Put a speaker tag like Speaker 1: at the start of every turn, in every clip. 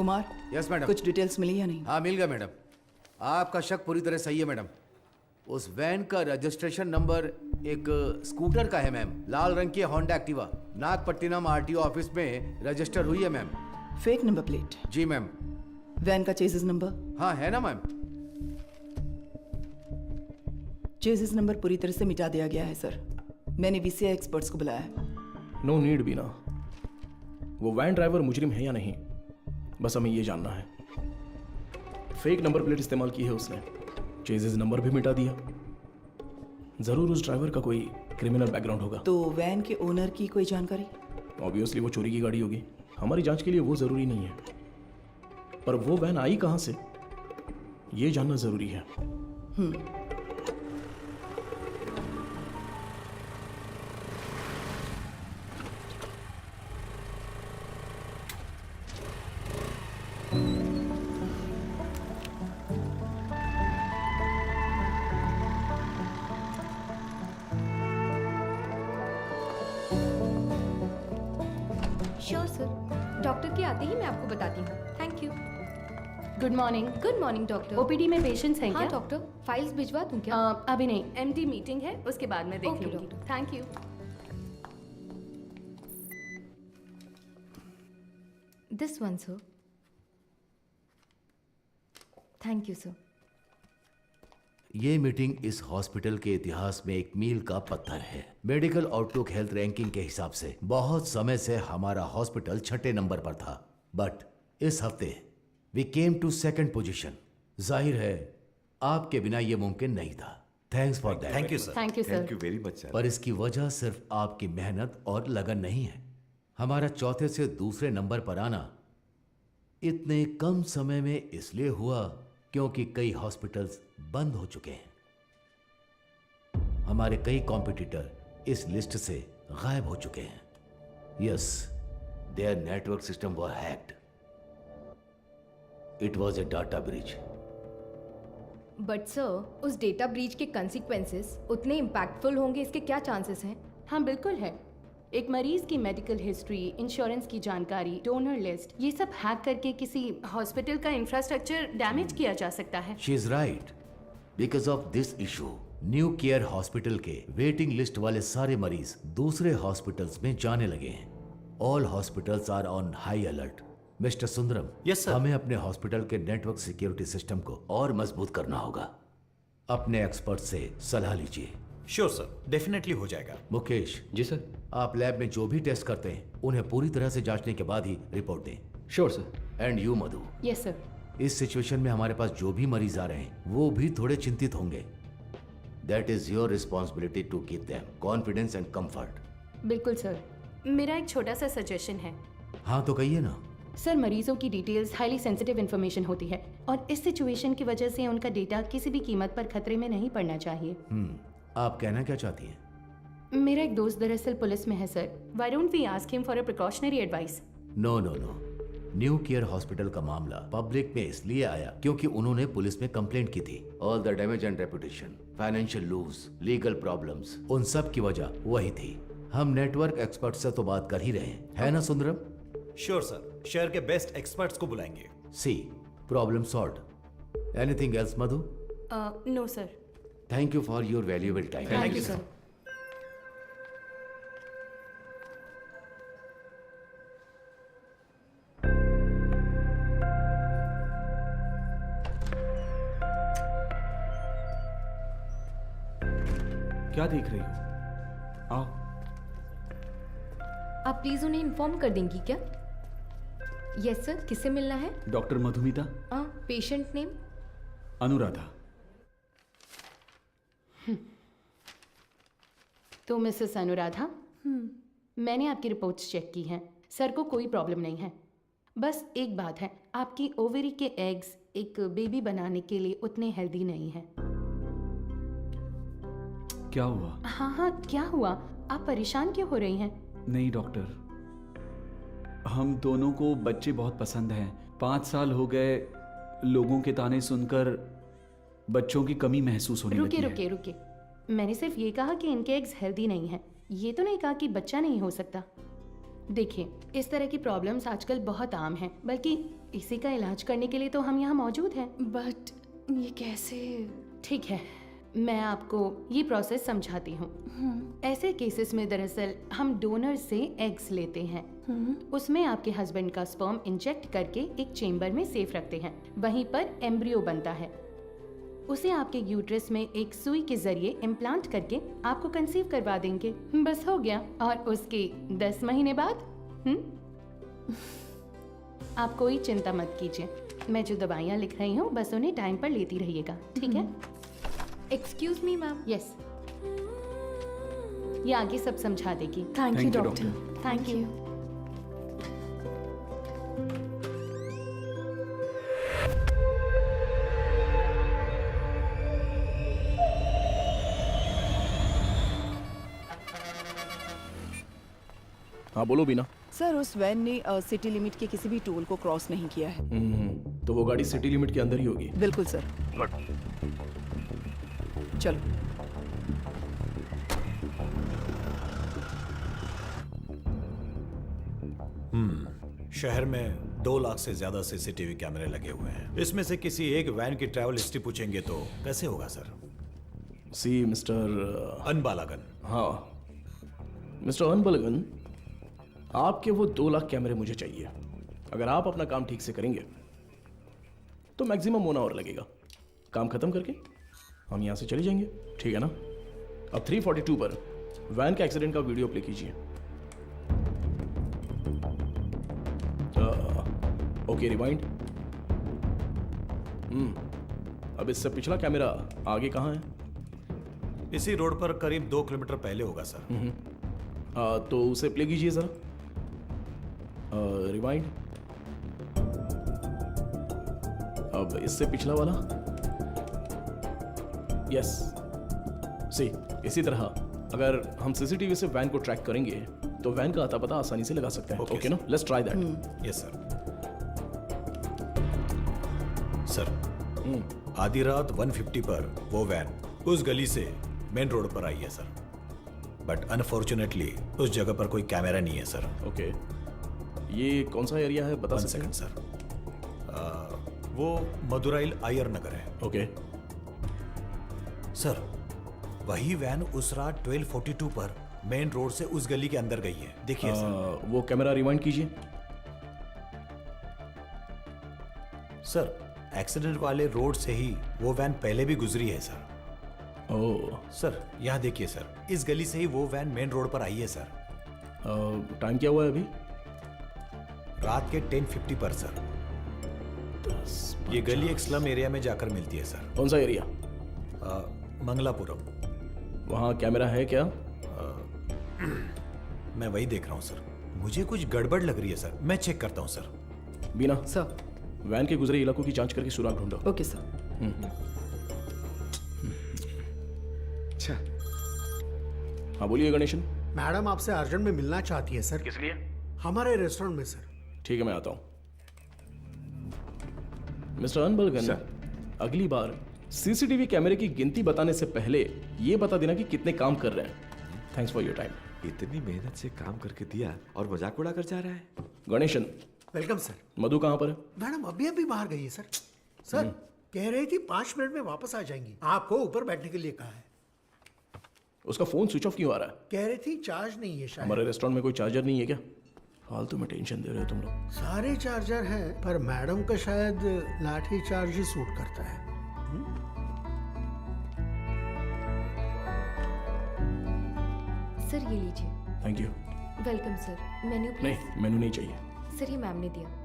Speaker 1: Kumar,
Speaker 2: yes madam.
Speaker 1: कुछ details मिली या नहीं?
Speaker 2: हाँ मिल गया मैडम। आपका शक पूरी तरह सही है मैडम। उस वैन का रजिस्ट्रेशन नंबर एक स्कूटर का है मैम, लाल रंग की Honda Activa. Nagapattinam RTO office में रजिस्टर हुई है मैम।
Speaker 1: Fake number plate.
Speaker 2: जी मैम।
Speaker 1: वैन का चेसिस नंबर?
Speaker 2: हाँ है ना मैम।
Speaker 1: चेसिस नंबर पूरी तरह से मिटा दिया गया है सर। मैंने वीसीआई एक्सपर्ट्स को बुलाया है।
Speaker 3: नो नीड बीना। वो वैन ड्राइवर मुजरिम है या नहीं, बस हमें ये जानना है। फेक नंबर प्लेट इस्तेमाल की है उसने, चेजिस नंबर भी मिटा दिया। जरूर उस ड्राइवर का कोई क्रिमिनल बैकग्राउंड होगा।
Speaker 1: तो वैन के ओनर की कोई जानकारी?
Speaker 3: ऑब्वियसली वो चोरी की गाड़ी होगी। हमारी जांच के लिए वो जरूरी नहीं है, पर वो वैन आई कहां से ये जानना जरूरी है।
Speaker 4: श्योर सर, डॉक्टर के आते ही मैं आपको बताती हूँ। Thank you.
Speaker 5: Good morning.
Speaker 4: Good morning doctor.
Speaker 5: OPD में पेशेंट्स हैं
Speaker 4: हाँ
Speaker 5: क्या?
Speaker 4: डॉक्टर, फाइल्स भिजवा दूँ क्या?
Speaker 5: अभी नहीं, एमडी मीटिंग है, उसके बाद मैं देख
Speaker 4: Okay,
Speaker 5: लूंगी।
Speaker 4: doctor.
Speaker 5: Thank you.
Speaker 4: This one sir. Thank you sir.
Speaker 2: ये मीटिंग इस हॉस्पिटल के इतिहास में एक मील का पत्थर है। मेडिकल आउटलुक हेल्थ रैंकिंग के हिसाब से बहुत समय से हमारा हॉस्पिटल 6ठे नंबर पर था, बट इस हफ्ते we came to 2nd position. जाहिर है आपके बिना ये मुमकिन नहीं था। Thanks for that.
Speaker 6: Thank you sir.
Speaker 5: Thank you sir.
Speaker 6: Thank you very much sir.
Speaker 2: पर इसकी वजह सिर्फ आपकी मेहनत और लगन नहीं है। हमारा चौथे से दूसरे नंबर पर आना इतने कम समय में इसलिए हुआ क्योंकि कई हॉस्पिटल्स बंद हो चुके हैं। हमारे कई कॉम्पिटिटर इस लिस्ट से गायब हो चुके हैं। Yes, there network system were hacked. It was a data breach.
Speaker 4: But sir, उस डेटा ब्रीच के कंसिक्वेंसेस उतने इम्पैक्टफुल होंगे, इसके क्या चांसेस हैं?
Speaker 5: हाँ बिल्कुल है। एक मरीज की मेडिकल हिस्ट्री, इंश्योरेंस की जानकारी, डोनर लिस्ट, ये सब हैक करके किसी हॉस्पिटल का इंफ्रास्ट्रक्चर डैमेज किया जा सकता है।
Speaker 2: She is right. Because of this issue new care hospital के वेटिंग लिस्ट वाले सारे मरीज दूसरे हॉस्पिटल्स में जाने लगे हैं। All hospitals are on high alert. Mister Sundaram,
Speaker 6: Yes, sir.
Speaker 2: हमें अपने हॉस्पिटल के नेटवर्क सिक्योरिटी सिस्टम को और मजबूत करना होगा। अपने एक्सपर्ट से सलाह लीजिए।
Speaker 6: श्योर सर, डेफिनेटली हो जाएगा।
Speaker 2: मुकेश
Speaker 3: जी सर।
Speaker 2: आप लैब में जो भी टेस्ट करते हैं उन्हें पूरी तरह से जांचने के बाद ही रिपोर्ट दें।
Speaker 3: Sure sir.
Speaker 2: And you Madhu,
Speaker 5: yes sir.
Speaker 2: इस सिचुएशन में हमारे पास जो भी मरीज आ रहे हैं वो भी थोड़े चिंतित होंगे। That is your responsibility to give them confidence and comfort.
Speaker 5: बिल्कुल सर। मेरा एक छोटा सा सजेशन है।
Speaker 2: हाँ तो कहिए ना।
Speaker 5: सर, मरीजों की डिटेल्स हाईली सेंसिटिव इन्फॉर्मेशन होती है और इस सिचुएशन की वजह से उनका डेटा किसी भी कीमत पर खतरे में नहीं पड़ना चाहिए।
Speaker 2: आप कहना क्या चाहती हैं?
Speaker 5: मेरा एक दोस्त दरअसल पुलिस में है sir. Why don't we ask him for a precautionary advice?
Speaker 2: No no no. New care hospital का मामला पब्लिक में इसलिए आया क्योंकि उन्होंने पुलिस में कंप्लेंट की थी। All the damage and reputation, financial loss, legal problems, उन सब की वजह वही थी। हम नेटवर्क एक्सपर्ट से तो बात कर ही रहे हैं, है ना सुंदरम?
Speaker 6: श्योर सर, शहर के बेस्ट एक्सपर्ट्स को बुलाएंगे।
Speaker 2: See, problem solved. Anything else Madhu?
Speaker 5: No sir.
Speaker 2: Thank you for your valuable time.
Speaker 5: Thank you sir.
Speaker 7: क्या देख रही हो? आओ।
Speaker 4: आप प्लीज उन्हें इन्फॉर्म कर देंगी क्या? यस सर, किससे मिलना है?
Speaker 7: Doctor Madhumita.
Speaker 4: Patient name?
Speaker 7: Anuradha.
Speaker 5: तो मिसेस अनुराधा, मैंने आपकी रिपोर्ट्स चेक की हैं। सर को कोई प्रॉब्लम नहीं है। बस एक बात है, आपकी ओवरी के एग्स एक बेबी बनाने के लिए उतने हेल्दी नहीं हैं।
Speaker 7: क्या हुआ?
Speaker 5: हाँ, क्या हुआ? आप परेशान क्यों हो रही हैं?
Speaker 7: नहीं डॉक्टर, हम दोनों को बच्चे बहुत पसंद हैं। 5 साल हो गए लोगों के ताने सुनकर बच्चों की कमी महसूस होने लगी है।
Speaker 5: रुके। मैंने सिर्फ ये कहा कि इनके एग्स हेल्दी नहीं हैं। ये तो नहीं कहा कि बच्चा नहीं हो सकता। देखिए, इस तरह की प्रॉब्लम्स आजकल बहुत आम हैं, बल्कि इसी का इलाज करने के लिए तो हम यहाँ मौजूद हैं।
Speaker 8: बट ये कैसे?
Speaker 5: ठीक है, मैं आपको ये प्रोसेस समझाती हूँ। ऐसे केसेस में दरअसल हम डोनर से एग्स लेते हैं, उसमें आपके हस्बैंड का स्पर्म इंजेक्ट करके एक चेम्बर में सेफ रखते हैं। वहीं पर एम्ब्रियो बनता है, उसे आपके यूट्रस में एक सुई के जरिए इम्प्लांट करके आपको कंसीव करवा देंगे। बस हो गया। और उसके 10 महीने बाद आप कोई चिंता मत कीजिए, मैं जो दवाइयाँ लिख रही हूँ बस उन्हें टाइम पर लेती रहिएगा, ठीक है?
Speaker 4: Excuse me ma'am.
Speaker 5: यस, ये आगे सब समझा देगी।
Speaker 8: Thank you
Speaker 3: Thank you,
Speaker 8: doctor.
Speaker 5: Thank you.
Speaker 3: हाँ बोलो बीना।
Speaker 1: सर उस वैन ने सिटी लिमिट के किसी भी टोल को क्रॉस नहीं किया है।
Speaker 3: तो वो गाड़ी सिटी लिमिट के अंदर ही होगी।
Speaker 1: बिल्कुल सर। चलो।
Speaker 6: शहर में 2 लाख से ज्यादा सीसीटीवी कैमरे लगे हुए हैं। इसमें से किसी एक वैन की ट्रैवल हिस्ट्री पूछेंगे तो कैसे होगा सर?
Speaker 3: सी मिस्टर
Speaker 6: अनबालागन।
Speaker 3: हाँ मिस्टर अनबलगन, आपके वो 2 लाख कैमरे मुझे चाहिए। अगर आप अपना काम ठीक से करेंगे तो मैक्सिमम 1 आवर लगेगा। काम खत्म करके हम यहाँ से चले जाएंगे, ठीक है ना? अब 342 पर वैन के एक्सीडेंट का वीडियो प्ले कीजिए। Okay rewind. अब इससे पिछला कैमरा आगे कहाँ है?
Speaker 6: इसी रोड पर करीब 2 किलोमीटर पहले होगा सर।
Speaker 3: तो उसे प्ले कीजिए जरा। रिवाइंड। अब इससे पिछला वाला। यस, सी इसी तरह अगर हम सीसीटीवी से वैन को ट्रैक करेंगे तो वैन का अता पता आसानी से लगा सकते हैं।
Speaker 6: Okay,
Speaker 3: ओके ना? Let's try that.
Speaker 6: Yes sir. Sir आधी रात 150 पर वो वैन उस गली से मेन रोड पर आई है सर, बट अनफॉर्चुनेटली उस जगह पर कोई कैमरा नहीं है सर।
Speaker 3: ओके, ये कौन सा एरिया है बता
Speaker 6: 1
Speaker 3: सकते हैं?
Speaker 6: Second sir. वो मदुराइल आयर नगर है।
Speaker 3: ओके,
Speaker 6: सर वही वैन उस रात 1242 पर मेन रोड से उस गली के अंदर गई है। देखिए सर।
Speaker 3: वो कैमरा रिवाइंड कीजिए।
Speaker 6: सर एक्सीडेंट वाले रोड से ही वो वैन पहले भी गुजरी है सर।
Speaker 3: ओह,
Speaker 6: सर यहाँ देखिए सर, इस गली से ही वो वैन मेन रोड पर आई है सर।
Speaker 3: टाइम क्या हुआ है अभी?
Speaker 6: रात के 10:50 पर सर। ये गली एक स्लम एरिया में जाकर मिलती है सर।
Speaker 3: कौन सा एरिया?
Speaker 6: मंगलापुरम।
Speaker 3: वहाँ कैमरा है क्या?
Speaker 6: मैं वही देख रहा हूँ सर। मुझे कुछ गड़बड़ लग रही है सर, मैं चेक करता हूँ सर।
Speaker 3: बीना,
Speaker 1: सर।
Speaker 3: वैन के गुजरे इलाकों की जांच करके सुराग ढूंढो।
Speaker 1: Okay sir.
Speaker 9: अच्छा
Speaker 3: हाँ बोलिए गणेशन।
Speaker 9: मैडम आपसे अर्जेंट में मिलना चाहती है सर।
Speaker 3: किस लिए?
Speaker 9: हमारे रेस्टोरेंट में सर।
Speaker 3: ठीक है, मैं आता हूँ। Mister Anbalagan,
Speaker 9: sir.
Speaker 3: अगली बार सीसीटीवी कैमरे की गिनती बताने से पहले ये बता देना कि कितने काम कर रहे हैं। Thanks for your time.
Speaker 10: इतनी मेहनत से काम करके दिया और मजाक उड़ा कर जा रहा है।
Speaker 3: Ganesan,
Speaker 9: welcome sir.
Speaker 3: मधु कहाँ पर है?
Speaker 9: मैडम अभी अभी बाहर गई है सर। सर कह रही थी 5 मिनट में वापस आ जाएंगी। आपको ऊपर बैठने के लिए कहा है।
Speaker 3: उसका फोन स्विच ऑफ क्यों आ रहा है?
Speaker 9: कह रही थी चार्ज नहीं है शायद।
Speaker 3: हमारे रेस्टोरेंट में कोई चार्जर नहीं है क्या? फालतू में टेंशन दे रहे हो तुम लोग।
Speaker 9: सारे चार्जर हैं पर मैडम का शायद लाठी चार्ज ही सूट करता है।
Speaker 4: सर ये लीजिए।
Speaker 3: Thank you.
Speaker 4: Welcome sir. Menu please.
Speaker 3: नहीं, मेनू नहीं चाहिए।
Speaker 4: सर ये मैम ने दिया।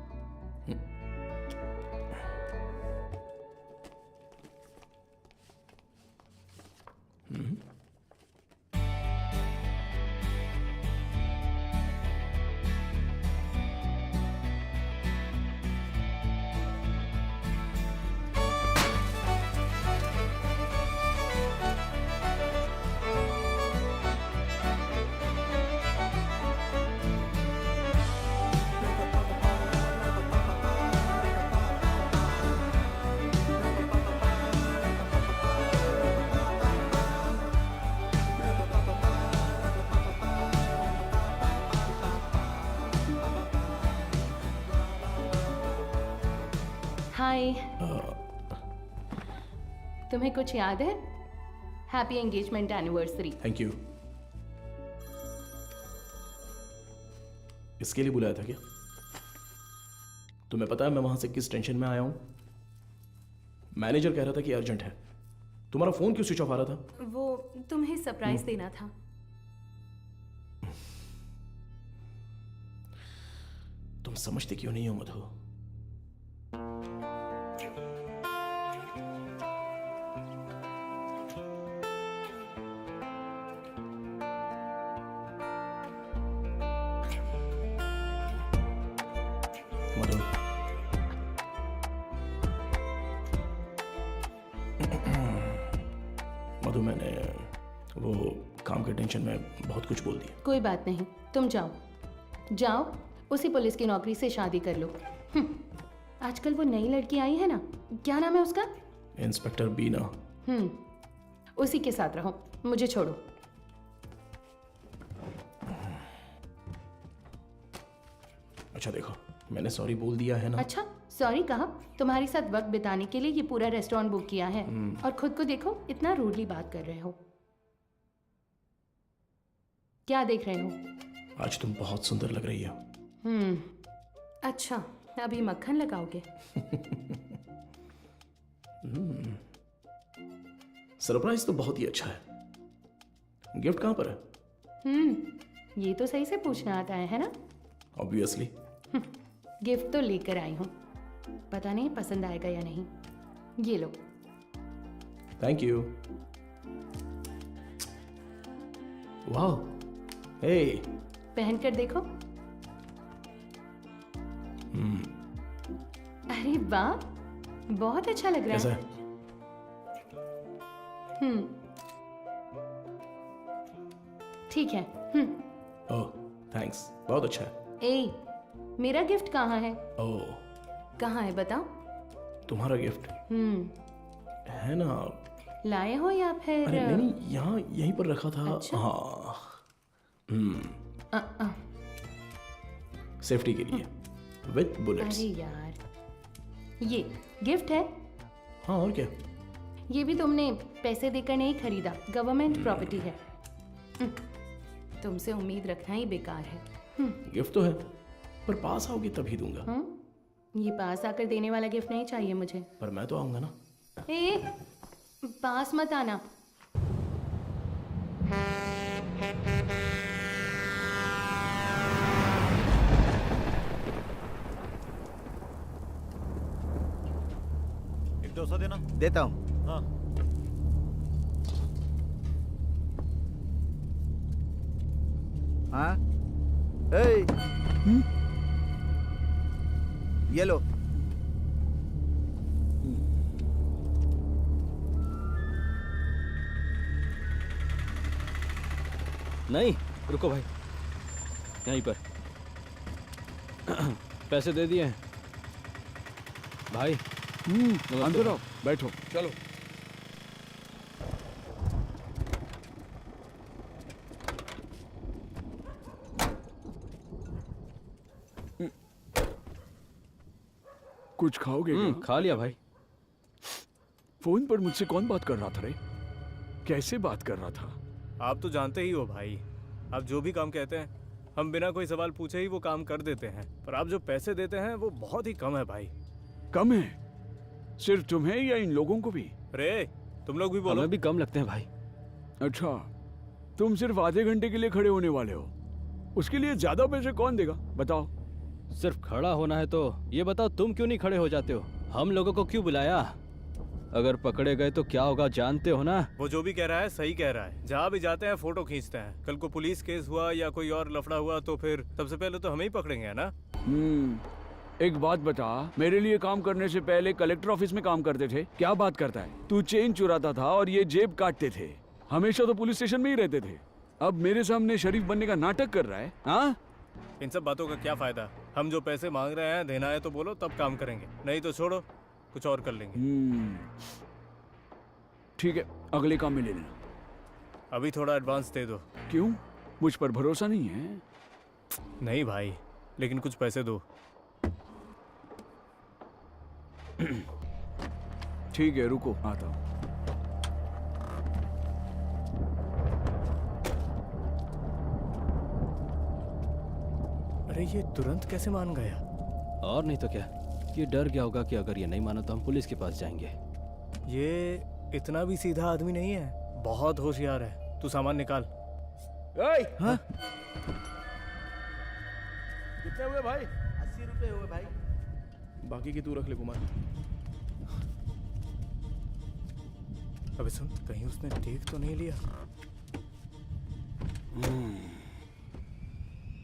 Speaker 5: हाय। तुम्हें कुछ याद है? Happy engagement anniversary.
Speaker 3: Thank you. इसके लिए बुलाया था क्या? तुम्हें पता है मैं वहां से किस टेंशन में आया हूं? मैनेजर कह रहा था कि अर्जेंट है। तुम्हारा फोन क्यों स्विच ऑफ आ रहा था?
Speaker 5: वो तुम्हें सरप्राइज देना था।
Speaker 3: तुम समझते क्यों नहीं हो मधु? मधु, मधु मैंने वो काम के टेंशन में बहुत कुछ बोल दिया।
Speaker 5: कोई बात नहीं, तुम जाओ जाओ, उसी पुलिस की नौकरी से शादी कर लो। आजकल वो नई लड़की आई है ना, क्या नाम है उसका?
Speaker 3: इंस्पेक्टर बीना।
Speaker 5: उसी के साथ रहो, मुझे छोड़ो।
Speaker 3: अच्छा देखो, मैंने सॉरी बोल दिया है ना।
Speaker 5: अच्छा, सॉरी कहा? तुम्हारे साथ वक्त बिताने के लिए ये पूरा रेस्टोरेंट बुक किया है और खुद को देखो, इतना रूडली बात कर रहे हो। क्या देख रहे हो?
Speaker 3: आज तुम बहुत सुंदर लग रही हो।
Speaker 5: अच्छा, अभी मक्खन लगाओगे?
Speaker 3: सरप्राइज तो बहुत ही अच्छा है। गिफ्ट कहाँ पर है?
Speaker 5: ये तो सही से पूछना आता है ना?
Speaker 3: ऑब्वियसली।
Speaker 5: गिफ्ट तो लेकर आई हूँ, पता नहीं पसंद आएगा या नहीं। ये लो।
Speaker 3: Thank you. वाह, हे।
Speaker 5: पहन कर देखो। अरे वाह, बहुत अच्छा लग रहा
Speaker 3: कैसा
Speaker 5: है।
Speaker 3: है?
Speaker 5: ठीक है।
Speaker 3: ओह, थैंक्स, बहुत अच्छा है।
Speaker 5: ए, मेरा गिफ्ट कहाँ है?
Speaker 3: ओह,
Speaker 5: कहाँ है बताओ?
Speaker 3: तुम्हारा गिफ्ट है ना?
Speaker 5: लाए हो या फिर?
Speaker 3: अरे नहीं, यहाँ यहीं पर रखा था।
Speaker 5: अच्छा?
Speaker 3: हाँ। सेफ्टी के लिए विथ बुलेट्स।
Speaker 5: अरे यार, ये गिफ्ट है?
Speaker 3: हाँ, और क्या?
Speaker 5: ये भी तुमने पैसे देकर नहीं खरीदा, गवर्नमेंट प्रॉपर्टी है। तुमसे उम्मीद रखना ही बेकार है।
Speaker 3: गिफ्ट तो है, पर पास आओगी तभी दूंगा।
Speaker 5: ये पास आकर देने वाला गिफ्ट नहीं चाहिए मुझे।
Speaker 3: पर मैं तो आऊंगा ना।
Speaker 5: ए, पास मत आना।
Speaker 11: एक डोसा देना।
Speaker 12: देता हूँ।
Speaker 11: हाँ।
Speaker 12: हाँ, ए, ये लो।
Speaker 13: नहीं, रुको भाई, यहीं पर पैसे दे दिए हैं भाई।
Speaker 7: अंदर आओ, बैठो।
Speaker 3: चलो।
Speaker 7: कुछ खाओगे क्या?
Speaker 13: खा लिया भाई।
Speaker 7: फोन पर मुझसे कौन बात कर रहा था रे? कैसे बात कर रहा था?
Speaker 11: आप तो जानते ही हो भाई, आप जो भी काम कहते हैं हम बिना कोई सवाल पूछे ही वो काम कर देते हैं, पर आप जो पैसे देते हैं वो बहुत ही कम है भाई।
Speaker 7: कम है? सिर्फ तुम्हें या इन लोगों को भी?
Speaker 11: रे, तुम लोग भी बोलो।
Speaker 13: हमें भी कम लगते हैं भाई।
Speaker 7: अच्छा, तुम सिर्फ आधे घंटे के लिए खड़े होने वाले हो, उसके लिए ज्यादा पैसे कौन देगा बताओ?
Speaker 13: सिर्फ खड़ा होना है तो ये बताओ, तुम क्यों नहीं खड़े हो जाते हो? हम लोगों को क्यों बुलाया? अगर पकड़े गए तो क्या होगा जानते हो ना?
Speaker 11: वो जो भी कह रहा है सही कह रहा है। जहाँ भी जाते हैं फोटो खींचते हैं। कल को पुलिस केस हुआ या कोई और लफड़ा हुआ तो फिर सबसे पहले तो हमें ही पकड़ेंगे, है ना?
Speaker 7: एक बात बता, मेरे लिए काम करने से पहले कलेक्टर ऑफिस में काम करते थे, क्या बात करता है? तू चेन चुराता था और ये जेब काटते थे, हमेशा तो पुलिस स्टेशन में ही रहते थे। अब मेरे सामने शरीफ बनने का नाटक कर रहा है। हाँ,
Speaker 11: इन सब बातों का क्या फायदा? हम जो पैसे मांग रहे हैं देना है तो बोलो, तब काम करेंगे, नहीं तो छोड़ो, कुछ और कर लेंगे।
Speaker 7: ठीक है, अगले काम में ले लेना।
Speaker 11: अभी थोड़ा एडवांस दे दो।
Speaker 7: क्यों? मुझ पर भरोसा नहीं है?
Speaker 11: नहीं भाई, लेकिन कुछ पैसे दो।
Speaker 7: ठीक है, रुको, आता हूँ।
Speaker 11: अरे ये तुरंत कैसे मान गया?
Speaker 13: और नहीं तो क्या, ये डर गया होगा कि अगर ये नहीं माना तो हम पुलिस के पास जाएंगे।
Speaker 11: ये इतना भी सीधा आदमी नहीं है, बहुत होशियार है। तू सामान निकाल।
Speaker 12: हाँ?
Speaker 3: कितने हुए भाई?
Speaker 12: 80 रुपए हुए भाई।
Speaker 3: बाकी की तू रख ले कुमार।
Speaker 11: अबे सुन, कहीं उसने देख तो नहीं लिया?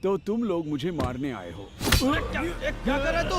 Speaker 7: तो तुम लोग मुझे मारने आए हो।
Speaker 12: क्या कर रहा है तू?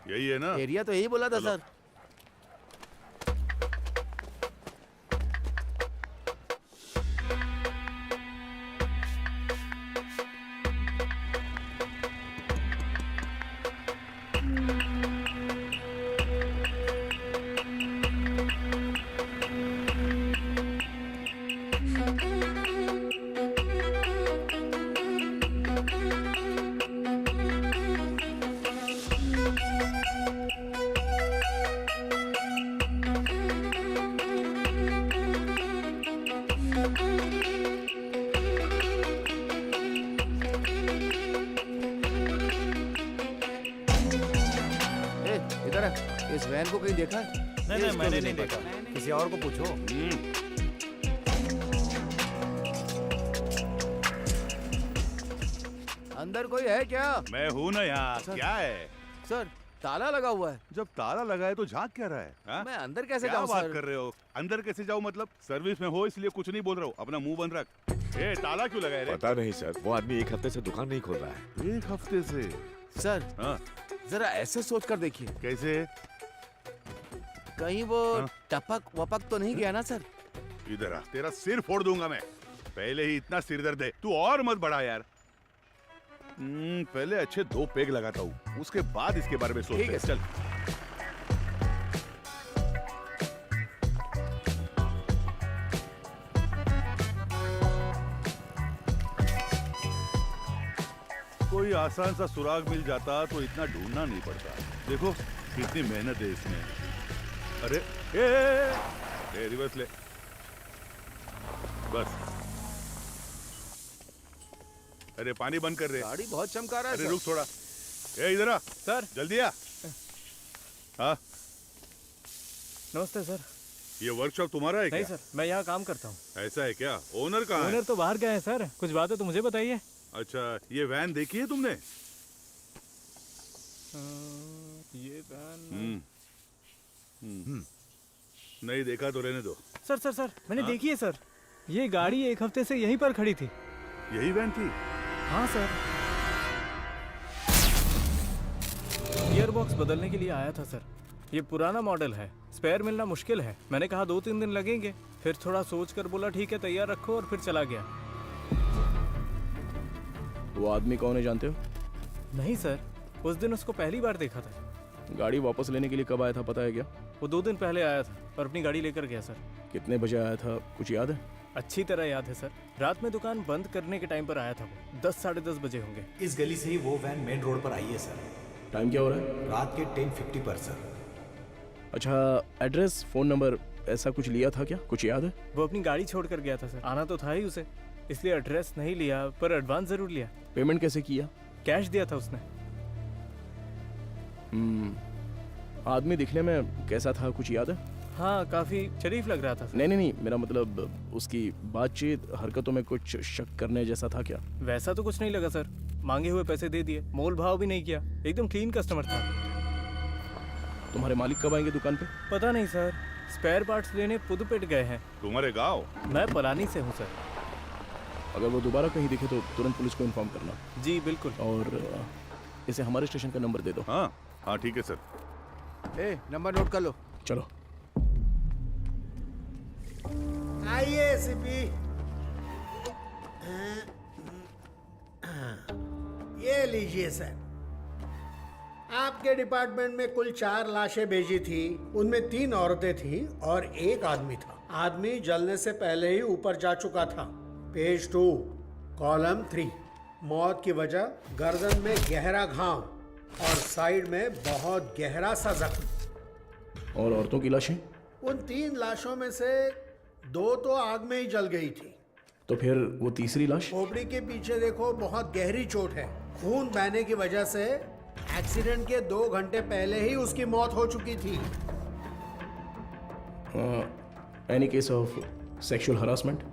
Speaker 14: यही है ना?
Speaker 12: एरिया तो यही बोला था सर। इधर है, इस वैन को कहीं देखा है?
Speaker 11: नहीं, मैंने नहीं देखा। किसी और को पूछो।
Speaker 12: अंदर कोई है क्या?
Speaker 14: मैं हूँ ना यहाँ। क्या है
Speaker 12: सर? ताला लगा हुआ है।
Speaker 14: जब ताला लगा है तो झांक क्या रहा है? हा?
Speaker 12: मैं अंदर कैसे
Speaker 14: क्या
Speaker 12: जाऊँ
Speaker 14: बात
Speaker 12: सर?
Speaker 14: कर रहे हो? अंदर कैसे जाऊँ मतलब? सर्विस में हो इसलिए कुछ नहीं बोल रहा हूँ। अपना मुंह बंद रख। ए, ताला क्यों लगाए रे?
Speaker 10: पता नहीं सर, वो आदमी 1 हफ्ते से दुकान नहीं खोल रहा है।
Speaker 14: 1 हफ्ते से?
Speaker 12: सर
Speaker 14: हाँ?
Speaker 12: जरा ऐसे सोच कर देखिए।
Speaker 14: कैसे?
Speaker 12: कहीं वो
Speaker 14: हाँ?
Speaker 12: टपक वपक तो नहीं गया ना सर?
Speaker 14: इधर आ, तेरा सिर फोड़ दूंगा मैं। पहले ही इतना सिर दर्द है, तू और मत बढ़ा यार। पहले अच्छे 2 पेग लगाता हूँ, उसके बाद इसके बारे में सोचते हैं। चल। कोई आसान सा सुराग मिल जाता तो इतना ढूंढना नहीं पड़ता। देखो कितनी मेहनत है इसमें। अरे ए, रिवर्स ले। बस। अरे पानी बंद कर रहे।
Speaker 12: गाड़ी बहुत चमका रहा है।
Speaker 14: अरे रुक थोड़ा। ए इधर आ
Speaker 11: सर।
Speaker 14: जल्दी आ। हाँ
Speaker 11: नमस्ते सर।
Speaker 14: ये वर्कशॉप तुम्हारा है क्या?
Speaker 11: नहीं सर, मैं यहाँ काम करता हूँ।
Speaker 14: ऐसा है क्या? ओनर कहाँ है?
Speaker 11: ओनर तो बाहर गए हैं सर। कुछ बात है तो मुझे बताइए।
Speaker 14: अच्छा, ये वैन देखी है तुमने?
Speaker 11: ये वैन
Speaker 14: नहीं देखा तो रहने दो।
Speaker 11: सर मैंने देखी है सर। ये गाड़ी एक हफ्ते से यहीं पर खड़ी थी।
Speaker 14: यही वैन थी?
Speaker 11: हाँ सर। गियर बॉक्स बदलने के लिए आया था सर। ये पुराना मॉडल है, स्पेयर मिलना मुश्किल है। मैंने कहा 2-3 दिन लगेंगे, फिर थोड़ा सोच कर बोला ठीक है तैयार रखो, और फिर चला गया।
Speaker 3: वो आदमी कौन है जानते हो?
Speaker 11: नहीं सर, उस दिन उसको पहली बार देखा था।
Speaker 3: गाड़ी वापस लेने के लिए कब आया था पता है क्या?
Speaker 11: वो 2 दिन पहले आया था और अपनी गाड़ी लेकर गया सर।
Speaker 3: कितने बजे आया था कुछ याद है?
Speaker 11: अच्छी तरह याद है सर। रात में दुकान बंद करने के टाइम पर आया था वो। 10-10:30 बजे होंगे।
Speaker 6: इस गली से ही वो वैन मेन रोड पर आई है सर।
Speaker 3: टाइम क्या हो रहा है?
Speaker 6: रात के 10:50 पर सर।
Speaker 3: अच्छा, एड्रेस, फोन नंबर ऐसा कुछ लिया था क्या? कुछ याद है?
Speaker 11: वो अपनी गाड़ी छोड़ कर गया था सर। आना तो था ही उसे, इसलिए एड्रेस नहीं लिया, पर एडवांस जरूर लिया।
Speaker 3: पेमेंट कैसे किया?
Speaker 11: कैश दिया था उसने।
Speaker 3: आदमी दिखने में कैसा था कुछ याद है?
Speaker 11: हाँ, काफी शरीफ लग रहा था सर।
Speaker 3: नहीं, मेरा मतलब उसकी बातचीत, हरकतों में कुछ शक करने जैसा था क्या?
Speaker 11: वैसा तो कुछ नहीं लगा सर। मांगे हुए पैसे दे दिए, मोल भाव भी नहीं किया। एकदम क्लीन कस्टमर था।
Speaker 3: तुम्हारे मालिक कब आएंगे दुकान पे?
Speaker 11: पता नहीं सर, स्पेयर पार्ट्स लेने पुदुपेट गए हैं।
Speaker 14: तुम्हारे गाँव?
Speaker 11: मैं पलानी से हूँ सर।
Speaker 3: अगर वो दोबारा कहीं दिखे तो तुरंत पुलिस को इन्फॉर्म करना।
Speaker 11: जी बिल्कुल।
Speaker 3: और इसे हमारे स्टेशन का नंबर दे दो।
Speaker 14: हाँ ठीक है सर।
Speaker 12: नंबर नोट कर लो।
Speaker 3: चलो
Speaker 9: आइए सीपी। ये लीजिए सर। आपके डिपार्टमेंट में कुल 4 लाशें भेजी थी। उनमें 3 औरतें थीं और 1 आदमी था। आदमी जलने से पहले ही ऊपर जा चुका था। Page 2, column 3। मौत की वजह गर्दन में गहरा घाव और साइड में बहुत गहरा सा जख्म।
Speaker 3: और औरतों की लाशें?
Speaker 9: उन 3 लाशों में से 2 तो आग में ही जल गई थी।
Speaker 3: तो फिर वो तीसरी लाश?
Speaker 9: खोपड़ी के पीछे देखो, बहुत गहरी चोट है। खून बहने की वजह से एक्सीडेंट के 2 घंटे पहले ही उसकी मौत हो चुकी थी।
Speaker 3: Any case of sexual harassment?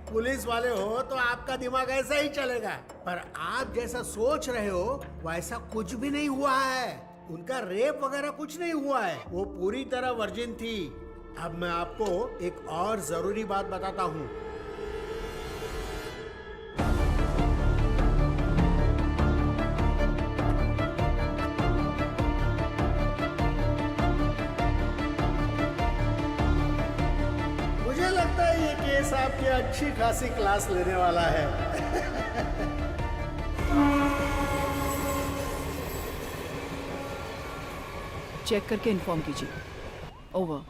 Speaker 9: Police वाले हो तो आपका दिमाग ऐसा ही चलेगा, पर आप जैसा सोच रहे हो वैसा कुछ भी नहीं हुआ है। उनका रेप वगैरह कुछ नहीं हुआ है। वो पूरी तरह वर्जिन थी। अब मैं आपको एक और जरूरी बात बताता हूँ। मुझे लगता है ये केस आपकी अच्छी खासी क्लास लेने वाला है।
Speaker 1: चेक करके इन्फॉर्म कीजिए। Over.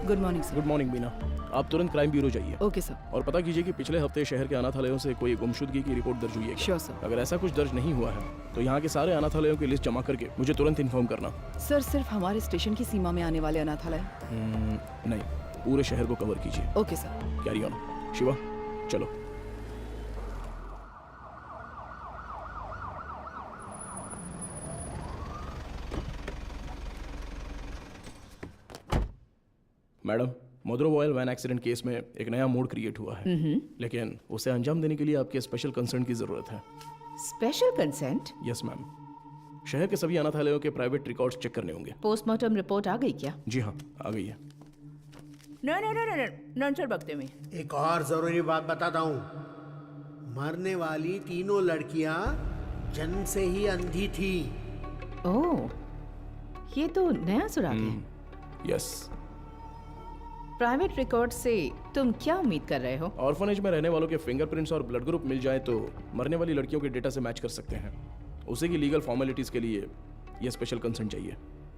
Speaker 1: Good morning sir.
Speaker 3: Good morning Beena. आप तुरंत क्राइम ब्यूरो जाइए।
Speaker 1: Okay sir.
Speaker 3: और पता कीजिए कि पिछले हफ्ते शहर के अनाथालयों से कोई गुमशुदगी की रिपोर्ट दर्ज हुई है क्या?
Speaker 1: Sure sir.
Speaker 3: अगर ऐसा कुछ दर्ज नहीं हुआ है तो यहाँ के सारे अनाथालयों की लिस्ट जमा करके मुझे तुरंत इन्फॉर्म करना।
Speaker 1: सर, सिर्फ हमारे स्टेशन की सीमा में आने वाले अनाथालय?
Speaker 3: नहीं, पूरे शहर को कवर कीजिए।
Speaker 1: Okay sir.
Speaker 3: Carry on. Shiva चलो। मैडम, मोद्रो ऑयल वैन एक्सीडेंट केस में एक नया मोड क्रिएट हुआ है, लेकिन उसे अंजाम देने के लिए आपके स्पेशल कंसर्न की जरूरत है।
Speaker 5: Special consent?
Speaker 3: Yes ma'am. शहर के सभी अनाथालयों के प्राइवेट रिकॉर्ड्स चेक करने होंगे।
Speaker 5: पोस्टमार्टम रिपोर्ट आ गई क्या?
Speaker 3: जी हाँ, आ गई है।
Speaker 5: नॉन सर बकते में।
Speaker 9: एक और जरूरी बात बताता हूँ। मरने वाली तीनों लड़कियां जन्म से ही अंधी थी।
Speaker 5: ओह, ये तो नया सुराग है।
Speaker 3: यस।
Speaker 5: प्राइवेट रिकॉर्ड से तुम क्या उम्मीद कर रहे हो?
Speaker 3: ऑर्फनेज में रहने वालों के फिंगरप्रिंट्स और ब्लड ग्रुप मिल जाए तो मरने वाली लड़कियों के डेटा से मैच कर सकते हैं। उसी की लीगल फॉर्मेलिटीज के लिए ये स्पेशल कंसर्न चाहिए।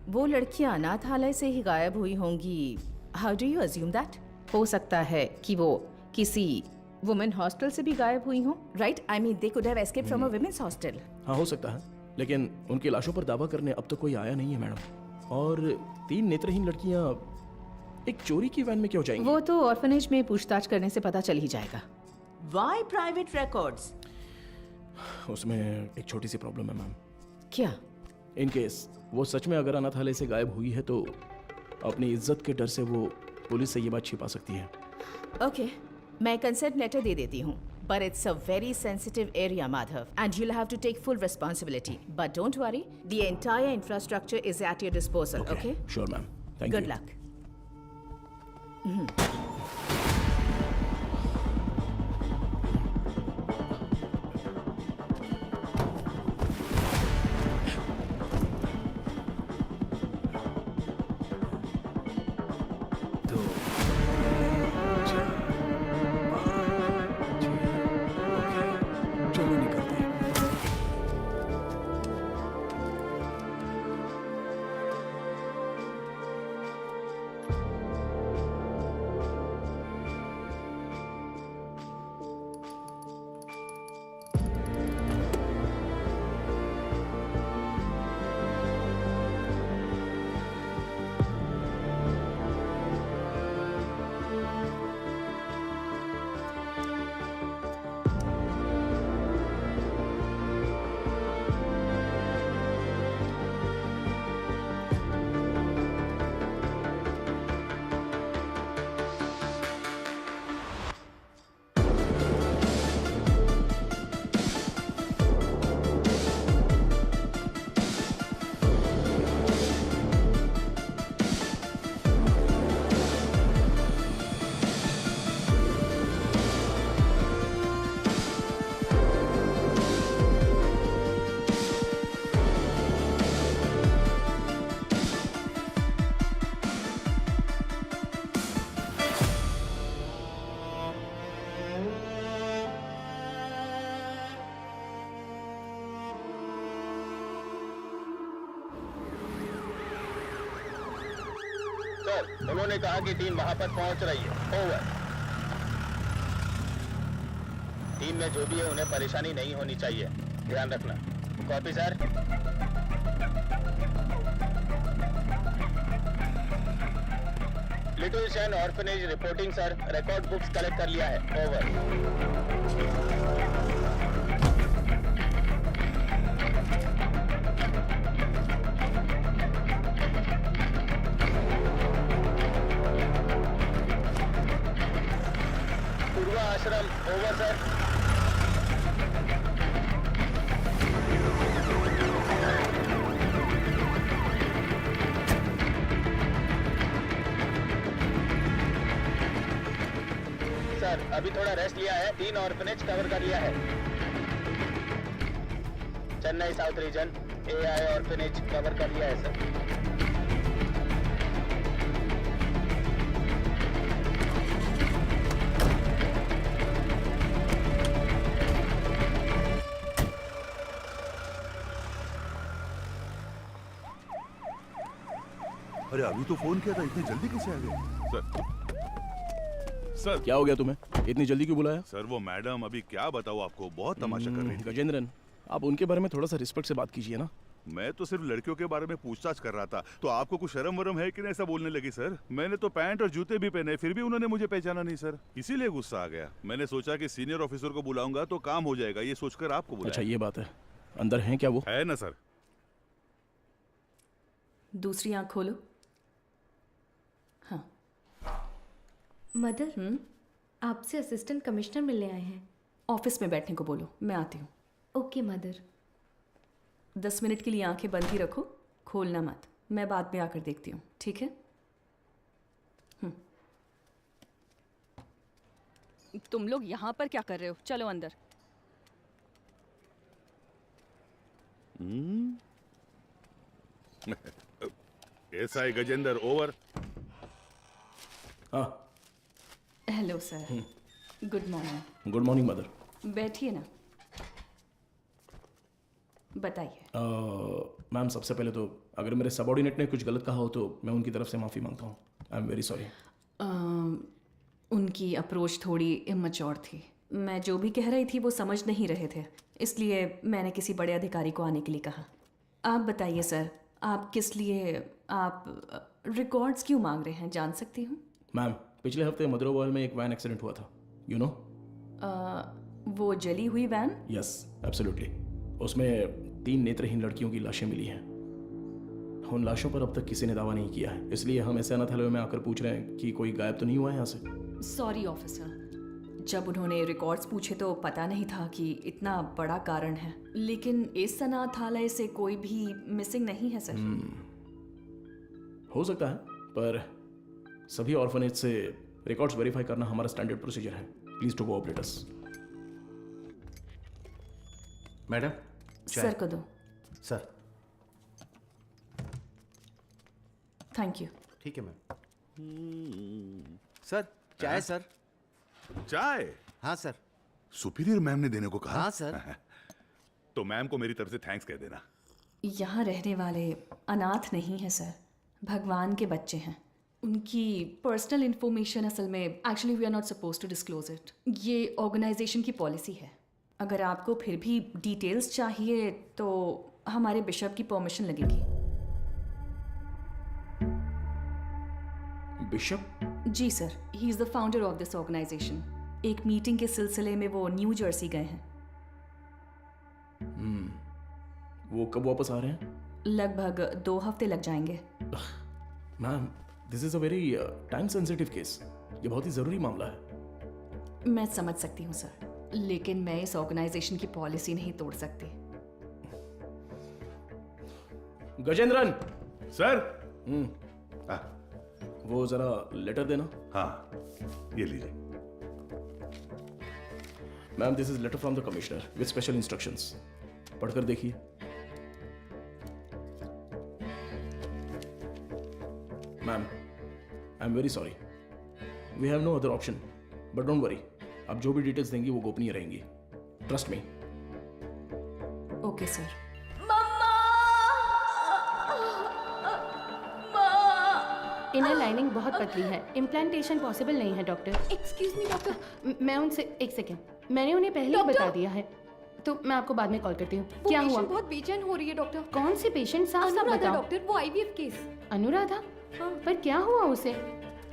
Speaker 5: वो लड़कियां अनाथालय से ही गायब हुई होंगी। How do you assume that? हो सकता है कि वो किसी वुमेन हॉस्टल से भी गायब हुई हो, right? I mean they could have escaped from a women's hostel.
Speaker 3: हाँ, हो सकता है, लेकिन उनकी लाशों पर दावा करने अब तक कोई आया नहीं है मैडम। और 3 नेत्रहीन लड़कियां एक चोरी की वैन में क्यों जाएंगी?
Speaker 5: वो तो ऑर्फनेज में पूछताछ करने से पता चल ही जाएगा।
Speaker 15: Why private records?
Speaker 3: उसमें एक छोटी सी प्रॉब्लम है मैम।
Speaker 5: क्या?
Speaker 3: इन केस वो सच में अगर अनाथालय से गायब हुई है तो अपनी इज्जत के डर से वो पुलिस से ये बात छिपा सकती है।
Speaker 5: ओके, मैं कंसेंट लेटर दे देती हूँ,
Speaker 15: But it's a very sensitive area, Madhav, and you'll have to take full responsibility. But don't worry, the entire infrastructure is at your disposal, okay?
Speaker 3: Sure, ma'am. Thank
Speaker 15: Good
Speaker 3: you.
Speaker 15: luck.
Speaker 3: चलो निकलते हैं।
Speaker 16: Sir, उन्होंने कहा कि team वहां पर पहुंच रही है। ओवर। टीम में जो भी है उन्हें परेशानी नहीं होनी चाहिए, ध्यान रखना। Copy sir. Little Shan orphanage reporting sir, record books collect कर लिया है। ओवर। आश्रम ओवर सर। सर अभी थोड़ा रेस्ट लिया है, 3 ऑर्फनेज कवर कर लिया है। Chennai south region AI orphanage cover कर लिया है सर।
Speaker 14: अरे अभी तो फोन किया था, इतनी जल्दी कैसे आ गए? सर
Speaker 3: क्या हो गया तुम्हें? इतनी जल्दी क्यों बुलाया?
Speaker 14: सर वो मैडम अभी क्या बताऊँ आपको, बहुत तमाशा कर रही थी।
Speaker 3: गजेंद्रन, आप उनके बारे में थोड़ा सा रिस्पेक्ट से बात कीजिए ना।
Speaker 14: मैं तो सिर्फ लड़कियों के बारे में पूछताछ कर रहा था, तो आपको कुछ शर्म वरम है कि नहीं ऐसा बोलने लगी? सर मैंने तो पैंट और जूते भी पहने, फिर भी उन्होंने मुझे पहचाना नहीं सर, इसीलिए गुस्सा आ गया। मैंने सोचा कि सीनियर ऑफिसर को बुलाऊंगा तो काम हो जाएगा, ये सोचकर आपको बुलाया।
Speaker 3: अच्छा ये बात है, अंदर है क्या वो?
Speaker 14: है ना सर।
Speaker 8: दूसरी आंख खोलो। हाँ
Speaker 4: मदर, आपसे असिस्टेंट कमिश्नर मिलने आए हैं।
Speaker 8: ऑफिस में बैठने को बोलो, मैं आती हूँ।
Speaker 4: Okay mother.
Speaker 8: 10 मिनट के लिए आंखें बंद ही रखो, खोलना मत। मैं बाद में आकर देखती हूँ, ठीक है?
Speaker 17: तुम लोग यहाँ पर क्या कर रहे हो? चलो अंदर।
Speaker 14: SI Gajendra over.
Speaker 3: हाँ
Speaker 8: hello sir, good morning.
Speaker 3: Good morning mother.
Speaker 8: बैठिए ना, बताइए।
Speaker 3: मैम सबसे पहले तो अगर मेरे सबॉर्डिनेट ने कुछ गलत कहा हो तो मैं उनकी तरफ से माफ़ी मांगता हूँ। I am very sorry.
Speaker 8: उनकी अप्रोच थोड़ी इमैच्योर थी। मैं जो भी कह रही थी वो समझ नहीं रहे थे, इसलिए मैंने किसी बड़े अधिकारी को आने के लिए कहा। आप बताइए सर, आप किस लिए, आप रिकॉर्ड्स क्यों मांग रहे हैं, जान सकती हूँ?
Speaker 3: मैम पिछले हफ्ते मदरोवाल में एक वैन एक्सीडेंट हुआ था, यू नो?
Speaker 8: वो जली हुई वैन?
Speaker 3: Yes absolutely. उसमें 3 नेत्रहीन लड़कियों की लाशें मिली हैं। उन लाशों पर अब तक किसी ने दावा नहीं किया है, इसलिए हम ऐसे अनाथालय में आकर पूछ रहे हैं कि कोई गायब तो नहीं हुआ है यहाँ से।
Speaker 8: सॉरी ऑफिसर, जब उन्होंने रिकॉर्ड्स पूछे तो पता नहीं था कि इतना बड़ा कारण है, लेकिन इस अनाथालय से कोई भी मिसिंग नहीं है सर।
Speaker 3: हो सकता है, पर सभी ऑर्फनेज से रिकॉर्ड्स वेरीफाई करना हमारा स्टैंडर्ड प्रोसीजर है। Please to cooperate us.
Speaker 2: Madam
Speaker 8: sir को दो।
Speaker 2: Sir
Speaker 8: thank you.
Speaker 2: ठीक है मैम। सर चाय सर।
Speaker 14: चाय?
Speaker 2: हाँ सर।
Speaker 14: सुपीरियर मैम ने देने को कहा?
Speaker 2: हाँ सर।
Speaker 14: तो मैम को मेरी तरफ से थैंक्स कह देना।
Speaker 8: यहाँ रहने वाले अनाथ नहीं हैं सर, भगवान के बच्चे हैं। उनकी पर्सनल इंफॉर्मेशन असल में actually we are not suppose to disclose it. ये ऑर्गेनाइजेशन की पॉलिसी है। अगर आपको फिर भी डिटेल्स चाहिए तो हमारे बिशप की परमिशन लगेगी।
Speaker 3: बिशप?
Speaker 8: जी sir, he is the founder of this organisation. एक मीटिंग के सिलसिले में वो न्यू जर्सी गए हैं।
Speaker 3: वो कब वापस आ रहे हैं?
Speaker 8: लगभग 2 हफ्ते लग जाएंगे।
Speaker 3: Ma'am, this is a very time sensitive case. ये बहुत ही जरूरी मामला है।
Speaker 8: मैं समझ सकती हूँ सर, लेकिन मैं इस ऑर्गेनाइजेशन की पॉलिसी नहीं तोड़ सकती।
Speaker 3: गजेंद्रन
Speaker 14: सर।
Speaker 3: वो जरा लेटर देना।
Speaker 14: हाँ, ये लीजिए।
Speaker 3: Ma'am, this is letter from the commissioner with special instructions. पढ़कर देखिए। Ma'am, I am very sorry, we have no other option, but don't worry, आप जो भी डिटेल्स देंगी वो गोपनीय रहेंगी। Trust me.
Speaker 8: Okay sir.
Speaker 5: Inner lining बहुत पतली है, इम्प्लांटेशन पॉसिबल नहीं है डॉक्टर।
Speaker 4: Excuse me doctor.
Speaker 5: मैं उनसे एक सेकेंड, मैंने उन्हें पहले ही बता दिया है, तो मैं आपको बाद में कॉल करती हूँ। क्या हुआ?
Speaker 4: बहुत बेचैन हो रही है डॉक्टर।
Speaker 5: कौन सी पेशेंट? साफ साफ बताओ।
Speaker 4: डॉक्टर, वो आईवीएफ केस।
Speaker 5: अनुराधा?
Speaker 4: हाँ।
Speaker 5: पर क्या हुआ उसे?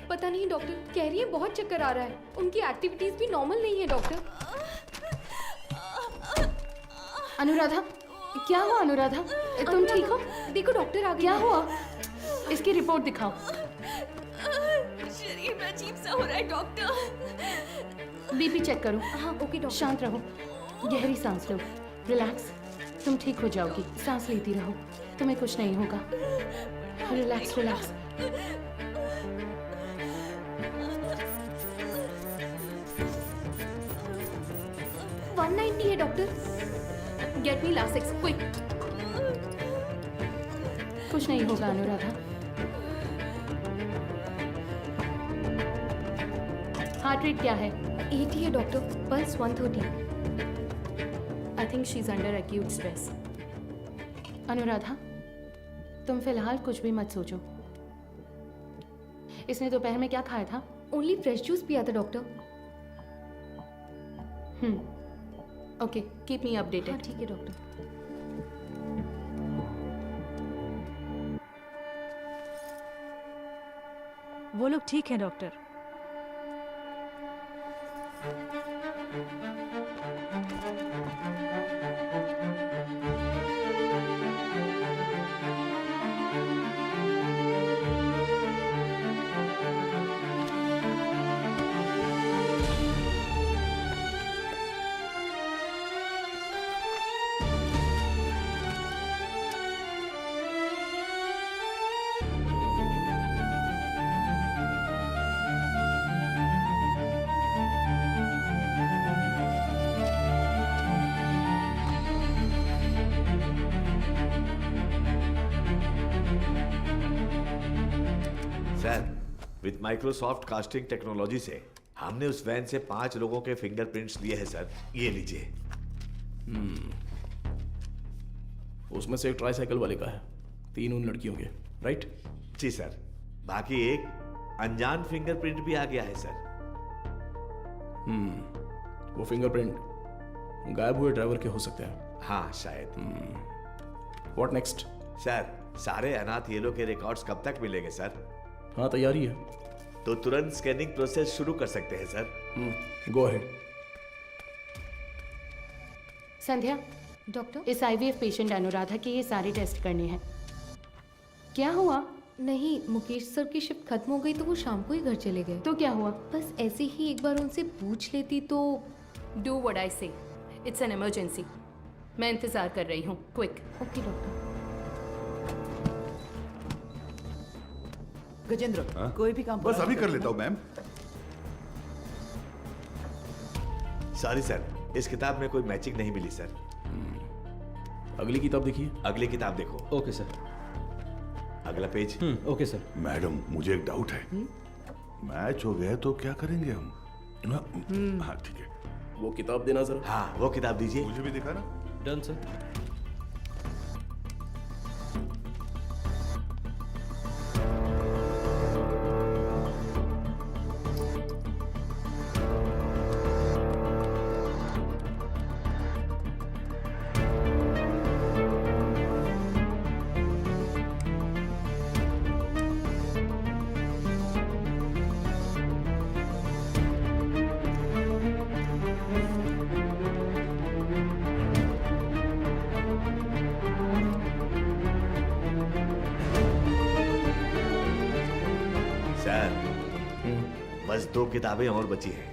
Speaker 4: पता नहीं डॉक्टर, कह रही है बहुत चक्कर आ रहा है। उनकी एक्टिविटीज भी नॉर्मल नहीं है डॉक्टर।
Speaker 5: अनुराधा, क्या हुआ अनुराधा? तुम ठीक हो?
Speaker 4: देखो डॉक्टर आ गए।
Speaker 5: क्या हुआ? इसकी रिपोर्ट दिखाओ।
Speaker 8: शरीर में अजीब सा हो रहा है डॉक्टर।
Speaker 5: बीपी चेक करो।
Speaker 4: हाँ ओके डॉक्टर।
Speaker 5: शांत रहो, गहरी सांस लो, रिलैक्स। तुम ठीक हो जाओगी, सांस लेती रहो, तुम्हें कुछ नहीं होगा। Relax relax.
Speaker 4: है doctor.
Speaker 5: Get me Lasix quick. कुछ नहीं होगा अनुराधा। हार्ट रेट क्या है?
Speaker 4: 80 है doctor, pulse 130।
Speaker 5: I think she is under acute stress. Anuradha, तुम फिलहाल कुछ भी मत सोचो। इसने दोपहर में क्या खाया था?
Speaker 4: ओनली फ्रेश जूस पिया था doctor.
Speaker 5: Okay, keep me updated.
Speaker 4: हाँ ठीक है डॉक्टर।
Speaker 18: वो लोग ठीक हैं doctor.
Speaker 10: Sir, with Microsoft casting technology से हमने उस वैन से 5 लोगों के फिंगरप्रिंट्स लिए हैं सर। ये लीजिए।
Speaker 3: उसमें से एक ट्राईसाइकिल वाले का है, 3 उन लड़कियों के, राइट?
Speaker 10: जी सर। बाकी एक अनजान फिंगरप्रिंट भी आ गया है सर।
Speaker 3: वो फिंगरप्रिंट गायब हुए ड्राइवर के हो सकते हैं।
Speaker 10: हाँ शायद।
Speaker 3: What next?
Speaker 10: सर, सारे अनाथ येलो के रिकॉर्ड्स कब तक मिलेंगे सर?
Speaker 3: हाँ तैयारी है।
Speaker 10: तो तुरंत स्कैनिंग प्रोसेस शुरू कर सकते हैं sir.
Speaker 3: Go ahead.
Speaker 5: Sandhya,
Speaker 4: doctor,
Speaker 5: इस आईवीएफ पेशेंट अनुराधा के ये सारे टेस्ट करने हैं। क्या हुआ?
Speaker 4: नहीं, मुकेश सर की शिफ्ट खत्म हो गई तो वो शाम को ही घर चले गए।
Speaker 5: तो क्या हुआ?
Speaker 4: बस ऐसे ही एक बार उनसे पूछ लेती तो।
Speaker 5: डू व्हाट आई से, इट्स एन इमरजेंसी। मैं इंतजार कर रही हूँ, क्विक।
Speaker 4: Okay doctor.
Speaker 1: गजेंद्र, कोई भी काम
Speaker 14: बस
Speaker 1: पूरा
Speaker 14: अभी
Speaker 1: नहीं
Speaker 14: कर
Speaker 1: करना।
Speaker 14: लेता हूँ मैम।
Speaker 10: सॉरी सर, इस किताब में कोई मैचिंग नहीं मिली सर।
Speaker 3: अगली किताब देखिए।
Speaker 10: अगली किताब देखो।
Speaker 13: Okay sir.
Speaker 10: अगला पेज।
Speaker 13: Okay sir.
Speaker 14: मैडम, मुझे एक डाउट है। मैच हो गया तो क्या करेंगे हम? हाँ ठीक है।
Speaker 3: वो किताब देना जरा।
Speaker 10: हाँ, वो किताब दीजिए।
Speaker 14: मुझे भी दिखा ना।
Speaker 13: Done sir.
Speaker 10: सर, बस 2 किताबें और बची हैं।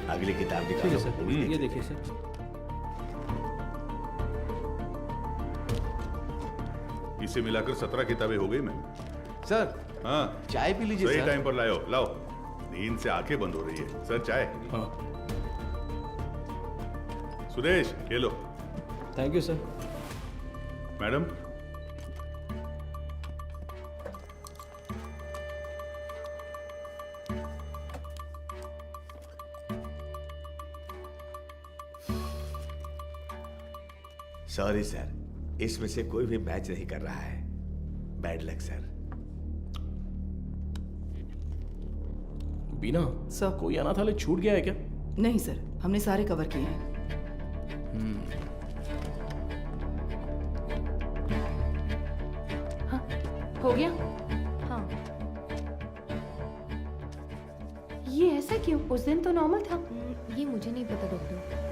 Speaker 10: अगली किताब
Speaker 13: ठीक है
Speaker 10: निकालो।
Speaker 13: सर, ये देखिए सर।
Speaker 14: इसे मिलाकर 17 किताबें हो गई मैम।
Speaker 2: सर,
Speaker 14: हाँ,
Speaker 2: चाय पी लीजिए
Speaker 14: सही
Speaker 2: सर।
Speaker 14: टाइम पर लाओ लाओ। नींद से आंखें बंद हो रही है। सर चाय।
Speaker 3: हाँ।
Speaker 14: सुरेश, ये लो।
Speaker 13: Thank you sir.
Speaker 14: Madam,
Speaker 10: sorry sir, इसमें से कोई भी मैच नहीं कर रहा है। Bad luck sir.
Speaker 3: Beena,
Speaker 1: sir,
Speaker 3: कोई अनाथालय छूट गया है क्या?
Speaker 1: नहीं सर, हमने सारे कवर किए हैं।
Speaker 5: हो गया?
Speaker 4: हाँ।
Speaker 5: ये ऐसा क्यों? उस दिन तो नॉर्मल था।
Speaker 4: ये मुझे नहीं पता डॉक्टर।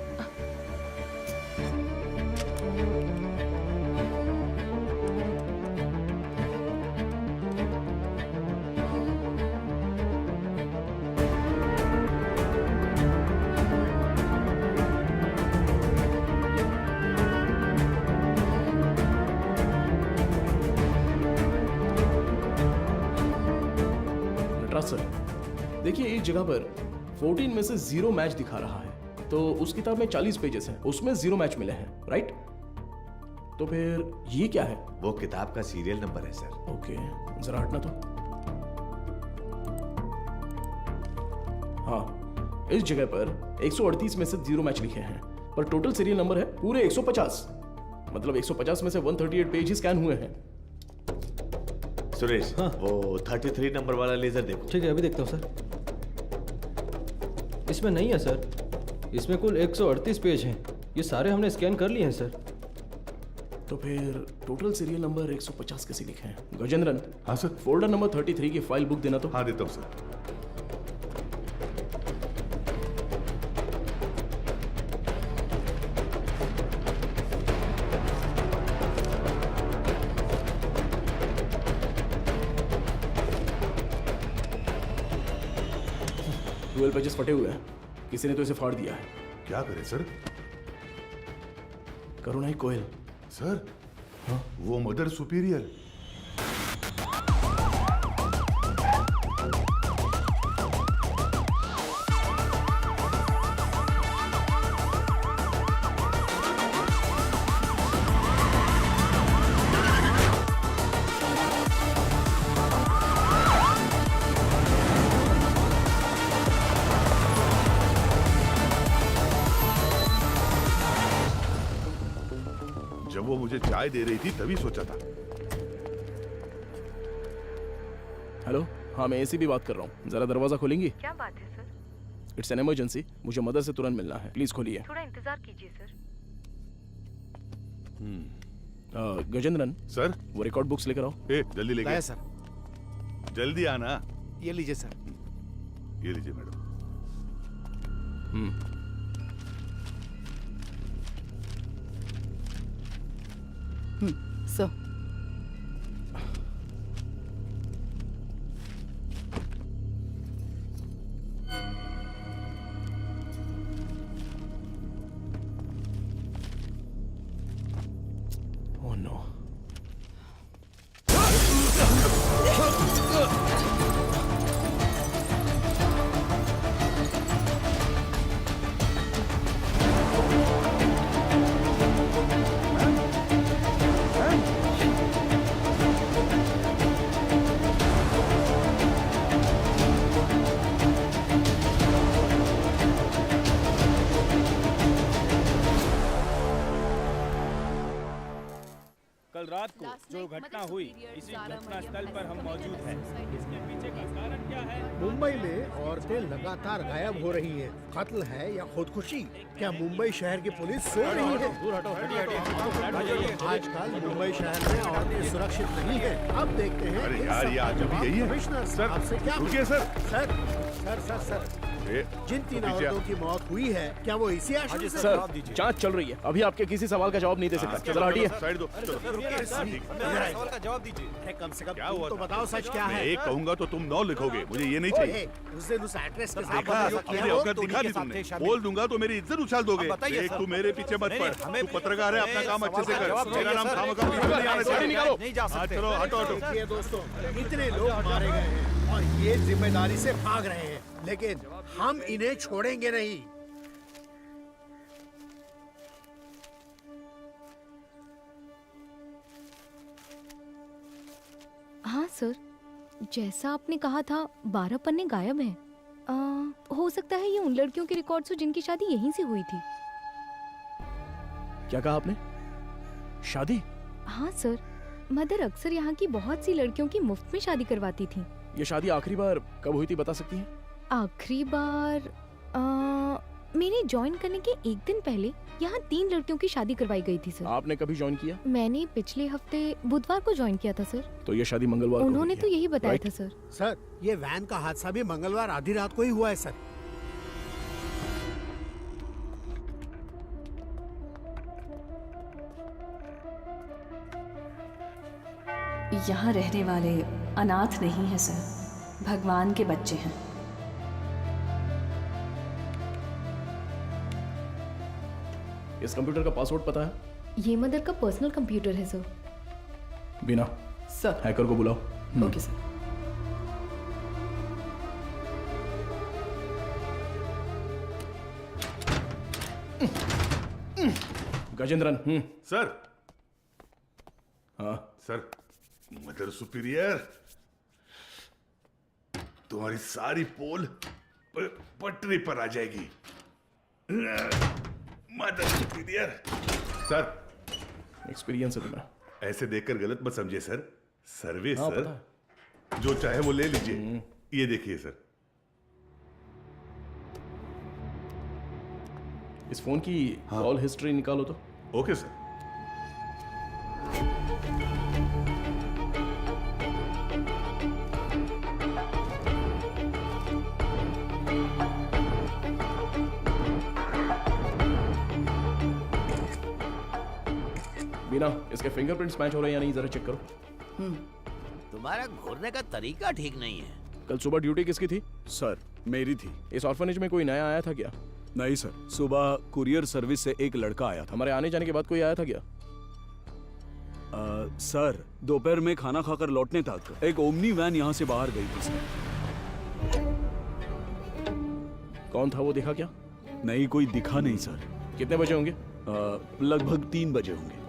Speaker 3: नटराज सर, देखिए एक जगह पर 14 में से 0 मैच दिखा रहा है। तो उस किताब में 40 पेजेस हैं, उसमें 0 मैच मिले हैं, राइट? तो फिर ये क्या है?
Speaker 10: वो किताब का सीरियल नंबर है सर।
Speaker 3: ओके, जरा हटना तो। हाँ, इस जगह पर 138 में से 0 मैच लिखे हैं, पर टोटल सीरियल नंबर है पूरे 150। मतलब 150 में से 138 पेज ही स्कैन हुए हैं।
Speaker 10: सुरेश, वो 33 नंबर वाला लेजर देखो।
Speaker 13: ठीक है, अभी देखता हूँ सर। इसमें नहीं है सर, इसमें कुल 138 पेज हैं। ये सारे हमने स्कैन कर लिए हैं सर।
Speaker 3: तो फिर टोटल सीरियल नंबर 150 कैसे लिखे हैं? गजेंद्रन।
Speaker 14: हाँ सर।
Speaker 3: फोल्डर नंबर 33 की फाइल बुक देना तो।
Speaker 14: हाँ, देता हूँ सर।
Speaker 3: ट्वेल्व पेजेस फटे हुए हैं, किसी ने तो इसे फाड़ दिया है।
Speaker 14: क्या करें सर?
Speaker 3: करुणा ही कोयल।
Speaker 14: सर, हाँ, वो मदर सुपीरियर। जब वो मुझे चाय दे रही थी तभी सोचा था।
Speaker 3: हेलो, हाँ मैं एसीपी बात कर रहा हूँ, जरा दरवाजा खोलेंगी?
Speaker 18: क्या बात है सर?
Speaker 3: इट्स एन इमरजेंसी, मुझे मदर से तुरंत मिलना है, प्लीज खोलिए।
Speaker 18: थोड़ा इंतजार कीजिए सर।
Speaker 3: गजेंद्रन
Speaker 14: सर,
Speaker 3: वो रिकॉर्ड बुक्स लेकर आओ।
Speaker 14: जल्दी लेके।
Speaker 12: लाया सर।
Speaker 14: जल्दी आना।
Speaker 12: ये लीजिए सर।
Speaker 14: ये लीजिए मैडम।
Speaker 1: सर,
Speaker 11: जो घटना हुई इसी घटना स्थल पर हम मौजूद हैं। इसके पीछे का कारण क्या है?
Speaker 9: मुंबई में औरतें लगातार गायब हो रही हैं। कत्ल है या खुदकुशी? क्या मुंबई शहर की पुलिस सो रही है? आजकल मुंबई शहर में औरतें सुरक्षित नहीं है। अब देखते हैं
Speaker 14: अरे
Speaker 9: इन
Speaker 14: यार, ये
Speaker 9: सबका
Speaker 14: आज अभी
Speaker 9: जवाब
Speaker 14: यही है।
Speaker 9: कमिश्नर
Speaker 14: सर,
Speaker 9: आपसे क्या
Speaker 14: रुकिए sir.
Speaker 9: Sir sir sir sir जिन 3 औरतों की मौत हुई है, क्या वो इसी आश्रम से?
Speaker 3: सर, जांच चल रही है, अभी आपके किसी सवाल का जवाब नहीं दे सकता। जरा हटिए।
Speaker 14: साइड दो। चलो।
Speaker 11: सवाल का जवाब दीजिए।
Speaker 9: अरे कम से कम
Speaker 14: क्या
Speaker 9: तुम
Speaker 14: हुआ
Speaker 9: तो
Speaker 14: था?
Speaker 9: बताओ सच क्या
Speaker 14: मैं
Speaker 9: है?
Speaker 14: एक कहूंगा तो तुम 9 लिखोगे, मुझे ये नहीं चाहिए।
Speaker 9: उस दिन उस एक्ट्रेस के साथ
Speaker 14: देखा,
Speaker 9: जो किया
Speaker 14: अपनी
Speaker 9: वो
Speaker 14: औकात दिखा दी तुमने। बोल दूंगा तो मेरी इज्जत उछाल दोगे। देख, तू मेरे पीछे मत पड़। तू पत्रकार है, अपना काम अच्छे से कर। मेरा नाम खामखा नहीं आने से निकालो। चलो, हटो।
Speaker 9: देखिए दोस्तों, इतने लोग मारे गए हैं और ये जिम्मेदारी से भाग रहे हैं, लेकिन हम इन्हें छोड़ेंगे नहीं।
Speaker 4: हाँ सर, जैसा आपने कहा था 12 पन्ने गायब हैं। हो सकता है ये उन लड़कियों के रिकॉर्ड्स हो जिनकी शादी यहीं से हुई थी।
Speaker 3: क्या कहा आपने? शादी?
Speaker 4: हाँ सर, मदर अक्सर यहाँ की बहुत सी लड़कियों की मुफ्त में शादी करवाती थी।
Speaker 3: ये शादी आखिरी बार कब हुई थी बता सकती हैं?
Speaker 4: आखिरी बार मेरे ज्वाइन करने के एक दिन पहले यहाँ 3 लड़कियों की शादी करवाई गई थी सर।
Speaker 3: आपने कभी ज्वाइन किया?
Speaker 4: मैंने पिछले हफ्ते बुधवार को ज्वाइन किया था सर।
Speaker 3: तो ये शादी मंगलवार को
Speaker 4: उन्होंने
Speaker 3: हुई
Speaker 4: तो
Speaker 3: है।
Speaker 4: यही बताया
Speaker 3: राइट?
Speaker 4: था सर।
Speaker 9: सर, ये वैन का हादसा भी मंगलवार आधी रात को ही हुआ है सर।
Speaker 8: यहाँ रहने वाले अनाथ नहीं हैं सर, भगवान के बच्चे हैं।
Speaker 3: इस कंप्यूटर का पासवर्ड पता है?
Speaker 4: ये मदर का पर्सनल कंप्यूटर है सर।
Speaker 3: बिना
Speaker 1: सर।
Speaker 3: हैकर को बुलाओ।
Speaker 1: Okay sir.
Speaker 3: गजेंद्रन।
Speaker 14: सर।
Speaker 3: हाँ
Speaker 14: सर, मदर सुपीरियर, तुम्हारी सारी पोल पटरी पर आ जाएगी। Mother superior. सर,
Speaker 3: एक्सपीरियंस है तुम्हें।
Speaker 14: ऐसे देखकर गलत मत समझिए सर। सर्विस
Speaker 3: हाँ,
Speaker 14: सर,
Speaker 3: पता
Speaker 14: जो चाहे वो ले लीजिए। ये देखिए सर।
Speaker 3: इस फोन की कॉल हिस्ट्री निकालो तो।
Speaker 14: Okay sir.
Speaker 3: बिना इसके फिंगरप्रिंट्स मैच हो रहे हैं या नहीं जरा चेक करो।
Speaker 2: तुम्हारा घूरने का तरीका ठीक नहीं है।
Speaker 3: कल सुबह ड्यूटी किसकी थी?
Speaker 7: सर, मेरी थी।
Speaker 3: इस ऑर्फनेज में कोई नया आया था क्या?
Speaker 7: नहीं सर, सुबह कुरियर सर्विस से एक लड़का आया था।
Speaker 3: हमारे आने जाने के बाद कोई आया था क्या?
Speaker 7: सर, दोपहर में खाना खाकर लौटने तक एक ओमनी वैन यहाँ से बाहर गई थी सर।
Speaker 3: कौन था वो दिखा क्या?
Speaker 7: नहीं, कोई दिखा नहीं सर।
Speaker 3: कितने बजे होंगे?
Speaker 7: लगभग 3 बजे होंगे।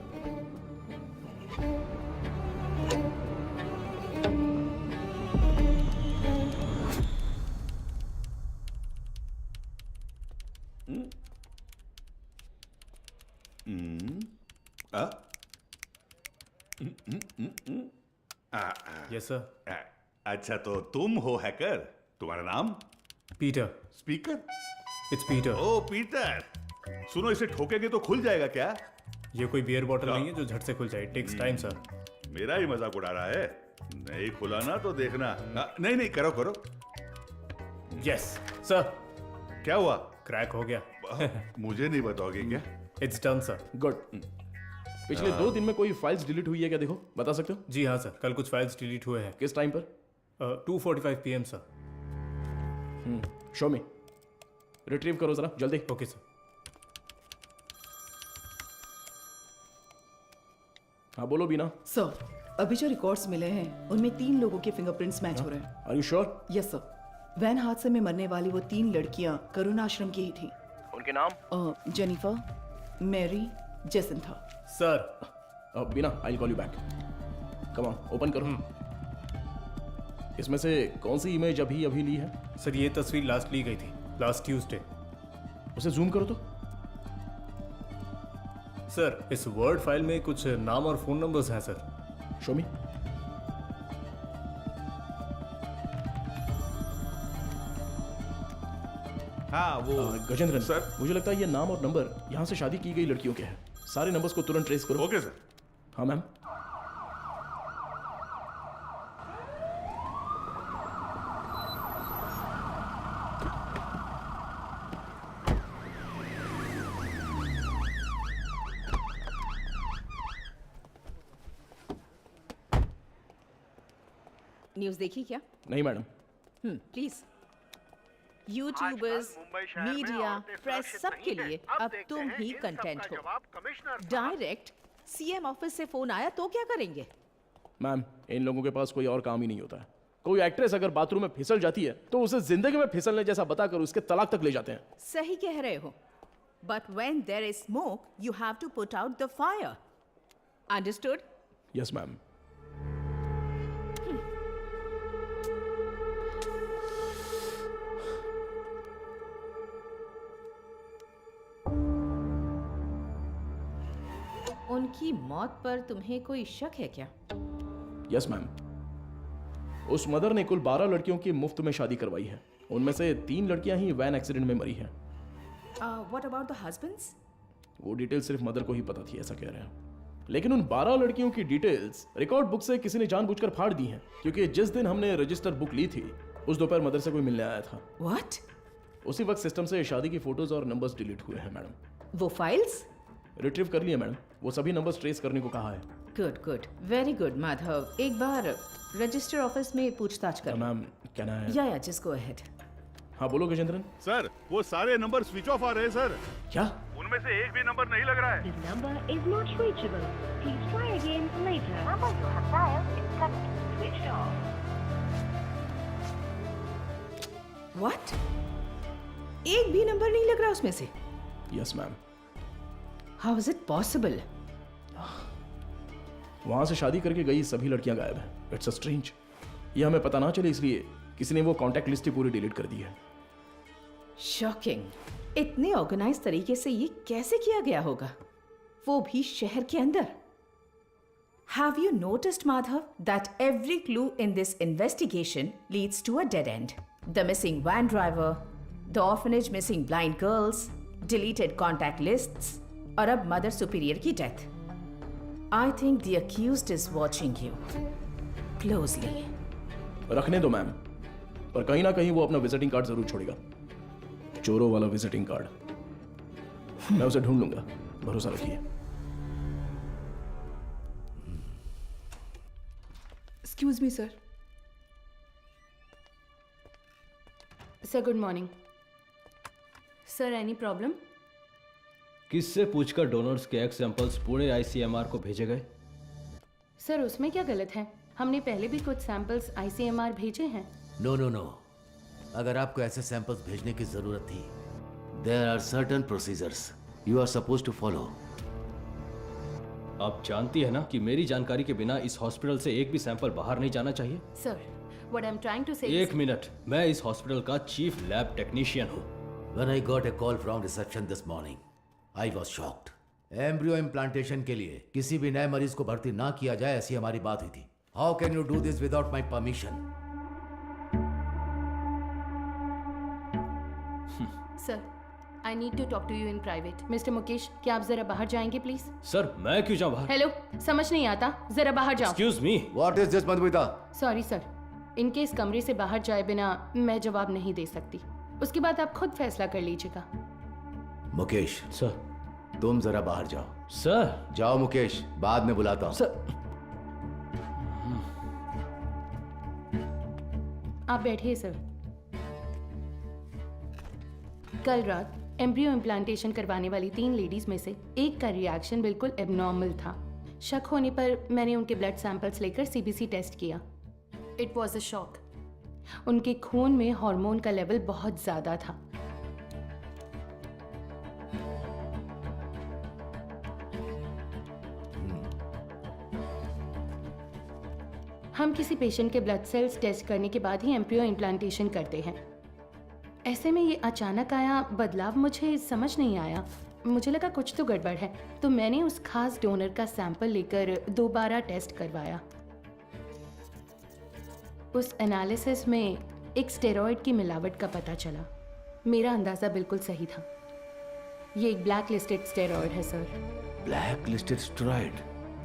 Speaker 11: Yes sir.
Speaker 14: अच्छा, तो तुम हो हैकर। तुम्हारा नाम?
Speaker 11: Peter.
Speaker 14: Speaker?
Speaker 11: It's Peter.
Speaker 14: Oh Peter, सुनो, इसे ठोकेंगे तो खुल जाएगा क्या?
Speaker 11: ये कोई बियर बॉटल नहीं है जो झट से खुल जाए। Takes time sir.
Speaker 14: मेरा ही मजाक उड़ा रहा है। नहीं खुला ना तो देखना। नहीं, करो करो।
Speaker 11: Yes sir.
Speaker 14: क्या हुआ?
Speaker 11: क्रैक हो गया।
Speaker 14: मुझे नहीं बताओगे क्या?
Speaker 11: It's done sir.
Speaker 3: गुड। पिछले 2 दिन में कोई फाइल्स डिलीट हुई है क्या? देखो, बता सकते हो?
Speaker 11: जी हाँ सर, कल कुछ फाइल्स डिलीट हुए हैं।
Speaker 3: किस टाइम पर?
Speaker 11: 2:45 PM सर।
Speaker 3: शो मी। रिट्रीव करो जरा जल्दी।
Speaker 11: Okay sir.
Speaker 3: हाँ बोलो बीना।
Speaker 1: सर, अभी जो रिकॉर्ड्स मिले हैं उनमें 3 लोगों के फिंगरप्रिंट्स मैच हो रहे हैं।
Speaker 3: Are you sure?
Speaker 1: Yes sir. Van हादसे में मरने वाली वो 3 लड़कियां करुण आश्रम की ही थी।
Speaker 3: उनके नाम?
Speaker 1: Jennifer, Mary, Jacintha.
Speaker 3: Sir. Beena, I call you back. Come on, open करो। इसमें से कौन सी इमेज अभी ली है?
Speaker 11: सर, ये तस्वीर लास्ट ली गई थी, लास्ट ट्यूसडे।
Speaker 3: उसे जूम करो तो।
Speaker 11: सर, इस वर्ड फाइल में कुछ नाम और फोन नंबर्स हैं सर।
Speaker 3: शो मी।
Speaker 10: हाँ वो
Speaker 3: गजेंद्रन सर, मुझे लगता है ये नाम और नंबर यहाँ से शादी की गई लड़कियों के हैं। सारे नंबर्स को तुरंत ट्रेस करो।
Speaker 14: Okay sir.
Speaker 3: हाँ मैम।
Speaker 15: न्यूज़ देखी क्या?
Speaker 3: नहीं madam.
Speaker 15: Please. YouTubers, media, press सबके लिए अब तुम ही कंटेंट हो। डायरेक्ट सीएम ऑफिस से फोन आया तो क्या करेंगे?
Speaker 3: मैम, इन लोगों के पास कोई और काम ही नहीं होता है। कोई एक्ट्रेस अगर बाथरूम में फिसल जाती है तो उसे जिंदगी में फिसलने जैसा बताकर उसके तलाक तक ले जाते हैं।
Speaker 15: सही कह रहे हो। But when there is smoke you have to put out the fire. Understood?
Speaker 3: Yes ma'am.
Speaker 15: उनकी मौत पर तुम्हें कोई शक है क्या?
Speaker 3: Yes ma'am. उस मदर ने कुल 12 लड़कियों की मुफ्त में शादी करवाई है। उनमें से 3 लड़कियां ही वैन एक्सीडेंट में मरी हैं।
Speaker 15: What about the husbands?
Speaker 3: वो डिटेल सिर्फ मदर को ही पता थी, ऐसा कह रहे हैं। लेकिन उन 12 लड़कियों की डिटेल्स रिकॉर्ड बुक से किसी ने जानबूझकर फाड़ दी हैं, क्योंकि जिस दिन हमने रजिस्टर बुक ली थी उस दोपहर मदर से कोई मिलने आया था।
Speaker 15: व्हाट?
Speaker 3: उसी वक्त सिस्टम से शादी की फोटोज और नंबर्स डिलीट हुए हैं मैडम।
Speaker 15: वो फाइल्स
Speaker 3: रिट्रीव कर लिए मैडम। वो सभी नंबर्स ट्रेस करने को कहा है।
Speaker 15: Good good, very good Madhav. एक बार रजिस्टर ऑफिस में पूछताछ कर।
Speaker 3: मैम कहना है।
Speaker 15: या जस्ट गो अहेड।
Speaker 3: हाँ बोलो गजेंद्रन।
Speaker 14: सर वो सारे नंबर स्विच ऑफ आ रहे हैं सर।
Speaker 3: क्या?
Speaker 14: उनमें से एक भी नंबर नहीं लग रहा है।
Speaker 18: The number is not reachable. Please try again later. Number you have dialed is currently switched off.
Speaker 15: What? एक भी नंबर नहीं लग रहा उसमें से?
Speaker 3: Yes ma'am.
Speaker 15: How is it possible?
Speaker 3: वहां से शादी करके गई सभी लड़कियां गायब हैं। It's a strange. ये हमें पता ना चले इसलिए किसी ने वो कांटेक्ट लिस्ट ही पूरी डिलीट कर दी है।
Speaker 15: शॉकिंग। इतने ऑर्गेनाइज तरीके से ये कैसे किया गया होगा, वो भी शहर के अंदर? Have you noticed, Madhav, that every clue in this investigation leads to a dead end? The missing van driver, the orphanage missing blind girls, deleted contact lists, और अब मदर सुपीरियर की death. I think the accused is watching you closely.
Speaker 3: रखने दो ma'am, पर कहीं ना कहीं वो अपना विजिटिंग कार्ड जरूर छोड़ेगा। चोरों वाला विजिटिंग कार्ड। मैं उसे ढूंढ लूंगा, भरोसा रखिए।
Speaker 1: Excuse me sir.
Speaker 5: Sir good morning. Sir any problem?
Speaker 13: किससे पूछकर डोनर्स के एग सैंपल्स पुणे आईसीएमआर को भेजे गए?
Speaker 5: सर उसमें क्या गलत है? हमने पहले भी कुछ सैंपल्स आईसीएमआर भेजे हैं।
Speaker 2: नो नो नो, अगर आपको ऐसे सैंपल्स भेजने की जरूरत थी, there are certain procedures you are suppose to follow.
Speaker 13: आप जानती है ना कि मेरी जानकारी के बिना इस हॉस्पिटल से एक भी सैंपल बाहर नहीं जाना चाहिए।
Speaker 5: Sir what I am trying to say
Speaker 13: एक मिनट, मैं इस हॉस्पिटल का चीफ लैब टेक्नीशियन हूँ।
Speaker 2: When I got a call from reception this morning, I was shocked. Embryo implantation के लिए किसी भी नए मरीज को भर्ती ना किया जाए, ऐसी हमारी बात हुई थी। How can you do this without my permission?
Speaker 5: Sir I need to talk to you in private. Mister Mukesh, क्या आप जरा बाहर जाएंगे प्लीज?
Speaker 13: सर मैं क्यों जाऊं बाहर?
Speaker 5: हेलो, समझ नहीं आता, जरा बाहर जाओ।
Speaker 13: Excuse me,
Speaker 2: what is this Madhumita?
Speaker 5: Sorry sir, इनके इस कमरे से बाहर जाए बिना मैं जवाब नहीं दे सकती। उसके बाद आप खुद फैसला कर लीजिएगा।
Speaker 2: मुकेश
Speaker 13: सर,
Speaker 2: तुम जरा बाहर जाओ।
Speaker 13: सर
Speaker 2: जाओ मुकेश, बाद में बुलाता हूँ।
Speaker 13: सर
Speaker 5: आप बैठिए सर। कल रात एम्ब्रियो इम्प्लांटेशन करवाने वाली 3 लेडीज में से एक का रिएक्शन बिल्कुल एबनॉर्मल था। शक होने पर मैंने उनके ब्लड सैंपल्स लेकर सीबीसी टेस्ट किया। It was a shock. उनके खून में हार्मोन का लेवल बहुत ज्यादा था। हम किसी पेशेंट के ब्लड सेल्स टेस्ट करने के बाद ही एम्ब्रियो इम्प्लांटेशन करते हैं। ऐसे में ये अचानक आया बदलाव मुझे समझ नहीं आया। मुझे लगा कुछ तो गड़बड़ है, तो मैंने उस खास डोनर का सैंपल लेकर दोबारा टेस्ट करवाया। उस एनालिसिस में एक स्टेरॉइड की मिलावट का पता चला। मेरा अंदाज़ा बिल्कुल सही था। ये एक ब्लैक लिस्टेड स्टेरॉइड है सर।
Speaker 2: Black listed steroid?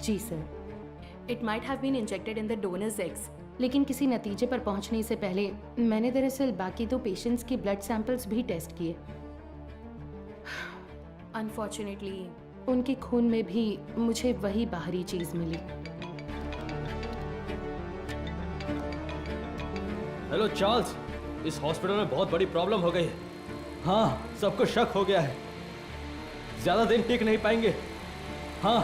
Speaker 5: जी sir. It might have been injected in the donors eggs, लेकिन किसी नतीजे पर पहुंचने से पहले मैंने दरअसल बाकी 2 पेशेंट्स के ब्लड सैंपल्स भी टेस्ट किए। अनफॉर्चुनेटली उनके खून में भी मुझे वही बाहरी चीज मिली।
Speaker 13: हेलो चार्ल्स, इस हॉस्पिटल में बहुत बड़ी प्रॉब्लम हो गई है। हाँ, सबको शक हो गया है। ज्यादा दिन टिक नहीं पाएंगे। हाँ,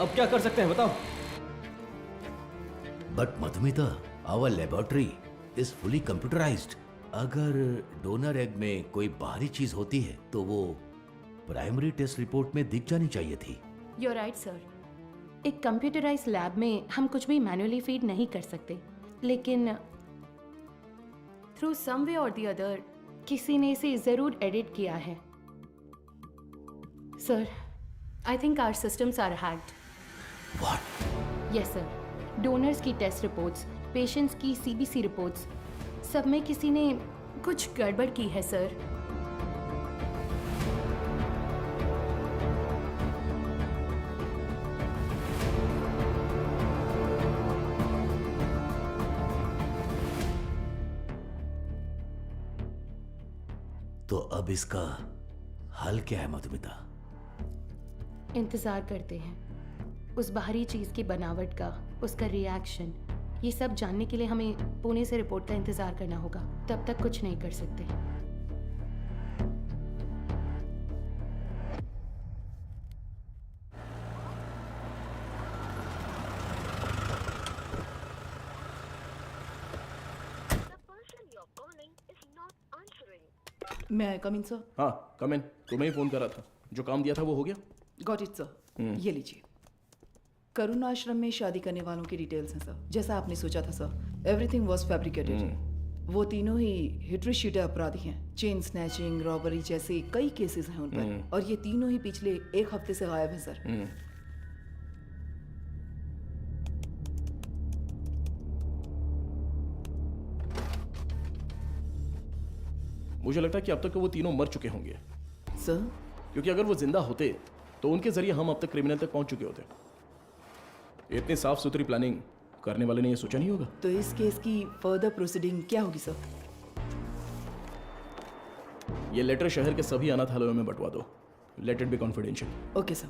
Speaker 13: अब क्या कर सकते हैं बताओ?
Speaker 2: But Madhumita, our laboratory is fully computerised. अगर डोनर एग में कोई बाहरी चीज होती है तो वो प्राइमरी टेस्ट रिपोर्ट में दिख जानी चाहिए थी।
Speaker 5: You are right sir. एक कंप्यूटराइज्ड लैब में हम कुछ भी मैन्युअली फीड नहीं कर सकते, लेकिन थ्रू सम वे और द अदर किसी ने इसे जरूर एडिट किया है। Sir, I think our systems are hacked.
Speaker 2: What?
Speaker 5: Yes sir. Donors की टेस्ट रिपोर्ट्स, पेशेंट्स की सीबीसी रिपोर्ट्स, सब में किसी ने कुछ गड़बड़ की है सर।
Speaker 2: तो अब इसका हल क्या है मधुमिता?
Speaker 5: इंतजार करते हैं उस बाहरी चीज की बनावट का, उसका रिएक्शन। ये सब जानने के लिए हमें पुणे से रिपोर्ट का इंतजार करना होगा। तब तक कुछ नहीं कर सकते।
Speaker 1: मैं आई कम इन सर?
Speaker 3: हाँ, कम इन। तुम्हें ही फोन करा था। जो काम दिया था वो हो गया?
Speaker 1: Got it sir. ये लीजिए। करुण आश्रम में शादी करने वालों की डिटेल्स हैं सर। जैसा आपने सोचा था सर, एवरीथिंग वाज फैब्रिकेटेड। वो तीनों ही हिट्रीशीटे अपराधी हैं। चेन स्नैचिंग, रॉबरी जैसे कई केसेस हैं उन पर, और ये तीनों ही पिछले 1 हफ्ते से गायब हैं सर।
Speaker 3: मुझे लगता है कि अब तक वो तीनों मर चुके होंगे
Speaker 1: सर,
Speaker 3: क्योंकि अगर वो जिंदा होते तो उनके जरिए हम अब तक क्रिमिनल तक पहुंच चुके होते। इतनी साफ सुथरी प्लानिंग करने वाले ने ये सोचा नहीं होगा।
Speaker 1: तो इस केस की फर्दर प्रोसीडिंग क्या होगी सर?
Speaker 3: ये लेटर शहर के सभी अनाथालयों में बंटवा दो। Let it be confidential.
Speaker 1: Okay sir.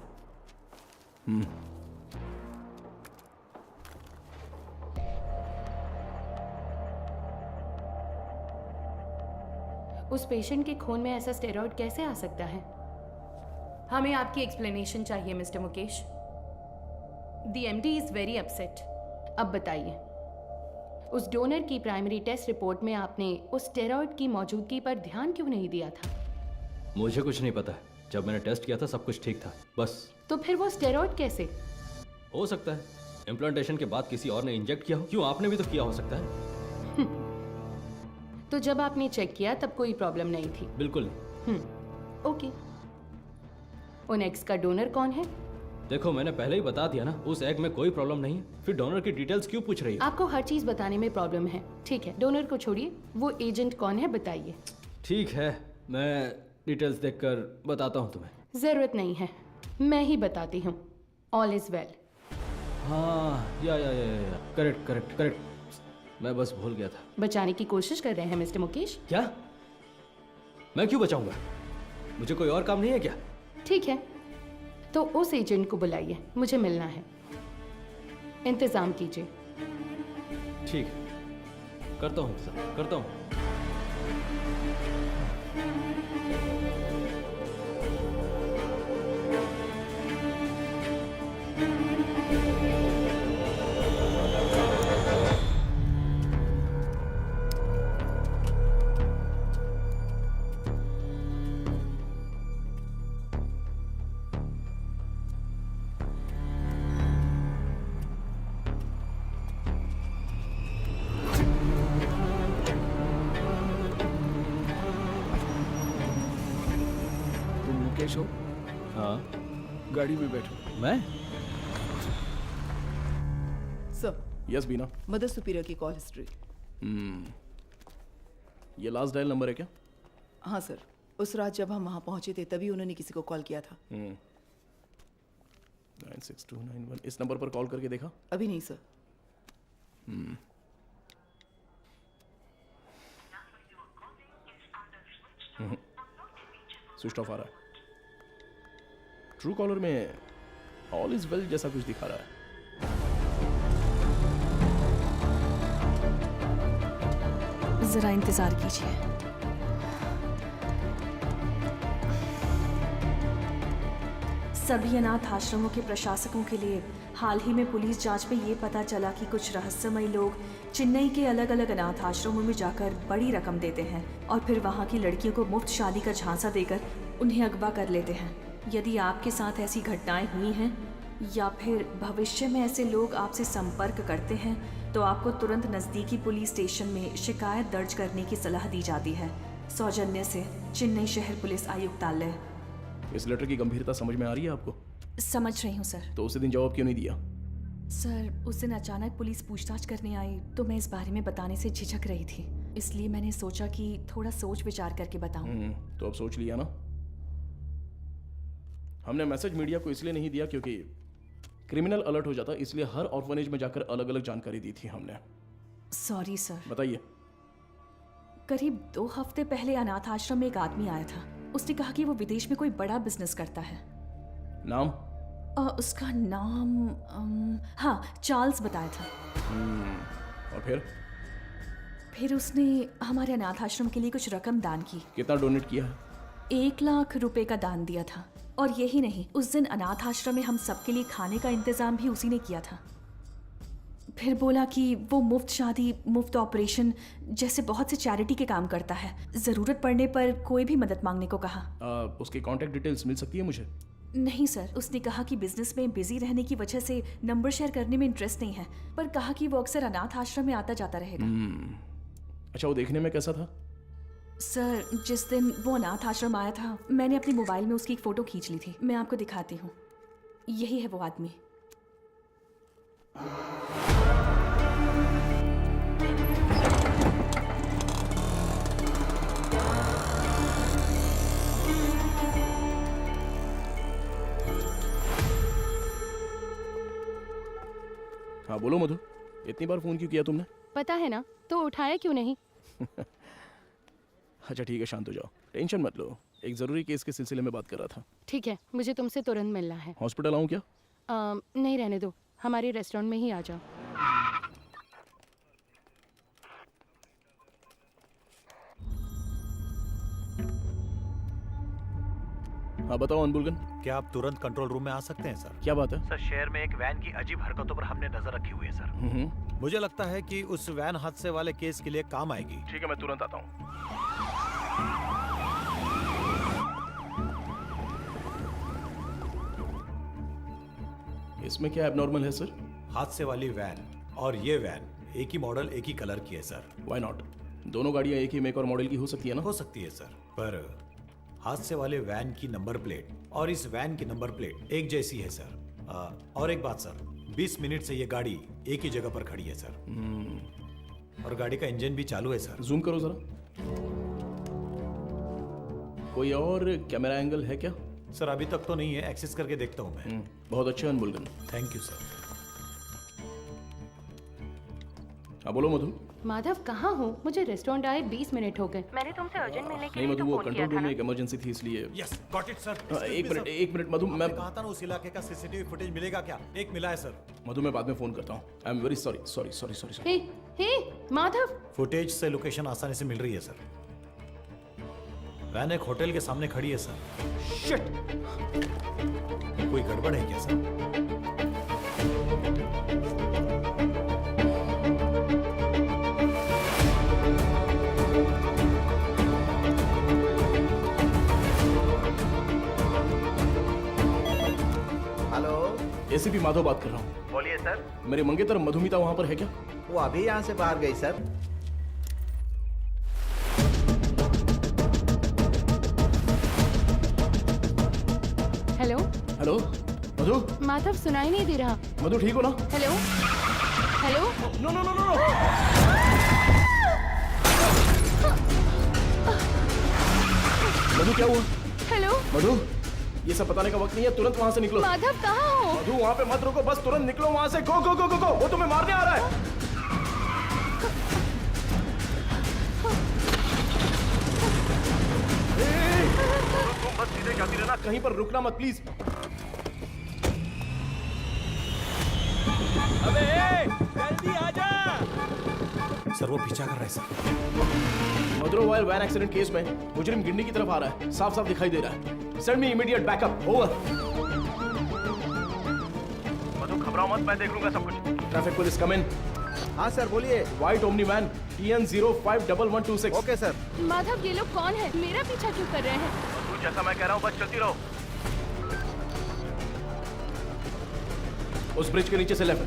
Speaker 5: उस पेशेंट के खून में ऐसा स्टेरॉइड कैसे आ सकता है? हमें आपकी एक्सप्लेनेशन चाहिए mister Mukesh. The MD is very upset. अब बताइए, उस डोनर की प्राइमरी टेस्ट रिपोर्ट में आपने उस स्टेरॉइड की मौजूदगी पर ध्यान क्यों नहीं दिया था?
Speaker 13: मुझे कुछ नहीं पता। जब मैंने टेस्ट किया था सब कुछ ठीक था, बस।
Speaker 5: तो फिर वो स्टेरॉइड कैसे?
Speaker 13: हो सकता है इम्प्लांटेशन के बाद किसी और ने इंजेक्ट किया हो। क्यों, आपने भी तो किया हो सकता है।
Speaker 5: तो जब आपने चेक किया तब कोई प्रॉब्लम नहीं थी?
Speaker 13: बिल्कुल नहीं।
Speaker 5: ओके। उन एग्स का डोनर कौन है?
Speaker 13: देखो, मैंने पहले ही बता दिया ना, उस एग में कोई प्रॉब्लम नहीं है। फिर डोनर की डिटेल्स क्यों पूछ रही है?
Speaker 5: आपको हर चीज बताने में प्रॉब्लम है। ठीक है, डोनर को छोड़िए, वो एजेंट कौन है बताइए।
Speaker 13: ठीक है, मैं डिटेल्स देखकर बताता हूँ तुम्हें।
Speaker 5: जरूरत नहीं है, मैं ही बताती हूँ। All is well.
Speaker 13: हाँ, या करेक्ट करेक्ट करेक्ट। मैं बस भूल गया था।
Speaker 5: बचाने की कोशिश कर रहे हैं मिस्टर मुकेश?
Speaker 13: क्या? मैं क्यों बचाऊंगा? मुझे कोई और काम नहीं है क्या?
Speaker 5: ठीक है, तो उस एजेंट को बुलाइए, मुझे मिलना है। इंतजाम कीजिए।
Speaker 13: ठीक है, करता हूँ इंतजाम, करता हूँ।
Speaker 7: मुकेश हो?
Speaker 13: हाँ,
Speaker 7: गाड़ी में बैठो।
Speaker 13: मैं?
Speaker 1: सर,
Speaker 3: यस बीना।
Speaker 1: मदर सुपीरियर की कॉल हिस्ट्री।
Speaker 3: ये लास्ट डायल नंबर है क्या?
Speaker 1: हाँ सर, उस रात जब हम वहाँ पहुँचे थे तभी उन्होंने किसी को कॉल किया था।
Speaker 3: 96291 इस नंबर पर कॉल करके देखा?
Speaker 1: अभी नहीं सर।
Speaker 3: स्विच ऑफ आ रहा है। ट्रू कॉलर में ऑल इज वेल जैसा कुछ दिखा रहा है।
Speaker 8: जरा इंतजार कीजिए। सभी अनाथ आश्रमों के प्रशासकों के लिए हाल ही में पुलिस जांच में ये पता चला कि कुछ रहस्यमयी लोग चेन्नई के अलग अलग अनाथ आश्रमों में जाकर बड़ी रकम देते हैं और फिर वहाँ की लड़कियों को मुफ्त शादी का झांसा देकर उन्हें अगवा कर लेते हैं। यदि आपके साथ ऐसी घटनाएं हुई हैं या फिर भविष्य में ऐसे लोग आपसे संपर्क करते हैं तो आपको तुरंत नज़दीकी पुलिस स्टेशन में शिकायत दर्ज करने की सलाह दी जाती है। सौजन्य से चेन्नई शहर पुलिस आयुक्तालय।
Speaker 3: इस लेटर की गंभीरता समझ में आ रही है आपको?
Speaker 8: समझ रही हूँ सर।
Speaker 3: तो उसी दिन जवाब क्यों नहीं दिया?
Speaker 8: सर, उस दिन अचानक पुलिस पूछताछ करने आई तो मैं इस बारे में बताने से झिझक रही थी, इसलिए मैंने सोचा कि थोड़ा सोच विचार करके बताऊं।
Speaker 3: तो अब सोच लिया ना? हमने मैसेज मीडिया को इसलिए नहीं दिया क्योंकि क्रिमिनल अलर्ट हो जाता, इसलिए हर ऑर्फनेज में जाकर अलग अलग जानकारी दी थी हमने।
Speaker 8: Sorry sir.
Speaker 3: बताइए।
Speaker 8: करीब 2 हफ्ते पहले अनाथ आश्रम में एक आदमी आया था। उसने कहा कि वो विदेश में कोई बड़ा बिजनेस करता है।
Speaker 3: नाम?
Speaker 8: उसका नाम हाँ, चार्ल्स बताया था।
Speaker 3: और
Speaker 8: फिर उसने हमारे अनाथ आश्रम के लिए कुछ रकम दान की।
Speaker 3: कितना डोनेट किया है?
Speaker 8: 1 लाख रुपए का दान दिया था। और यही नहीं, उस दिन अनाथ आश्रम में हम सबके लिए खाने का इंतजाम भी उसी ने किया था। फिर बोला कि वो मुफ्त शादी, मुफ्त ऑपरेशन जैसे बहुत से चैरिटी के काम करता है। जरूरत पड़ने पर कोई भी मदद मांगने को कहा।
Speaker 3: उसकी कांटेक्ट डिटेल्स मिल सकती है मुझे?
Speaker 8: नहीं सर, उसने कहा कि बिजनेस में बिजी रहने की वजह से नंबर शेयर करने में इंटरेस्ट नहीं है, पर कहा कि वो अक्सर अनाथ आश्रम में आता जाता रहेगा।
Speaker 3: अच्छा, वो देखने में कैसा था?
Speaker 8: सर, जिस दिन वो अनाथ आश्रम आया था मैंने अपने मोबाइल में उसकी एक फ़ोटो खींच ली थी। मैं आपको दिखाती हूँ। यही है वो आदमी।
Speaker 3: हाँ बोलो मधु, इतनी बार फोन क्यों किया तुमने?
Speaker 5: पता है ना, तो उठाया क्यों नहीं?
Speaker 3: अच्छा ठीक है, शांत हो जाओ, टेंशन मत लो। एक जरूरी केस के सिलसिले में बात कर रहा था।
Speaker 5: ठीक है, मुझे तुमसे तुरंत मिलना है।
Speaker 3: हॉस्पिटल आऊँ क्या?
Speaker 5: नहीं, रहने दो, हमारे रेस्टोरेंट में ही आ जाओ।
Speaker 3: हाँ बताओ अनबुलगन।
Speaker 6: क्या आप तुरंत कंट्रोल रूम में आ सकते हैं सर?
Speaker 3: क्या बात है?
Speaker 6: सर, शहर में एक वैन की अजीब हरकतों पर हमने नजर रखी हुई है सर। मुझे लगता है कि उस वैन हादसे वाले केस के लिए काम आएगी।
Speaker 3: ठीक है, मैं तुरंत आता हूँ। इसमें क्या एबनॉर्मल है सर?
Speaker 6: हादसे वाली वैन और ये वैन एक ही मॉडल, एक ही कलर की है सर।
Speaker 3: Why not? दोनों गाड़ियाँ एक ही मेक और मॉडल की हो सकती है ना?
Speaker 6: हो सकती है सर, पर हादसे वाले वैन की नंबर प्लेट और इस वैन की नंबर प्लेट एक जैसी है सर। और एक बात सर, 20 मिनट से ये गाड़ी एक ही जगह पर खड़ी है सर। और गाड़ी का इंजन भी चालू है सर।
Speaker 3: जूम करो जरा। कोई और कैमरा एंगल है क्या?
Speaker 6: सर अभी तक तो नहीं है, एक्सेस करके देखता हूँ मैं।
Speaker 3: बहुत अच्छा अनबुलगन।
Speaker 6: Thank you sir.
Speaker 3: हाँ बोलो मधु।
Speaker 5: माधव कहाँ हो? मुझे रेस्टोरेंट आए 20 मिनट हो गए। मैंने तुमसे अर्जेंट मिलने के
Speaker 3: नहीं
Speaker 5: लिए
Speaker 3: मधु,
Speaker 5: तो
Speaker 3: वो
Speaker 5: फोन किया
Speaker 3: कंट्रोल
Speaker 5: था
Speaker 3: रूम
Speaker 5: ना।
Speaker 3: में एक इमरजेंसी थी इसलिए।
Speaker 6: Yes, got it sir.
Speaker 3: एक मिनट मधु, मैं
Speaker 6: कहा था ना, उस इलाके का सीसीटीवी फुटेज मिलेगा क्या? एक मिला है सर।
Speaker 3: मधु मैं बाद में फोन करता हूँ। I am very sorry.
Speaker 5: Hey Madhav.
Speaker 6: Footage से लोकेशन आसानी से मिल रही है सर। वैन एक होटल के सामने खड़ी है सर।
Speaker 3: शिट!
Speaker 6: कोई गड़बड़ है क्या सर?
Speaker 19: हेलो,
Speaker 3: एसीपी माधव बात कर रहा हूँ।
Speaker 19: बोलिए सर।
Speaker 3: मेरे मंगेतर मधुमिता वहाँ पर है क्या?
Speaker 19: वो अभी यहाँ से बाहर गई sir.
Speaker 5: Hello
Speaker 3: hello Madhu.
Speaker 5: Madhav, सुनाई नहीं दे रहा।
Speaker 3: मधु ठीक हो ना?
Speaker 5: Hello hello.
Speaker 3: No no no no. Madhu क्या हुआ?
Speaker 4: हेलो
Speaker 3: मधु, ये सब बताने का वक्त नहीं है, तुरंत वहां से निकलो।
Speaker 4: माधव कहाँ हो?
Speaker 3: मधु वहां पे मत रुको, बस तुरंत निकलो वहां से। गो गो गो गो गो, वो तुम्हें मारने आ रहा है। तुम बस सीधे जाती रहना, कहीं पर रुकना मत प्लीज।
Speaker 11: अबे जल्दी आजा।
Speaker 6: सर वो पीछा कर रहा है सर।
Speaker 3: मदुरवाइल वैन एक्सीडेंट केस में मुजरिम गिंडी की तरफ आ रहा है, साफ साफ दिखाई दे रहा है। Send me immediate backup. Over. Madhu घबराओ मत, मैं देख लूंगा सब कुछ। Traffic police come in.
Speaker 19: हाँ सर बोलिए।
Speaker 3: White Omni van TN051126।
Speaker 19: Okay sir.
Speaker 4: Madhav ये लोग कौन है? मेरा पीछा क्यों कर रहे हैं?
Speaker 3: मधु जैसा मैं कह रहा हूँ बस चलती रहो। उस ब्रिज के नीचे से लेफ्ट।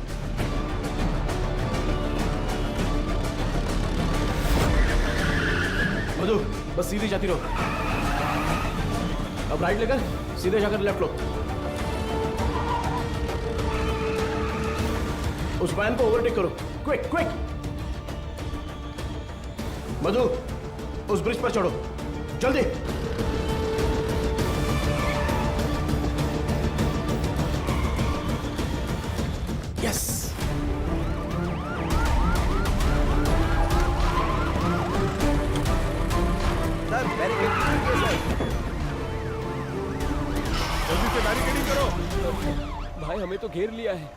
Speaker 3: मधु बस सीधी जाती रहो। अब राइट लेकर सीधे जाकर लेफ्ट लो। उस वैन को ओवरटेक करो, क्विक क्विक। मधु उस ब्रिज पर चढ़ो, जल्दी। यस।
Speaker 19: सर बैरिकेडिंग कीजिए सर।
Speaker 14: जल्दी से बैरिकेडिंग करो।
Speaker 13: भाई हमें तो घेर लिया है।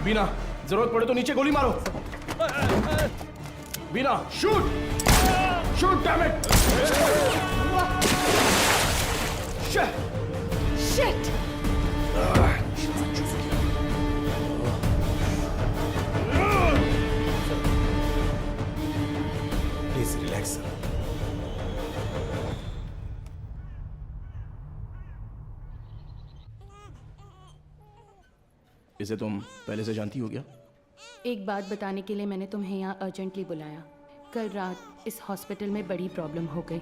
Speaker 3: बीना जरूरत पड़े तो नीचे गोली मारो। Beena shoot shoot damn it.
Speaker 4: Shit.
Speaker 6: Please relax sir.
Speaker 3: इसे तुम पहले से जानती हो क्या?
Speaker 5: एक बात बताने के लिए मैंने तुम्हें यहाँ अर्जेंटली बुलाया। कल रात इस हॉस्पिटल में बड़ी प्रॉब्लम हो गई।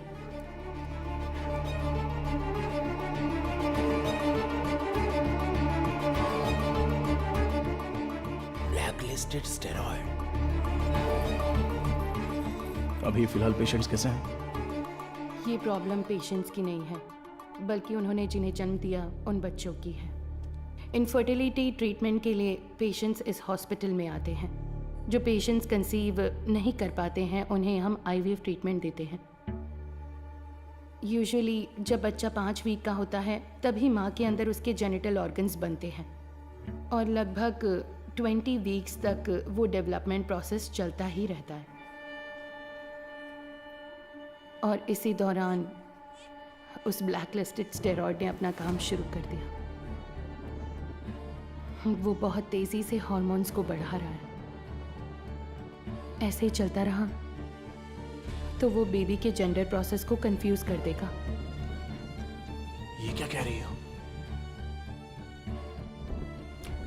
Speaker 3: Blacklisted steroid. अभी फिलहाल पेशेंट्स कैसे हैं?
Speaker 5: ये प्रॉब्लम पेशेंट्स की नहीं है, बल्कि उन्होंने जिन्हें जन्म दिया उन बच्चों की है। इनफर्टिलिटी ट्रीटमेंट के लिए पेशेंट्स इस हॉस्पिटल में आते हैं। जो पेशेंट्स कंसीव नहीं कर पाते हैं उन्हें हम IVF ट्रीटमेंट देते हैं। यूजुअली जब बच्चा 5 वीक का होता है तभी माँ के अंदर उसके जेनिटल ऑर्गन्स बनते हैं और लगभग 20 वीक्स तक वो डेवलपमेंट प्रोसेस चलता ही रहता है। और इसी दौरान उस ब्लैकलिस्टेड स्टेरॉइड ने अपना काम शुरू कर दिया। वो बहुत तेजी से हार्मोन्स को बढ़ा रहा है। ऐसे ही चलता रहा तो वो बेबी के जेंडर प्रोसेस को कंफ्यूज कर देगा।
Speaker 3: ये क्या कह रही हो?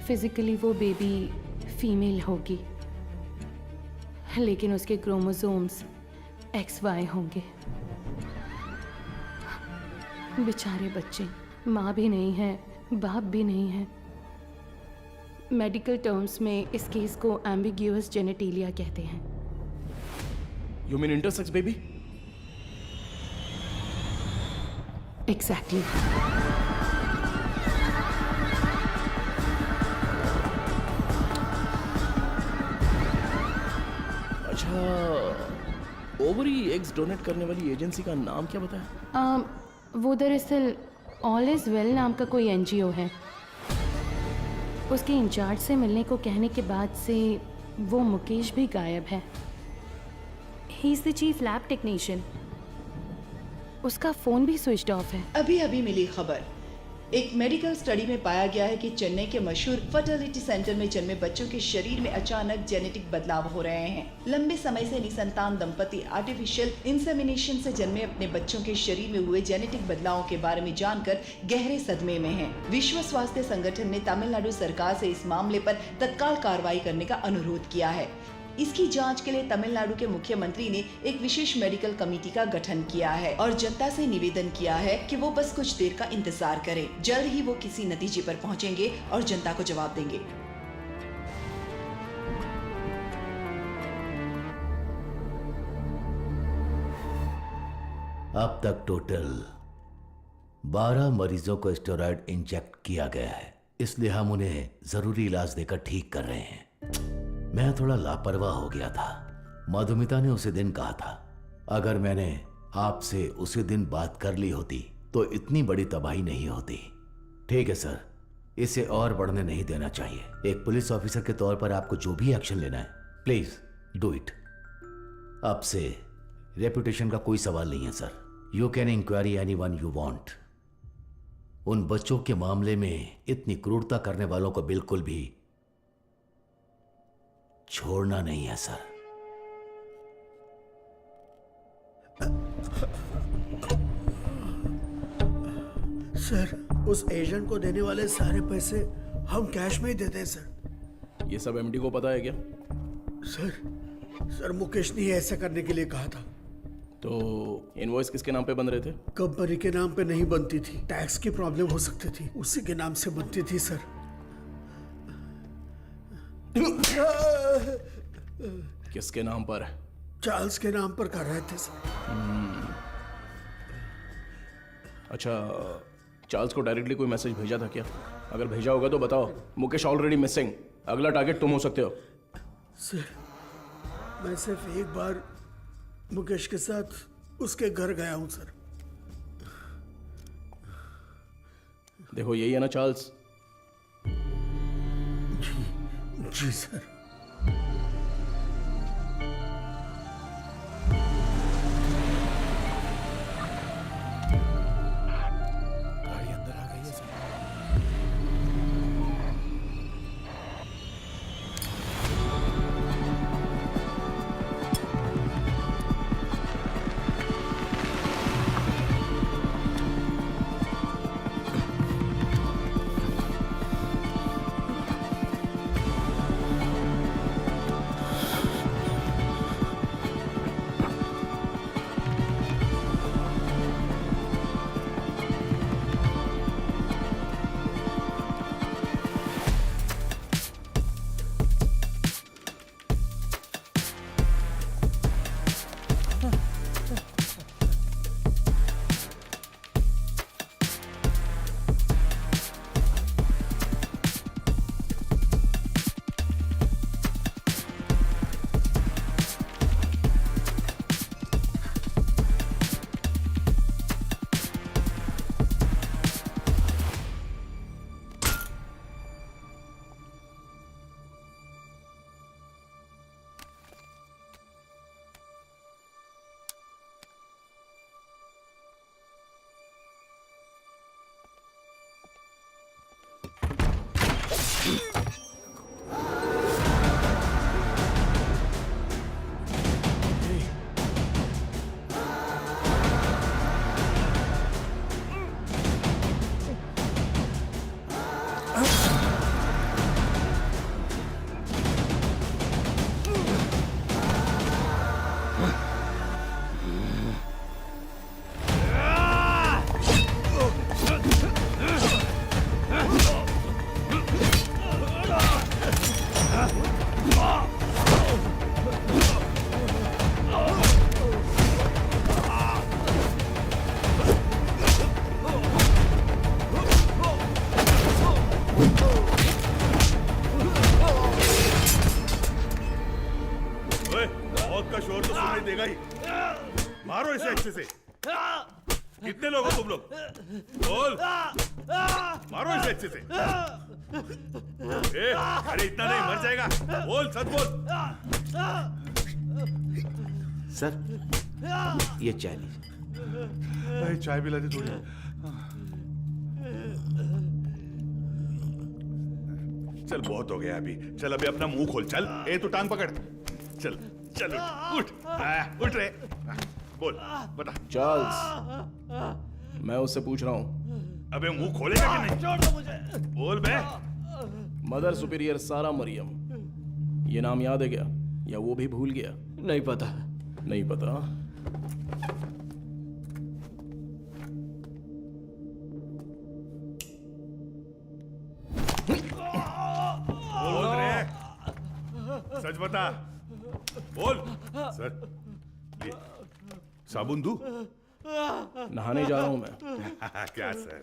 Speaker 5: फिजिकली वो बेबी फीमेल होगी, लेकिन उसके क्रोमोसोम्स XY होंगे। बेचारे बच्चे, माँ भी नहीं है, बाप भी नहीं है। मेडिकल टर्म्स में इस केस को एम्बिग्यूअस जेनेटिलिया कहते हैं।
Speaker 3: You mean intersex baby?
Speaker 5: Exactly.
Speaker 3: अच्छा, ओवरी एग्स डोनेट करने वाली एजेंसी का नाम क्या बताया?
Speaker 5: वो दरअसल ऑल इज वेल नाम का कोई NGO है। उसके इंचार्ज से मिलने को कहने के बाद से वो मुकेश भी गायब है। He is the chief lab technician. उसका फोन भी स्विच्ड ऑफ है।
Speaker 1: अभी अभी मिली खबर, एक मेडिकल स्टडी में पाया गया है कि चेन्नई के मशहूर फर्टिलिटी सेंटर में जन्मे बच्चों के शरीर में अचानक जेनेटिक बदलाव हो रहे हैं। लंबे समय से निसंतान दंपति आर्टिफिशियल इंसेमिनेशन से जन्मे अपने बच्चों के शरीर में हुए जेनेटिक बदलावों के बारे में जानकर गहरे सदमे में हैं। विश्व स्वास्थ्य संगठन ने तमिलनाडु सरकार से इस मामले पर तत्काल कार्रवाई करने का अनुरोध किया है। इसकी जांच के लिए तमिलनाडु के मुख्यमंत्री ने एक विशेष मेडिकल कमेटी का गठन किया है और जनता से निवेदन किया है कि वो बस कुछ देर का इंतजार करें। जल्द ही वो किसी नतीजे पर पहुंचेंगे और जनता को जवाब देंगे।
Speaker 2: अब तक टोटल 12 मरीजों को स्टेरॉयड इंजेक्ट किया गया है, इसलिए हम उन्हें जरूरी इलाज देकर ठीक कर रहे हैं। मैं थोड़ा लापरवाह हो गया था। मधुमिता ने उसी दिन कहा था, अगर मैंने आपसे उसी दिन बात कर ली होती तो इतनी बड़ी तबाही नहीं होती। ठीक है सर, इसे और बढ़ने नहीं देना चाहिए। एक पुलिस ऑफिसर के तौर पर आपको जो भी एक्शन लेना है, प्लीज डू इट। अब से रेपुटेशन का कोई सवाल नहीं है sir. You can inquiry anyone you want. उन बच्चों के मामले में इतनी क्रूरता करने वालों को बिल्कुल भी छोड़ना नहीं है सर।
Speaker 9: सर, उस एजेंट को देने वाले सारे पैसे हम कैश में ही देते हैं सर।
Speaker 3: ये सब एमडी को पता है क्या?
Speaker 9: सर मुकेश ने ऐसा करने के लिए कहा था।
Speaker 3: तो इनवॉइस किसके नाम पे बन रहे थे?
Speaker 9: कंपनी के नाम पे नहीं बनती थी, टैक्स की प्रॉब्लम हो सकती थी, उसी के नाम से बनती थी सर।
Speaker 3: किसके नाम पर?
Speaker 9: चार्ल्स के नाम पर कर रहे थे सर।
Speaker 3: अच्छा, चार्ल्स को डायरेक्टली कोई मैसेज भेजा था क्या? अगर भेजा होगा तो बताओ। मुकेश ऑलरेडी मिसिंग, अगला टारगेट तुम हो सकते हो।
Speaker 9: सर, मैं सिर्फ एक बार मुकेश के साथ उसके घर गया हूं सर।
Speaker 3: देखो यही है ना चार्ल्स?
Speaker 9: जी सर।
Speaker 6: गाड़ी अंदर आ गई है सर।
Speaker 14: मारो इसे अच्छे से। कितने लोग हो तुम लोग? बोल। मारो इसे अच्छे से। अरे इतना नहीं, मर जाएगा। बोल, सच बोल।
Speaker 2: सर, ये चाय लीजिए।
Speaker 14: चाय पिला दी थोड़ी। चल बहुत हो गया अभी। चल अभी अपना मुंह खोल। चल ए तू टांग पकड़। चल चल उठ उठ रे। बोल बता।
Speaker 3: चार्ल्स, मैं उससे पूछ रहा हूँ।
Speaker 14: अबे मुंह खोलेगा कि नहीं?
Speaker 3: छोड़ दो मुझे।
Speaker 14: बोल बे।
Speaker 3: मदर सुपीरियर सारा मरियम, ये नाम याद है क्या, या वो भी भूल गया?
Speaker 13: नहीं पता।
Speaker 3: नहीं पता?
Speaker 14: बोल रे, सच बता। बोल। सर ये साबुन दूं?
Speaker 3: नहाने जा रहा हूं मैं।
Speaker 14: क्या सर?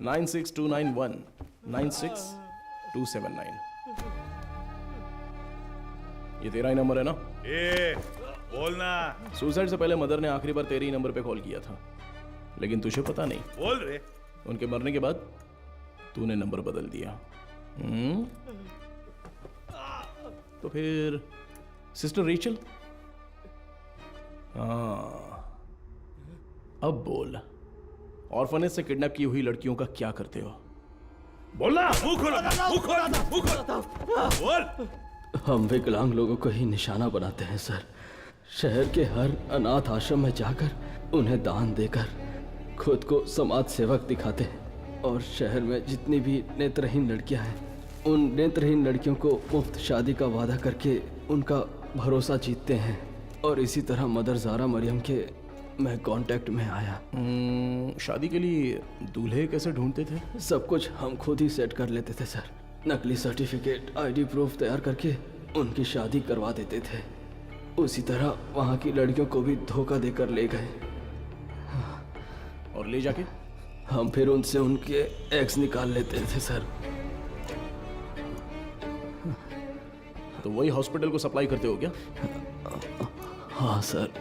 Speaker 3: 96291 96279। ये तेरा ही नंबर है ना?
Speaker 14: ए बोलना।
Speaker 3: सुसाइड से पहले मदर ने आखिरी बार तेरे ही नंबर पे कॉल किया था, लेकिन तुझे पता नहीं।
Speaker 14: बोल रे।
Speaker 3: उनके मरने के बाद तूने नंबर बदल दिया। तो फिर सिस्टर रेचल? हाँ, अब बोल, ऑर्फनेज से किडनैप की हुई लड़कियों का क्या करते हो? बोलना।
Speaker 14: मुंह खोलो, मुंह खोलो, मुंह खोलो। बोल।
Speaker 13: हम विकलांग लोगों को ही निशाना बनाते हैं सर। शहर के हर अनाथ आश्रम में जाकर उन्हें दान देकर खुद को समाज सेवक दिखाते हैं, और शहर में जितनी भी नेत्रहीन लड़कियां हैं, उन नेत्रहीन लड़कियों को मुफ्त शादी का वादा करके उनका भरोसा जीतते हैं। और इसी तरह मदर ज़ारा मरियम के मैं कांटेक्ट में आया।
Speaker 3: शादी के लिए दूल्हे कैसे ढूंढते थे?
Speaker 13: सब कुछ हम खुद ही सेट कर लेते थे सर। नकली सर्टिफिकेट, आईडी प्रूफ तैयार करके उनकी शादी करवा देते थे। उसी तरह वहाँ की लड़कियों को भी धोखा देकर ले गए।
Speaker 3: और ले जाके
Speaker 13: हम फिर उनसे उनके एग्स निकाल लेते थे सर।
Speaker 3: तो वही हॉस्पिटल को सप्लाई करते हो क्या?
Speaker 13: हाँ सर।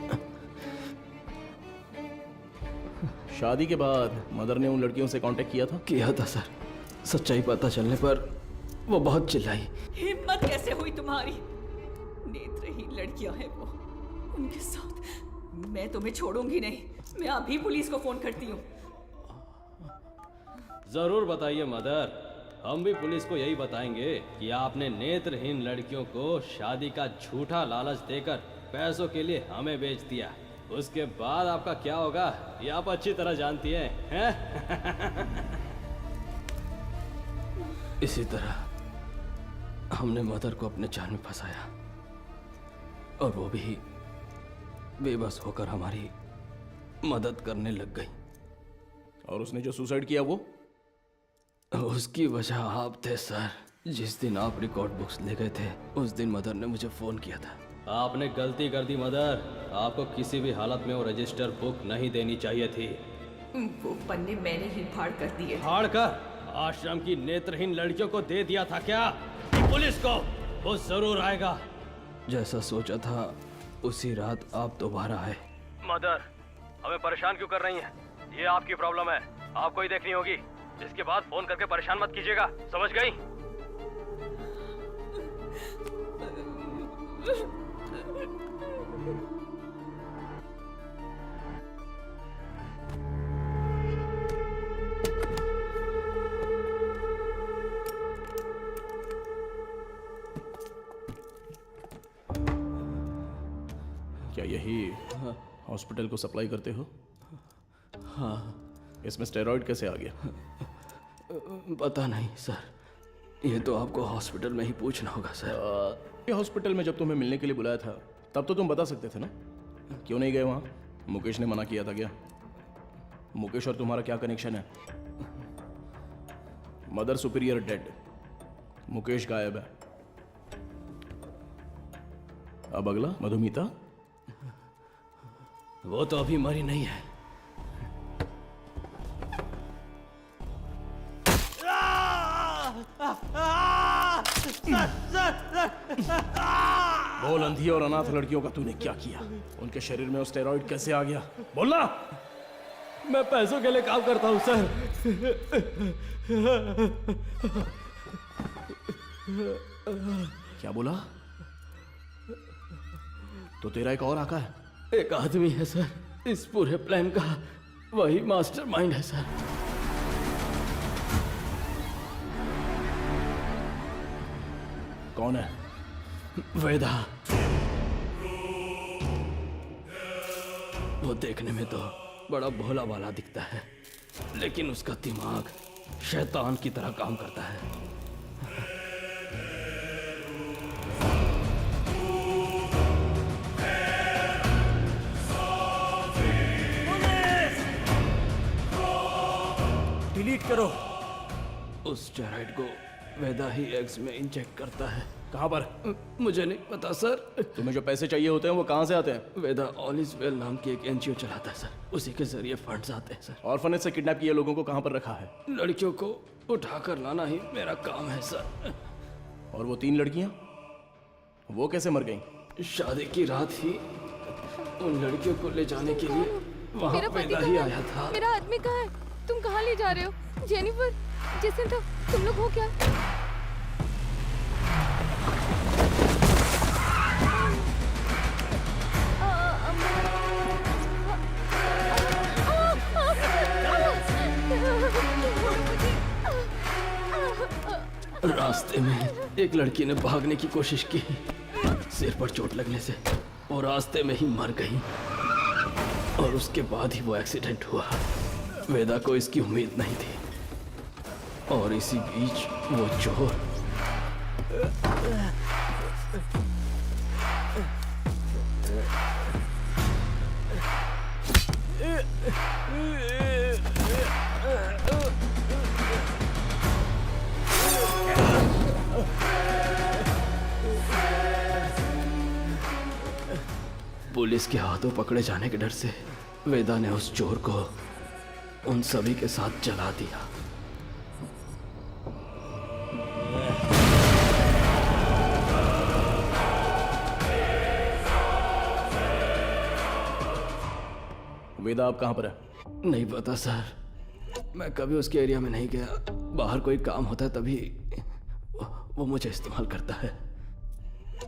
Speaker 3: शादी के बाद मदर ने उन लड़कियों से कांटेक्ट किया था?
Speaker 13: किया था सर। सच्चाई पता चलने पर वो बहुत चिल्लाई।
Speaker 15: हिम्मत कैसे हुई तुम्हारी? नेत्रहीन लड़कियां हैं वो, उनके साथ मैं तुम्हें छोड़ूंगी नहीं। मैं अभी पुलिस को फोन करती हूँ।
Speaker 13: जरूर बताइए मदर, हम भी पुलिस को यही बताएंगे कि आपने नेत्रहीन लड़कियों को शादी का झूठा लालच देकर पैसों के लिए हमें बेच दिया। उसके बाद आपका क्या होगा ये आप अच्छी तरह जानती हैं? इसी तरह हमने मदर को अपने जाल में फंसाया, और वो भी बेबस होकर हमारी मदद करने लग गई।
Speaker 3: और उसने जो सुसाइड किया वो?
Speaker 13: उसकी वजह आप थे सर। जिस दिन आप रिकॉर्ड बुक्स ले गए थे उस दिन मदर ने मुझे फोन किया था। आपने गलती कर दी मदर, आपको किसी भी हालत में वो रजिस्टर बुक नहीं देनी चाहिए थी।
Speaker 15: वो पन्ने मैंने ही फाड़ कर दिए।
Speaker 13: फाड़ कर आश्रम की नेत्रहीन लड़कियों को दे दिया था क्या? पुलिस को वो जरूर आएगा। जैसा सोचा था उसी रात आप दोबारा आए। मदर, हमें परेशान क्यों कर रही हैं? ये आपकी प्रॉब्लम है, आपको ही देखनी होगी। इसके बाद फोन करके परेशान मत कीजिएगा, समझ गई?
Speaker 3: क्या यही हॉस्पिटल को सप्लाई करते हो?
Speaker 13: हाँ।
Speaker 3: इसमें स्टेरॉइड कैसे आ गया?
Speaker 13: पता नहीं सर, ये तो आपको हॉस्पिटल में ही पूछना होगा सर।
Speaker 3: ये हॉस्पिटल में जब तुम्हें मिलने के लिए बुलाया था तब तो तुम बता सकते थे ना, क्यों नहीं गए वहाँ? मुकेश ने मना किया था क्या? मुकेश और तुम्हारा क्या कनेक्शन है? मदर सुपीरियर डेड, मुकेश गायब है। अब अगला मधुमिता?
Speaker 13: वो तो अभी मरी नहीं है।
Speaker 3: बोल, अंधी और अनाथ लड़कियों का तूने क्या किया? उनके शरीर में स्टेरॉइड कैसे आ गया? बोलना।
Speaker 13: मैं पैसों के लिए काम करता हूँ सर।
Speaker 3: क्या बोला? तो तेरा एक और आका है?
Speaker 13: एक आदमी है सर इस पूरे प्लान का,
Speaker 3: वही मास्टरमाइंड है सर। कौन है? वेदा। वो देखने में तो बड़ा भोला भाला दिखता है, लेकिन उसका दिमाग शैतान की तरह काम करता है।
Speaker 11: डिलीट करो।
Speaker 3: उस स्टेरॉइड को वेदा ही एग्स में इंजेक्ट करता है। कहाँ पर? मुझे नहीं पता सर। तुम्हें जो पैसे चाहिए होते हैं वो कहाँ से आते हैं? वेदा ऑल इज वेल नाम की एक एनजीओ चलाता है सर, उसी के जरिए फंड्स आते हैं सर। ऑर्फनेज से किडनैप किए लोगों को कहाँ पर रखा है? लड़कियों को उठाकर लाना ही मेरा काम है सर। और वो 3 लड़कियाँ, वो कैसे मर गईं? शादी की रात ही उन लड़कियों को ले जाने के लिए वहाँ
Speaker 4: मेरा पति
Speaker 3: वेदा ही
Speaker 4: कहाँ
Speaker 3: आया
Speaker 4: है?
Speaker 3: था।
Speaker 4: मेरा आदमी कहाँ है? तुम कहाँ ले जा रहे हो? जेनिफर, जेसिंथा, तुम लोग हो क्या?
Speaker 3: रास्ते में एक लड़की ने भागने की कोशिश की, सिर पर चोट लगने से और रास्ते में ही मर गई। और उसके बाद ही वो एक्सीडेंट हुआ। वेदा को इसकी उम्मीद नहीं थी, और इसी बीच वो चोर पुलिस के हाथों पकड़े जाने के डर से वेदा ने उस चोर को उन सभी के साथ जला दिया। वेदा आप कहाँ पर है? नहीं पता सर, मैं कभी उसके एरिया में नहीं गया। बाहर कोई काम होता है तभी वो मुझे इस्तेमाल करता है।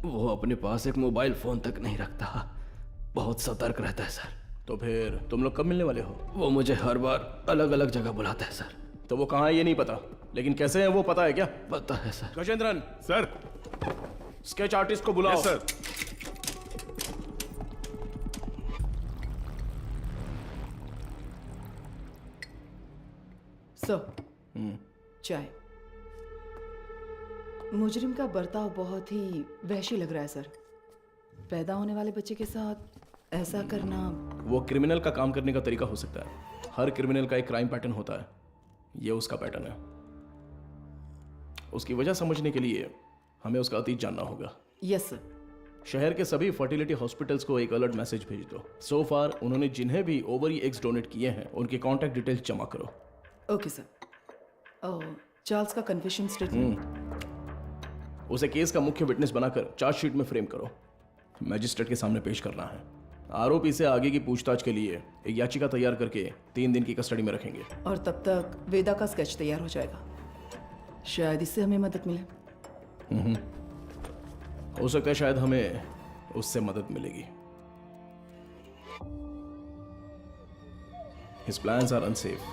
Speaker 3: वो अपने पास एक मोबाइल फोन तक नहीं रखता, बहुत सतर्क रहता है सर। तो फिर तुम लोग कब मिलने वाले हो? वो मुझे हर बार अलग अलग जगह बुलाता है सर। तो वो कहाँ है ये नहीं पता, लेकिन कैसे है वो पता है क्या? पता है sir. Gajendran
Speaker 14: sir,
Speaker 3: sketch artist को बुलाओ।
Speaker 14: Yes sir.
Speaker 1: सर, चाय। मुजरिम का बर्ताव बहुत ही वहशी लग रहा है सर। पैदा होने वाले बच्चे के साथ ऐसा करना।
Speaker 3: वो क्रिमिनल का काम करने का तरीका हो सकता है। हर क्रिमिनल का एक क्राइम पैटर्न होता है, ये उसका पैटर्न है। उसकी वजह समझने के लिए हमें उसका अतीत जानना होगा।
Speaker 1: Yes sir.
Speaker 3: शहर के सभी फर्टिलिटी हॉस्पिटल्स को एक अलर्ट मैसेज भेज दो। सो फार उन्होंने जिन्हें भी ओवरी एग्स डोनेट किए हैं उनके कॉन्टैक्ट डिटेल्स जमा करो।
Speaker 1: Okay sir. चार्ल्स का कन्फेशन स्टेटमेंट
Speaker 3: उसे केस का मुख्य विटनेस बनाकर चार्जशीट में फ्रेम करो। मैजिस्ट्रेट के सामने पेश करना है। आरोपी से आगे की पूछताछ के लिए एक याचिका तैयार करके 3 दिन की कस्टडी में रखेंगे।
Speaker 1: और तब तक वेदा का स्केच तैयार हो जाएगा। शायद इससे हमें मदद मिले।
Speaker 3: हो सकता है शायद हमें उससे मदद मिलेगी। His plans are unsafe.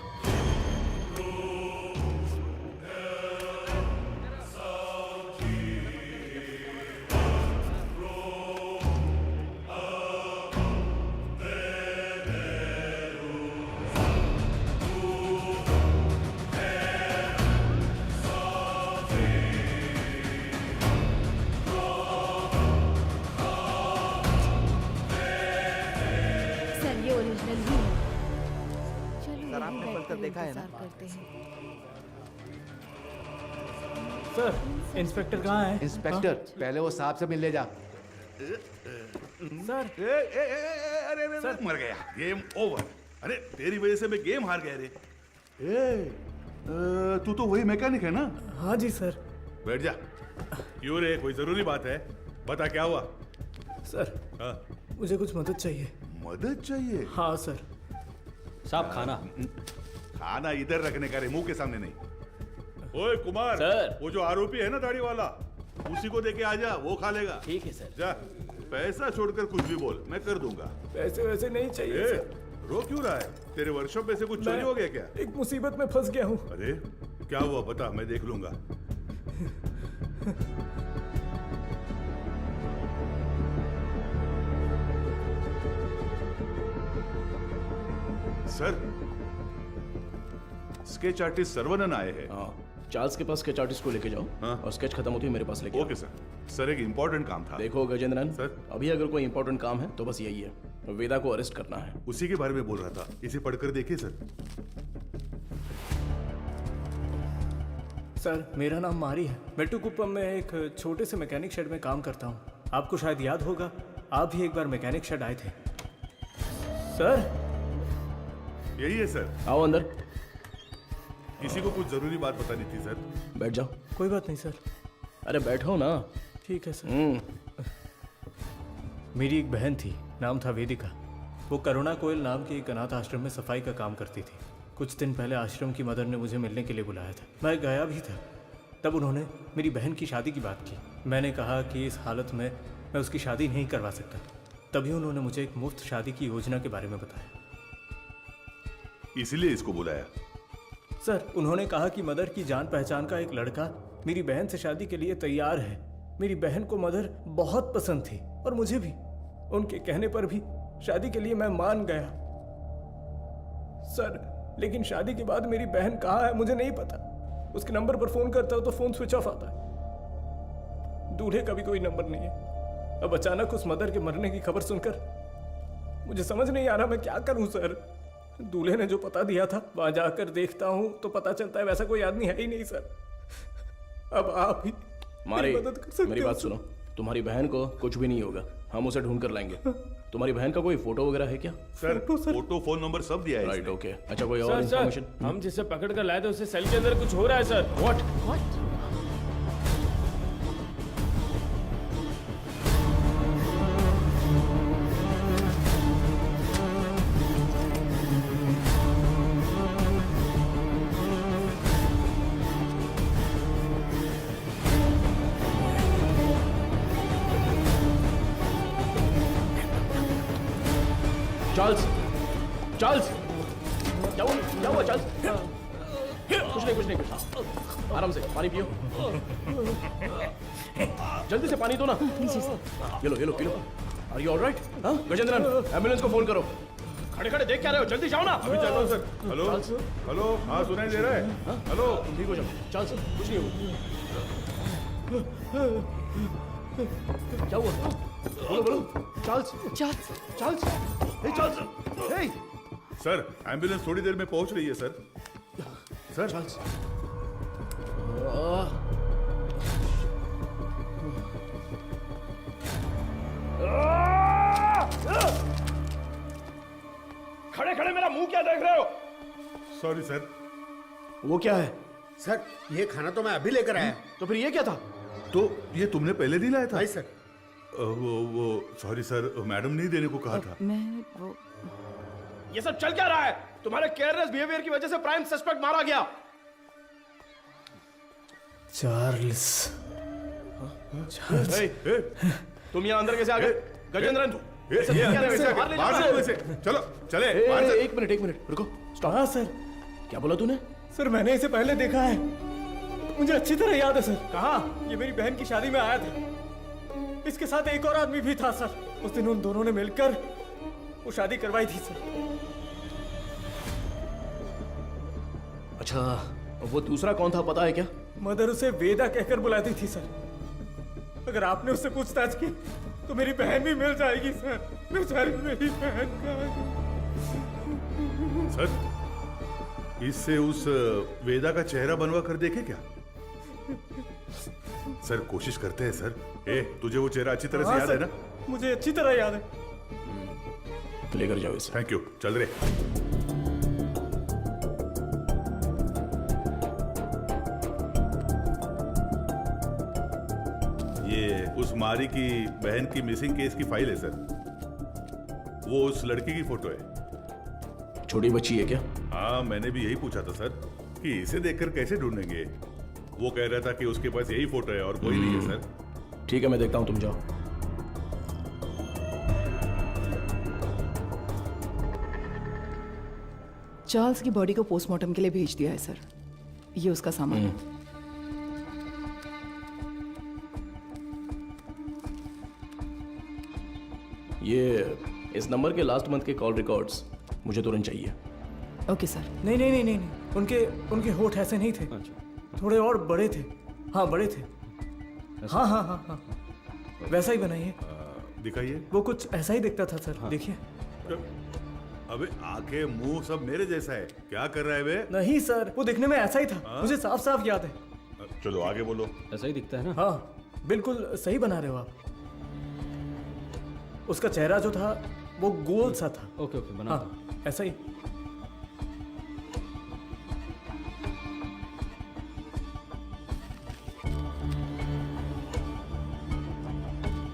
Speaker 19: देखा है ना?
Speaker 11: सर, इंस्पेक्टर कहाँ है?
Speaker 2: इंस्पेक्टर, पहले वो साहब से मिलने जा।
Speaker 11: सर,
Speaker 14: अरे मर गया। Game over. अरे तेरी वजह से मैं गेम हार गया रे। तू तो वही मैकेनिक है ना?
Speaker 11: हाँ जी सर।
Speaker 14: बैठ जा। क्यों रे, कोई जरूरी बात है? बता क्या हुआ?
Speaker 11: सर, मुझे कुछ मदद चाहिए।
Speaker 14: मदद चाहिए?
Speaker 11: हाँ सर।
Speaker 13: साहब खाना।
Speaker 14: खाना इधर रखने का रे, मुंह के सामने नहीं। ओए कुमार,
Speaker 13: सर।
Speaker 14: वो जो आरोपी है ना दाढ़ी वाला, उसी को देके आ जा, वो खा लेगा।
Speaker 13: ठीक है सर।
Speaker 14: जा, पैसा छोड़कर कुछ भी बोल, मैं कर दूंगा।
Speaker 11: पैसे वैसे नहीं चाहिए सर।
Speaker 14: रो क्यों रहा है? तेरे वर्कशॉप में से कुछ चोरी हो गया क्या?
Speaker 3: एक मुसीबत में फंस गया हूँ।
Speaker 14: अरे क्या हुआ बता, मैं देख लूंगा। सर, स्केच आर्टिस्ट सर्वनन आए हैं।
Speaker 3: हाँ, चार्ल्स के पास स्केच आर्टिस्ट को लेके जाओ।
Speaker 14: हाँ?
Speaker 3: और स्केच खत्म होती है मेरे पास लेके आओ।
Speaker 14: Okay sir. सर एक इम्पोर्टेंट काम था।
Speaker 3: देखो गजेंद्रन
Speaker 14: सर,
Speaker 3: अभी अगर कोई इंपॉर्टेंट काम है तो बस यही है, वेदा को अरेस्ट करना है।
Speaker 14: उसी के बारे में बोल रहा था, इसे पढ़कर देखिए सर।
Speaker 11: सर मेरा नाम मारी है। मेट्टुकुप्पम में एक छोटे से मैकेनिक शेड में काम करता हूँ। आपको शायद याद होगा, आप भी एक बार मैकेनिक शेड आए थे। सर
Speaker 14: यही है सर।
Speaker 3: आओ अंदर।
Speaker 14: किसी को कुछ जरूरी बात बतानी थी सर।
Speaker 3: बैठ जाओ।
Speaker 11: कोई बात नहीं सर।
Speaker 3: अरे बैठो ना।
Speaker 11: ठीक है सर। मेरी एक बहन थी, नाम था वेदिका। वो करुणा कोयल नाम के एक अनाथ आश्रम में सफाई का काम करती थी। कुछ दिन पहले आश्रम की मदर ने मुझे मिलने के लिए बुलाया था। मैं गया भी था। तब उन्होंने मेरी बहन की शादी की बात की। मैंने कहा कि इस हालत में मैं उसकी शादी नहीं करवा सकता। तभी उन्होंने मुझे एक मुफ्त शादी की योजना के बारे में बताया।
Speaker 14: इसीलिए इसको बुलाया?
Speaker 11: सर उन्होंने कहा कि मदर की जान पहचान का एक लड़का मेरी बहन से शादी के लिए तैयार है। मेरी बहन को मदर बहुत पसंद थी और मुझे भी। उनके कहने पर भी शादी के लिए मैं मान गया। सर लेकिन शादी के बाद मेरी बहन कहाँ है मुझे नहीं पता। उसके नंबर पर फोन करता हूँ तो फोन स्विच ऑफ आता है। दूल्हे का भी कोई नंबर नहीं है। अब अचानक उस मदर के मरने की खबर सुनकर मुझे समझ नहीं आ रहा मैं क्या करूं सर। दूल्हे ने जो पता दिया था वहां जाकर देखता हूं तो पता चलता है वैसा कोई आदमी है ही नहीं सर। अब आप ही
Speaker 3: मारे,
Speaker 11: मदद कर सकते
Speaker 3: मेरी
Speaker 11: हो
Speaker 3: बात
Speaker 11: सर।
Speaker 3: सुनो। तुम्हारी बहन को कुछ भी नहीं होगा, हम उसे ढूंढ कर लाएंगे। तुम्हारी बहन का कोई फोटो वगैरह है क्या?
Speaker 14: सर फोटो, फोन नंबर सब दिया है।
Speaker 3: Right, okay. अच्छा कोई और
Speaker 11: सर,
Speaker 3: इन्फॉर्मेशन?
Speaker 11: हम जिसे पकड़ कर लाए थे उसे सेल के अंदर कुछ हो रहा है सर।
Speaker 3: व्हाट? चार्ल्स, चार्ल्स, क्या हुआ चार्ल्स? कुछ नहीं। आराम से पानी पियो। जल्दी से पानी दो ना। ये लो। Are you alright? हाँ गजेंद्रन, एम्बुलेंस को फोन करो। खड़े देख क्या रहे हो? जल्दी जाओ ना।
Speaker 14: अभी चल रहा हूँ सर। हेलो, हाँ सुनाई दे रहा है? हेलो,
Speaker 3: तुम ठीक हो जाओ। चार्ल्स कुछ नहीं हुआ। क्या हुआ? बोलो। चार्ल्स। हे चार्ल्स, हे।
Speaker 14: सर एम्बुलेंस थोड़ी देर में पहुंच रही है सर। Sir
Speaker 3: Charles.
Speaker 11: खड़े मेरा मुंह क्या देख रहे हो?
Speaker 14: Sorry sir.
Speaker 3: वो क्या है?
Speaker 9: सर ये खाना तो मैं अभी लेकर आया।
Speaker 3: तो फिर ये क्या था?
Speaker 14: तो ये तुमने पहले नहीं लाया था?
Speaker 9: नहीं सर।
Speaker 14: वो सॉरी सर, मैडम ने देने को कहा था।
Speaker 1: मैं वो
Speaker 3: ये सब चल क्या रहा है? तुम्हारे केयरलेस बिहेवियर की वजह से प्राइम सस्पेक्ट मारा गया।
Speaker 11: चार्ल्स।
Speaker 3: तुम यहाँ अंदर कैसे आ गए? गजेंद्रन,
Speaker 14: चलो चले।
Speaker 3: एक मिनट रुको, स्टॉप।
Speaker 11: हाँ सर।
Speaker 3: क्या बोला तूने?
Speaker 11: सर मैंने इसे पहले देखा है, मुझे अच्छी तरह याद है सर। कहाँ? ये मेरी बहन की शादी में आया था। इसके साथ एक और आदमी भी था सर। उस दिन उन दोनों ने मिलकर वो शादी करवाई थी सर।
Speaker 3: अच्छा, वो दूसरा कौन था पता है क्या?
Speaker 11: मदर उसे वेदा कहकर बुलाती थी सर। अगर आपने उससे पूछताछ की तो मेरी बहन भी मिल जाएगी सर। बेचारी मेरी बहन का।
Speaker 14: सर इससे उस वेदा का चेहरा बनवा कर देखे क्या? सर कोशिश करते हैं सर। तुझे वो चेहरा अच्छी तरह से याद है ना?
Speaker 11: मुझे अच्छी तरह याद है।
Speaker 3: लेकर जाओ इसे।
Speaker 14: Thank you. चल रहे। ये उस मारी की बहन की मिसिंग केस की फाइल है सर। वो उस लड़की की फोटो है।
Speaker 3: छोटी बच्ची है क्या?
Speaker 14: हाँ मैंने भी यही पूछा था सर कि इसे देखकर कैसे ढूंढेंगे। वो कह रहा था कि उसके पास यही फोटो है और कोई नहीं है सर।
Speaker 3: ठीक है मैं देखता हूँ, तुम जाओ।
Speaker 1: चार्ल्स की बॉडी को पोस्टमार्टम के लिए भेज दिया है सर। ये उसका सामान है।
Speaker 3: ये इस नंबर के लास्ट मंथ के कॉल रिकॉर्ड्स मुझे तुरंत चाहिए।
Speaker 1: Okay sir.
Speaker 11: नहीं नहीं नहीं नहीं नहीं, उनके होठ ऐसे नहीं थे। थोड़े और बड़े थे। हाँ बड़े थे। हाँ हाँ हाँ हाँ वैसा ही बनाइए।
Speaker 14: दिखाइए।
Speaker 11: वो कुछ ऐसा ही दिखता था सर। देखिए।
Speaker 14: अबे आंखें मुंह सब मेरे जैसा है, क्या कर रहा है बे?
Speaker 11: नहीं सर, वो दिखने में ऐसा ही था। मुझे साफ साफ याद है।
Speaker 14: चलो आगे बोलो।
Speaker 13: ऐसा ही दिखता है ना?
Speaker 11: हाँ बिल्कुल सही बना रहे हो आप। उसका चेहरा जो था वो गोल सा था।
Speaker 13: ओके ओके बना।
Speaker 11: हाँ ऐसा ही।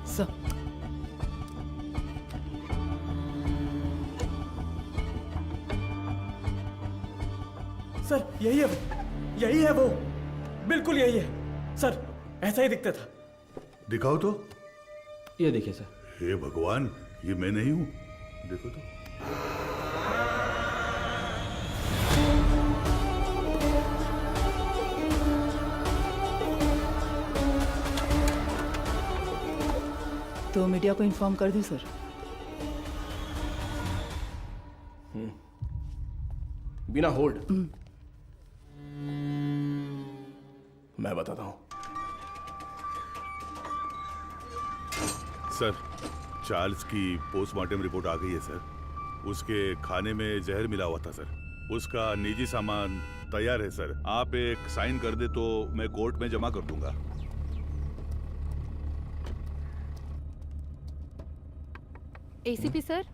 Speaker 1: सर
Speaker 11: सर यही है वो, यही है वो, बिल्कुल यही है सर, ऐसा ही दिखता था।
Speaker 14: दिखाओ तो।
Speaker 13: ये देखिए सर।
Speaker 14: हे भगवान, ये मैं नहीं हूं, देखो तो।
Speaker 1: तो मीडिया को इन्फॉर्म कर दें सर।
Speaker 3: बिना होल्ड मैं बताता हूं।
Speaker 14: सर, चार्ल्स की पोस्टमार्टम रिपोर्ट आ गई है सर। उसके खाने में जहर मिला हुआ था सर। उसका निजी सामान तैयार है सर। आप एक साइन कर दे तो मैं कोर्ट में जमा कर दूंगा।
Speaker 5: ACP sir.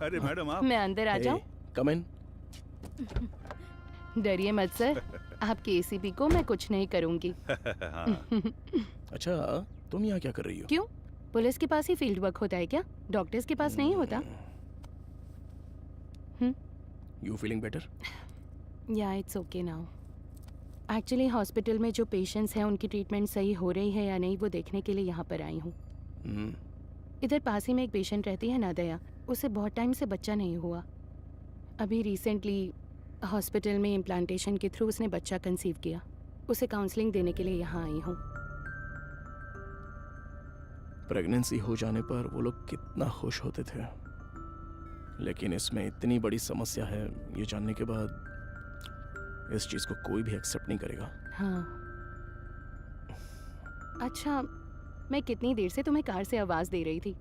Speaker 14: अरे मैडम आप।
Speaker 5: मैं अंदर आ जाऊं?
Speaker 3: कम इन।
Speaker 5: डरिए मत सर, आपके एसीपी को मैं कुछ नहीं करूंगी।
Speaker 3: अच्छा, तुम यहाँ क्या कर रही हो?
Speaker 5: क्यों? पुलिस के पास ही फील्ड वर्क होता है क्या? डॉक्टर्स के पास नहीं होता?
Speaker 3: You feeling better?
Speaker 5: या it's okay now. Actually hospital में जो पेशेंट्स हैं उनकी ट्रीटमेंट सही हो रही है या नहीं वो देखने के लिए यहाँ पर आई हूँ। इधर पास ही में एक पेशेंट रहती है नादया, उसे बहुत टाइम से बच्चा नहीं हुआ। अभी रिसेंटली हॉस्पिटल में इम्प्लांटेशन के थ्रू उसने बच्चा कंसीव किया। उसे काउंसलिंग देने के लिए यहाँ आई हूँ।
Speaker 3: प्रेगनेंसी हो जाने पर वो लोग कितना खुश होते थे, लेकिन इसमें इतनी बड़ी समस्या है ये जानने के बाद इस चीज को कोई भी एक्सेप्ट नहीं करेगा।
Speaker 5: हाँ। अच्छा, मैं कितनी देर से तुम्हें कार से आवाज दे रही थी,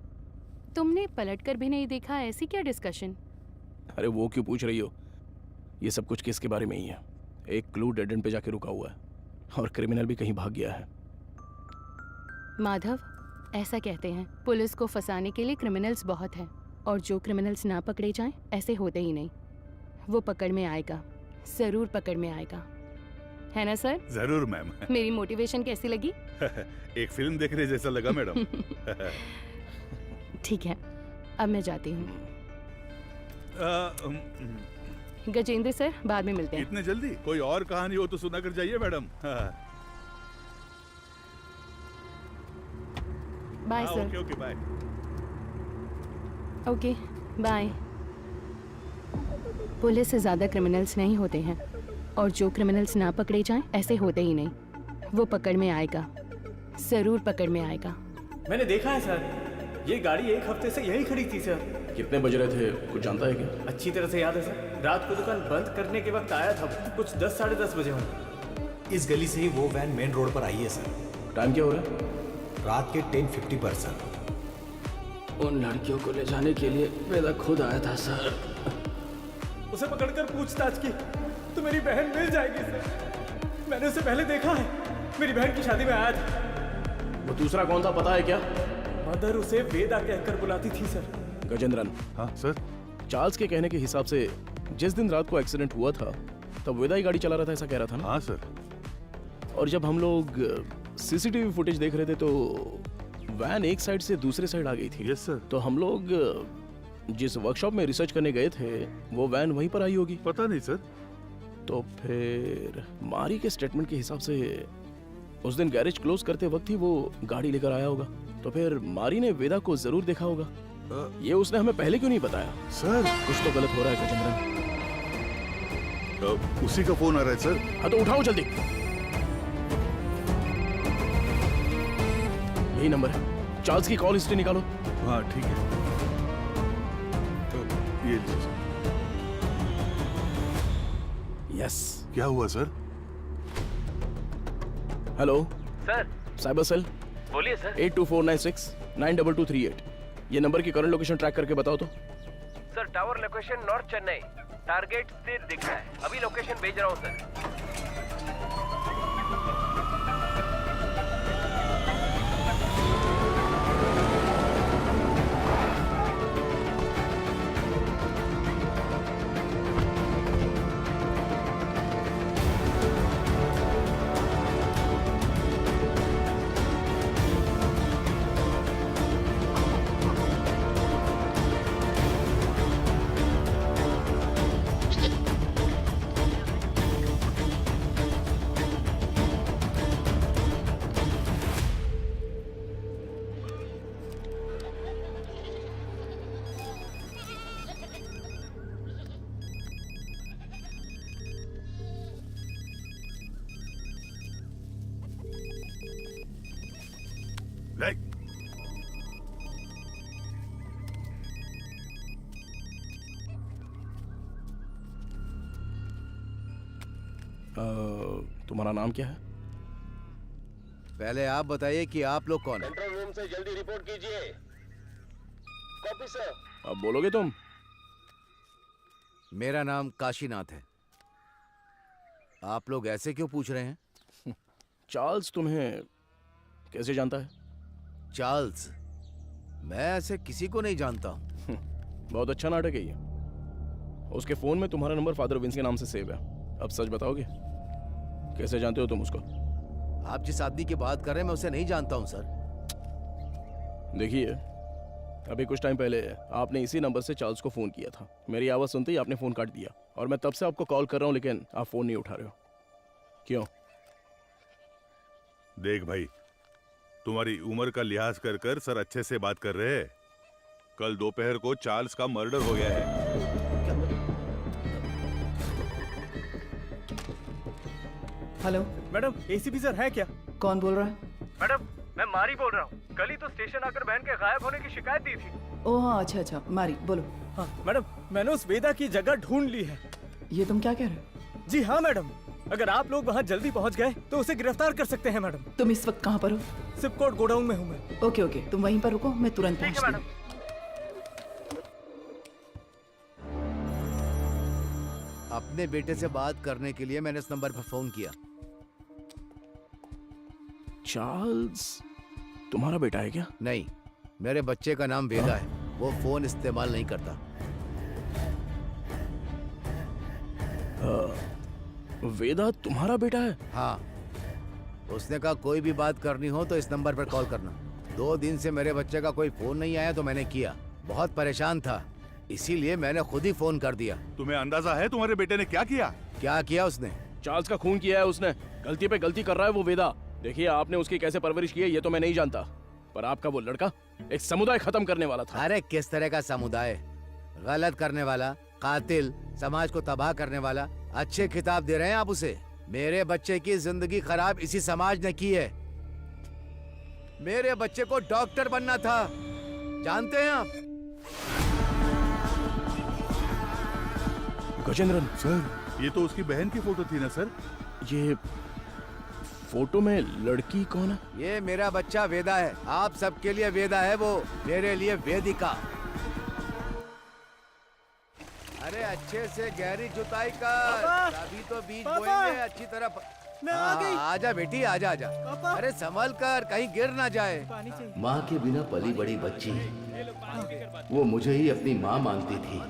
Speaker 5: तुमने पलटकर भी नहीं देखा, ऐसी क्या डिस्कशन?
Speaker 3: अरे वो क्यों पूछ रही हो? ये सब कुछ किसके बारे में ही है। एक क्लू डेड एंड पे जाके रुका हुआ है और क्रिमिनल भी कहीं भाग गया है।
Speaker 5: माधव, ऐसा कहते हैं पुलिस को फंसाने के लिए क्रिमिनल्स बहुत हैं, और जो क्रिमिनल्स ना पकड़े जाएं ऐसे होते ही नहीं। वो पकड़ में आएगा, जरूर पकड़ में आएगा, है ना सर?
Speaker 14: जरूर मैम।
Speaker 5: मेरी मोटिवेशन कैसी लगी?
Speaker 14: एक फिल्म देखने जैसा लगा मैडम।
Speaker 5: ठीक है, अब मैं जाती हूँ। गजेंद्र सर, बाद में मिलते हैं।
Speaker 14: इतने जल्दी? कोई और कहानी हो तो सुना कर जाइए madam.
Speaker 5: Bye sir.
Speaker 14: Okay okay bye.
Speaker 5: Okay bye. Police से ज्यादा क्रिमिनल्स नहीं होते हैं, और जो क्रिमिनल्स ना पकड़े जाएं ऐसे होते ही नहीं। वो पकड़ में आएगा, जरूर पकड़ में आएगा।
Speaker 11: मैंने देखा है सर, ये गाड़ी एक हफ्ते से यही खड़ी थी सर।
Speaker 3: कितने बज रहे थे कुछ जानता है क्या?
Speaker 11: अच्छी तरह से याद है सर, रात को दुकान बंद करने के वक्त आया था, कुछ 10 साढ़े 10 बजे होंगे।
Speaker 6: इस गली से ही वो वैन मेन रोड पर आई है सर।
Speaker 3: टाइम क्या हो रहा है?
Speaker 6: रात के 10:50 पर सर।
Speaker 13: उन लड़कियों को ले जाने के लिए वेदा खुद आया था सर।
Speaker 11: उसे पकड़कर पूछताछ की तो मेरी बहन मिल जाएगी सर। मैंने उसे पहले देखा है, मेरी बहन की शादी में आया था।
Speaker 3: वो दूसरा कौन था पता है क्या?
Speaker 11: मदर उसे वेदा कहकर बुलाती थी सर।
Speaker 3: गजेंद्रन।
Speaker 14: हाँ सर।
Speaker 3: चार्ल्स के कहने के हिसाब से जिस दिन रात को एक्सीडेंट हुआ था तब वेदा ही गाड़ी चला रहा था, ऐसा कह रहा था ना?
Speaker 14: हाँ सर।
Speaker 3: और जब हम लोग सीसीटीवी फुटेज देख रहे थे तो वैन एक साइड से दूसरे साइड आ गई थी।
Speaker 14: Yes sir.
Speaker 3: तो हम लोग जिस वर्कशॉप में रिसर्च करने गए थे वो वैन वहीं पर आई होगी।
Speaker 14: पता नहीं सर।
Speaker 3: तो फिर मारी के स्टेटमेंट के हिसाब से उस दिन गैरेज क्लोज करते वक्त ही वो गाड़ी लेकर आया होगा। तो फिर मारी ने वेदा को जरूर देखा होगा। ये उसने हमें पहले क्यों नहीं बताया?
Speaker 14: सर
Speaker 3: कुछ तो गलत हो रहा है गजेंद्रन।
Speaker 14: उसी का फोन आ रहा है सर।
Speaker 3: हाँ तो उठाओ जल्दी। यही नंबर है। चार्ल्स की कॉल हिस्ट्री निकालो।
Speaker 14: हाँ ठीक है, ये लीजिए सर।
Speaker 3: यस।
Speaker 14: क्या हुआ sir?
Speaker 3: Hello
Speaker 13: sir.
Speaker 3: Cyber cell.
Speaker 13: बोलिए सर।
Speaker 3: 8249692238। ये नंबर की करंट लोकेशन ट्रैक करके बताओ तो।
Speaker 13: Sir tower location north Chennai, target स्थिर दिख रहा है। अभी लोकेशन भेज रहा हूँ सर।
Speaker 3: तुम्हारा नाम क्या है?
Speaker 19: पहले आप बताइए कि आप लोग कौन हैं?
Speaker 16: कंट्रोल रूम से जल्दी रिपोर्ट कीजिए। Copy sir.
Speaker 3: अब बोलोगे तुम?
Speaker 19: मेरा नाम काशीनाथ है। आप लोग ऐसे क्यों पूछ रहे हैं?
Speaker 3: चार्ल्स तुम्हें कैसे जानता है?
Speaker 19: चार्ल्स? मैं ऐसे किसी को नहीं जानता हूँ।
Speaker 3: बहुत अच्छा नाटक है ये। उसके फोन में तुम्हारा नंबर फादर विंस के नाम से सेव है। अब सच बताओगे, कैसे जानते हो तुम उसको?
Speaker 19: आप जिस आदमी की बात कर रहे हैं मैं उसे नहीं जानता हूँ सर।
Speaker 3: देखिए, अभी कुछ टाइम पहले आपने इसी नंबर से चार्ल्स को फोन किया था। मेरी आवाज सुनते ही आपने फोन काट दिया और मैं तब से आपको कॉल कर रहा हूँ, लेकिन आप फोन नहीं उठा रहे हो। क्यों?
Speaker 14: देख भाई, तुम्हारी उम्र का लिहाज कर कर सर अच्छे से बात कर रहे हैं। कल दोपहर को चार्ल्स का मर्डर हो गया है।
Speaker 1: हेलो
Speaker 11: मैडम, एसीपी सर है क्या?
Speaker 1: कौन बोल रहा है?
Speaker 11: मैडम, मैं मारी बोल रहा हूँ। कल ही तो स्टेशन आकर बहन के गायब होने की शिकायत दी थी।
Speaker 1: ओह हाँ, अच्छा अच्छा, मारी बोलो।
Speaker 11: हाँ मैडम, मैंने उस वेदा की जगह ढूंढ ली है।
Speaker 1: ये तुम क्या कह रहे हो?
Speaker 11: जी हाँ मैडम, अगर आप लोग वहाँ जल्दी पहुँच गए तो उसे गिरफ्तार कर सकते हैं मैडम।
Speaker 1: तुम इस वक्त कहाँ पर हो?
Speaker 11: सिपकोट गोडाउन में हूँ मैं।
Speaker 1: ओके ओके, तुम वहीं पर रुको, मैं तुरंत पहुँचती हूँ।
Speaker 19: अपने बेटे से बात करने के लिए मैंने इस नंबर पर फोन किया।
Speaker 3: चार्ल्स तुम्हारा बेटा है क्या?
Speaker 19: नहीं, मेरे बच्चे का नाम वेदा है। वो फोन इस्तेमाल नहीं करता।
Speaker 3: वेदा तुम्हारा बेटा है?
Speaker 19: हाँ, उसने कहा कोई भी बात करनी हो तो इस नंबर पर कॉल करना। 2 दिन से मेरे बच्चे का कोई फोन नहीं आया तो मैंने किया। बहुत परेशान था, इसीलिए मैंने खुद ही फोन कर दिया।
Speaker 14: तुम्हें अंदाजा है तुम्हारे बेटे ने क्या किया?
Speaker 19: क्या किया उसने?
Speaker 3: चार्ल्स का खून किया है उसने। गलती पे गलती कर रहा है वो वेदा। देखिए, आपने उसकी कैसे परवरिश की है ये तो मैं नहीं जानता, पर आपका वो लड़का एक समुदाय खत्म करने वाला था।
Speaker 19: अरे किस तरह का समुदाय? गलत करने वाला, कातिल, समाज को तबाह करने वाला। अच्छे खिताब दे रहे हैं आप उसे। मेरे बच्चे की जिंदगी खराब इसी समाज ने की है। मेरे बच्चे को डॉक्टर बनना था, जानते हैं आप?
Speaker 3: गजेंद्रन
Speaker 14: सर, ये तो उसकी बहन की फोटो थी ना सर?
Speaker 3: ये फोटो में लड़की कौन है?
Speaker 19: ये मेरा बच्चा वेदा है। आप सबके लिए वेदा है वो, मेरे लिए वेदिका। अरे अच्छे से गहरी जुताई कर, तभी तो बीज बोएंगे अच्छी तरह।
Speaker 11: मैं आ गई।
Speaker 19: आजा बेटी, आजा आजा। अरे संभल कर, कहीं गिर ना जाए।
Speaker 2: माँ के बिना पली बड़ी बच्ची, वो मुझे ही अपनी माँ मानती थी।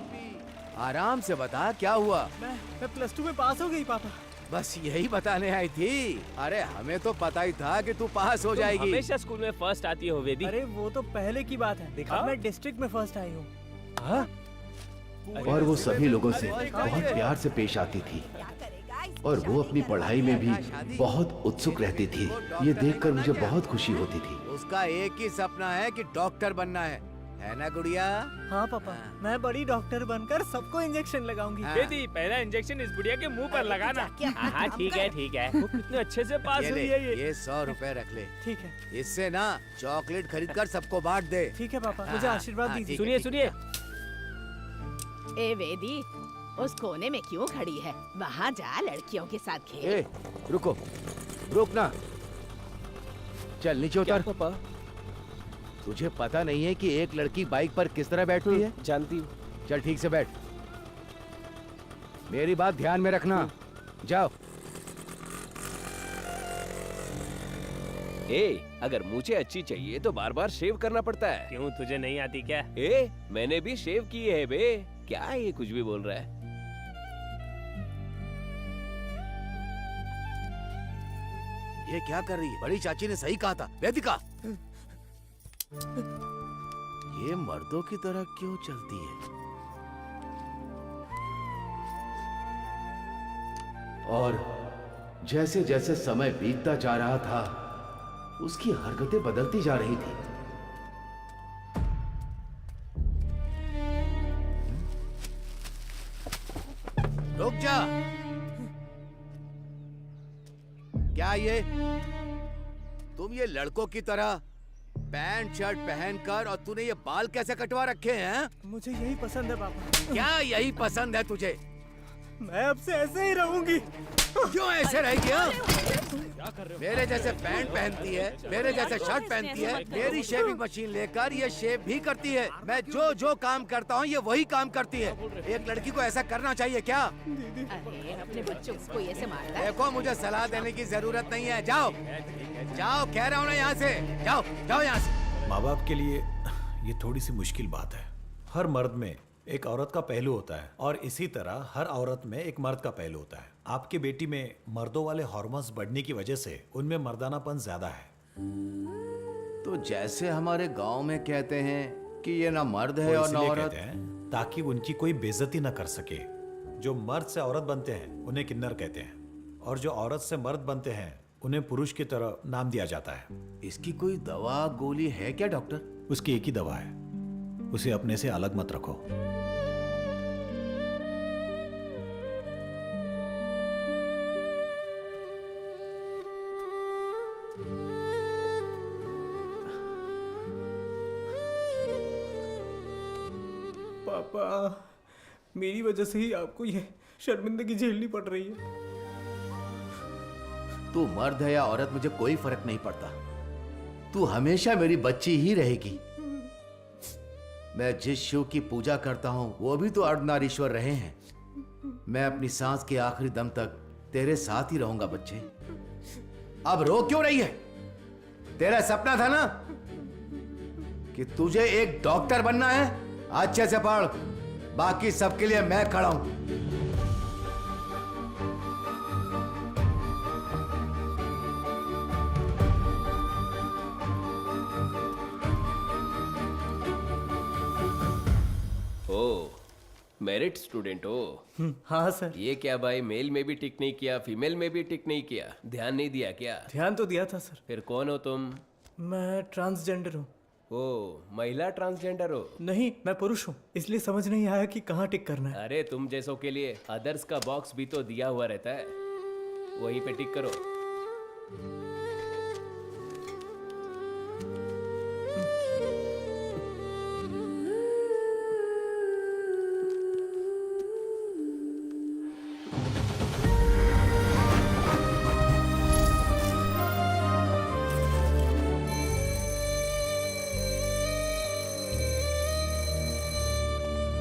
Speaker 19: आराम से बता, क्या हुआ?
Speaker 11: मैं +2 में पास हो गई पापा।
Speaker 19: बस यही बताने आई थी। अरे हमें तो पता ही था कि तू पास हो जाएगी।
Speaker 13: हमेशा स्कूल में फर्स्ट आती हो वेदी।
Speaker 11: अरे वो तो पहले की बात है। अब मैं डिस्ट्रिक्ट में फर्स्ट आई हूँ।
Speaker 2: और वो सभी लोगों से बहुत प्यार से पेश आती थी और वो अपनी पढ़ाई में भी बहुत उत्सुक रहती थी। ये देखकर मुझे बहुत खुशी होती थी।
Speaker 19: उसका एक ही सपना है कि डॉक्टर बनना है। है ना गुड़िया?
Speaker 11: हाँ पापा, मैं बड़ी डॉक्टर बनकर सबको इंजेक्शन लगाऊंगी।
Speaker 19: हाँ।
Speaker 20: बेटी पहला इंजेक्शन इस बुढ़िया के मुंह पर लगाना। हाँ ठीक है ठीक है। वो कितने अच्छे से पास
Speaker 19: ये
Speaker 20: हुई
Speaker 19: ले,
Speaker 20: है ये।
Speaker 19: 100 रुपए रख ले।
Speaker 11: ठीक है।
Speaker 19: इससे ना चॉकलेट खरीद कर सबको बांट दे।
Speaker 11: ठीक है पापा,
Speaker 19: हाँ,
Speaker 11: मुझे
Speaker 19: हाँ,
Speaker 11: आशीर्वाद
Speaker 19: हाँ,
Speaker 11: दीजिए।
Speaker 19: ठीक है,
Speaker 20: सुनिए
Speaker 19: ठीक
Speaker 20: सुनिए।
Speaker 21: ए वेदी, उस कोने में क्यों खड़ी है? वहाँ जा, लड़कियों के साथ खेल।
Speaker 19: ए, रुको, रुक ना। चल नीचे उतर।
Speaker 20: पापा,
Speaker 19: तुझे पता नहीं है कि एक लड़की बाइक पर किस तरह बैठती है?
Speaker 20: जानती हूँ।
Speaker 19: चल ठीक से बैठ। मेरी बात ध्यान में रखना। जाओ।
Speaker 22: अगर मुझे अच्छी चाहिए तो बार बार शेव करना पड़ता है।
Speaker 20: क्यों, तुझे नहीं आती क्या?
Speaker 22: मैंने भी शेव की है बे। क्या ये कुछ भी बोल रहा है?
Speaker 19: ये क्या कर रही है? बड़ी चाची ने सही कहा था, वेदिका। ये मर्दों की तरह क्यों चलती है?
Speaker 2: और जैसे जैसे समय बीतता जा रहा था, उसकी हरकतें बदलती जा रही थी।
Speaker 19: रुक जा। क्या ये तुम ये लड़कों की तरह पैंट शर्ट पहनकर और तूने ये बाल कैसे कटवा रखे हैं?
Speaker 11: मुझे यही पसंद है पापा।
Speaker 19: क्या यही पसंद है तुझे?
Speaker 11: मैं अब से ऐसे ही रहूंगी।
Speaker 19: क्यों ऐसे रहेगी? हाँ? मेरे जैसे पैंट पहनती है, मेरे जैसे शर्ट पहनती है, मेरी शेविंग मशीन लेकर ये शेव भी करती है। मैं जो जो काम करता हूँ ये वही काम करती है। एक लड़की को ऐसा करना चाहिए क्या?
Speaker 21: अरे अपने बच्चों को ऐसे मारता है?
Speaker 19: देखो, मुझे सलाह देने की जरूरत नहीं है। जाओ जाओ, कह रहा हूँ ना, यहाँ से जाओ, जाओ यहाँ से।
Speaker 6: माँ बाप के लिए ये थोड़ी सी मुश्किल बात है। हर मर्द में एक औरत का पहलू होता है और इसी तरह हर औरत में एक मर्द का पहलू होता है। आपकी बेटी में मर्दों वाले हार्मोन्स बढ़ने की वजह से उनमें मर्दानापन ज्यादा है।
Speaker 2: तो जैसे हमारे गांव में कहते हैं कि ये ना मर्द है
Speaker 6: वो
Speaker 2: और ना
Speaker 6: इसलिए
Speaker 2: औरत।
Speaker 6: कहते हैं ताकि उनकी कोई बेइज्जती न कर सके। जो मर्द से औरत बनते हैं उन्हें किन्नर कहते हैं, और जो औरत से मर्द बनते हैं उन्हें पुरुष की तरह नाम दिया जाता है।
Speaker 2: इसकी कोई दवा गोली है क्या डॉक्टर?
Speaker 6: उसकी एक ही दवा है, उसे अपने से अलग मत रखो।
Speaker 11: पापा, मेरी वजह से ही आपको ये शर्मिंदगी झेलनी पड़ रही है।
Speaker 2: तू मर्द है या औरत, मुझे कोई फर्क नहीं पड़ता। तू हमेशा मेरी बच्ची ही रहेगी। मैं जिस शिव की पूजा करता हूं वो भी तो अर्धनारीश्वर रहे हैं। मैं अपनी सांस के आखिरी दम तक तेरे साथ ही रहूंगा बच्चे। अब रो क्यों रही है? तेरा सपना था ना कि तुझे एक डॉक्टर बनना है। अच्छे से पढ़, बाकी सबके लिए मैं खड़ा हूं।
Speaker 22: मेरिट स्टूडेंट हो?
Speaker 11: हाँ सर।
Speaker 22: ये क्या भाई, मेल में भी टिक नहीं किया, फीमेल में भी टिक नहीं किया, ध्यान नहीं दिया क्या?
Speaker 11: ध्यान तो दिया था सर।
Speaker 22: फिर कौन हो तुम?
Speaker 11: मैं ट्रांसजेंडर हूँ।
Speaker 22: ओ, महिला ट्रांसजेंडर हो?
Speaker 11: नहीं, मैं पुरुष हूँ, इसलिए समझ नहीं आया कि कहाँ टिक करना है।
Speaker 22: अरे तुम जैसों के लिए अदर्स का बॉक्स भी तो दिया हुआ रहता है, वहीं पे टिक करो।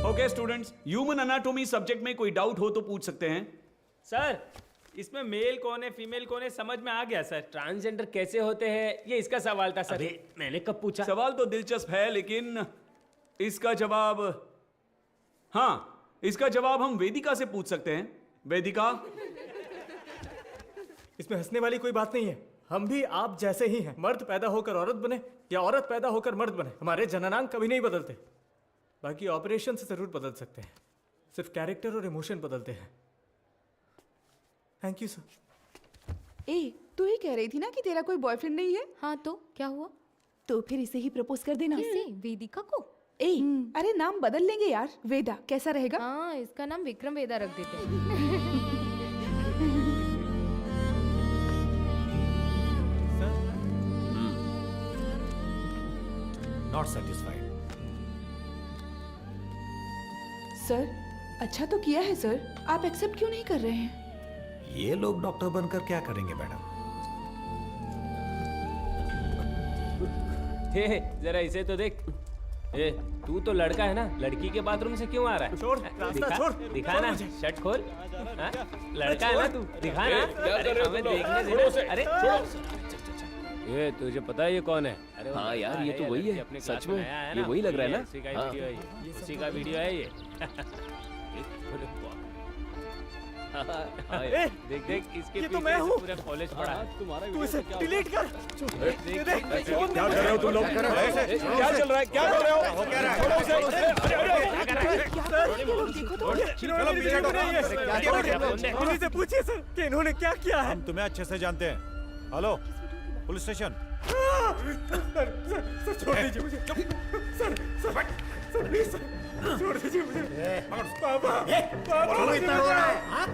Speaker 7: Okay students, human anatomy subject में कोई डाउट हो तो पूछ सकते हैं।
Speaker 20: सर, इसमें मेल कौन है फीमेल कौन है समझ में आ गया सर।
Speaker 22: ट्रांसजेंडर कैसे होते हैं, ये इसका सवाल था सर।
Speaker 20: मैंने कब पूछा?
Speaker 7: सवाल तो दिलचस्प है, लेकिन इसका जवाब, हाँ, इसका जवाब हम वेदिका से पूछ सकते हैं। वेदिका,
Speaker 11: इसमें हंसने वाली कोई बात नहीं है। हम भी आप जैसे ही हैं। मर्द पैदा होकर औरत बने या औरत पैदा होकर मर्द बने, हमारे जननांग कभी नहीं बदलते। बाकी ऑपरेशन से जरूर बदल सकते हैं, सिर्फ कैरेक्टर और इमोशन बदलते हैं। Thank you sir.
Speaker 1: ए, तू ही कह रही थी ना कि तेरा कोई बॉयफ्रेंड नहीं है?
Speaker 4: हाँ तो क्या हुआ?
Speaker 1: तो फिर इसे ही प्रपोज कर देना।
Speaker 4: किसे? वेदिका को?
Speaker 12: ए, अरे नाम बदल लेंगे यार। वेदा कैसा रहेगा?
Speaker 4: हाँ, इसका नाम विक्रम वेदा रख देते हैं।
Speaker 6: Not satisfied.
Speaker 12: सर अच्छा तो किया है सर, आप एक्सेप्ट क्यों नहीं कर रहे हैं?
Speaker 6: ये लोग डॉक्टर बनकर क्या करेंगे मैडम?
Speaker 13: हे जरा इसे तो देख। ए, तू तो लड़का है ना, लड़की के बाथरूम से क्यों आ रहा है?
Speaker 3: छोड़, रास्ता
Speaker 13: दिखा,
Speaker 3: छोड़।
Speaker 13: दिखा ना, शर्ट खोल। हाँ? लड़का है ना तू, दिखा ना।
Speaker 3: क्या कर
Speaker 13: अरे
Speaker 3: रहे हो
Speaker 13: हमें
Speaker 3: तुम लोग?
Speaker 13: देखने
Speaker 3: छोड़ो उसे,
Speaker 13: दे ना। अरे
Speaker 3: छोड़ो।
Speaker 13: ये तुझे पता है ये कौन है? अरे
Speaker 22: हाँ यार, ये तो वही है। सच में ये वही लग रहा है ना?
Speaker 13: उसी का
Speaker 22: हाँ।
Speaker 13: वीडियो है ये, उसी का वीडियो है ये।
Speaker 3: ए,
Speaker 13: देख देख इसके
Speaker 3: ये तो
Speaker 13: पीछे
Speaker 3: मैं
Speaker 13: से
Speaker 3: हूँ।
Speaker 13: पूरा कॉलेज पड़ा है।
Speaker 3: तुम्हारा तू इसे डिलीट कर।
Speaker 13: देख,
Speaker 3: देख,
Speaker 13: देख,
Speaker 3: क्या कर रहे हो तुम लोग? क्या चल रहा है? क्या कर रहे हो? छोड़ो उसे। चलो पीछे हटो। इन्हीं से पूछिए सर कि इन्होंने क्या किया है।
Speaker 6: हम तुम्हें अच्छे से जानते हैं। Hello police station.
Speaker 3: सर छोड़ दीजिए मुझे। सर प्लीज सर छोड़ दीजिए मुझे। पापा
Speaker 9: क्यों इतना रो रहा है? हाँ?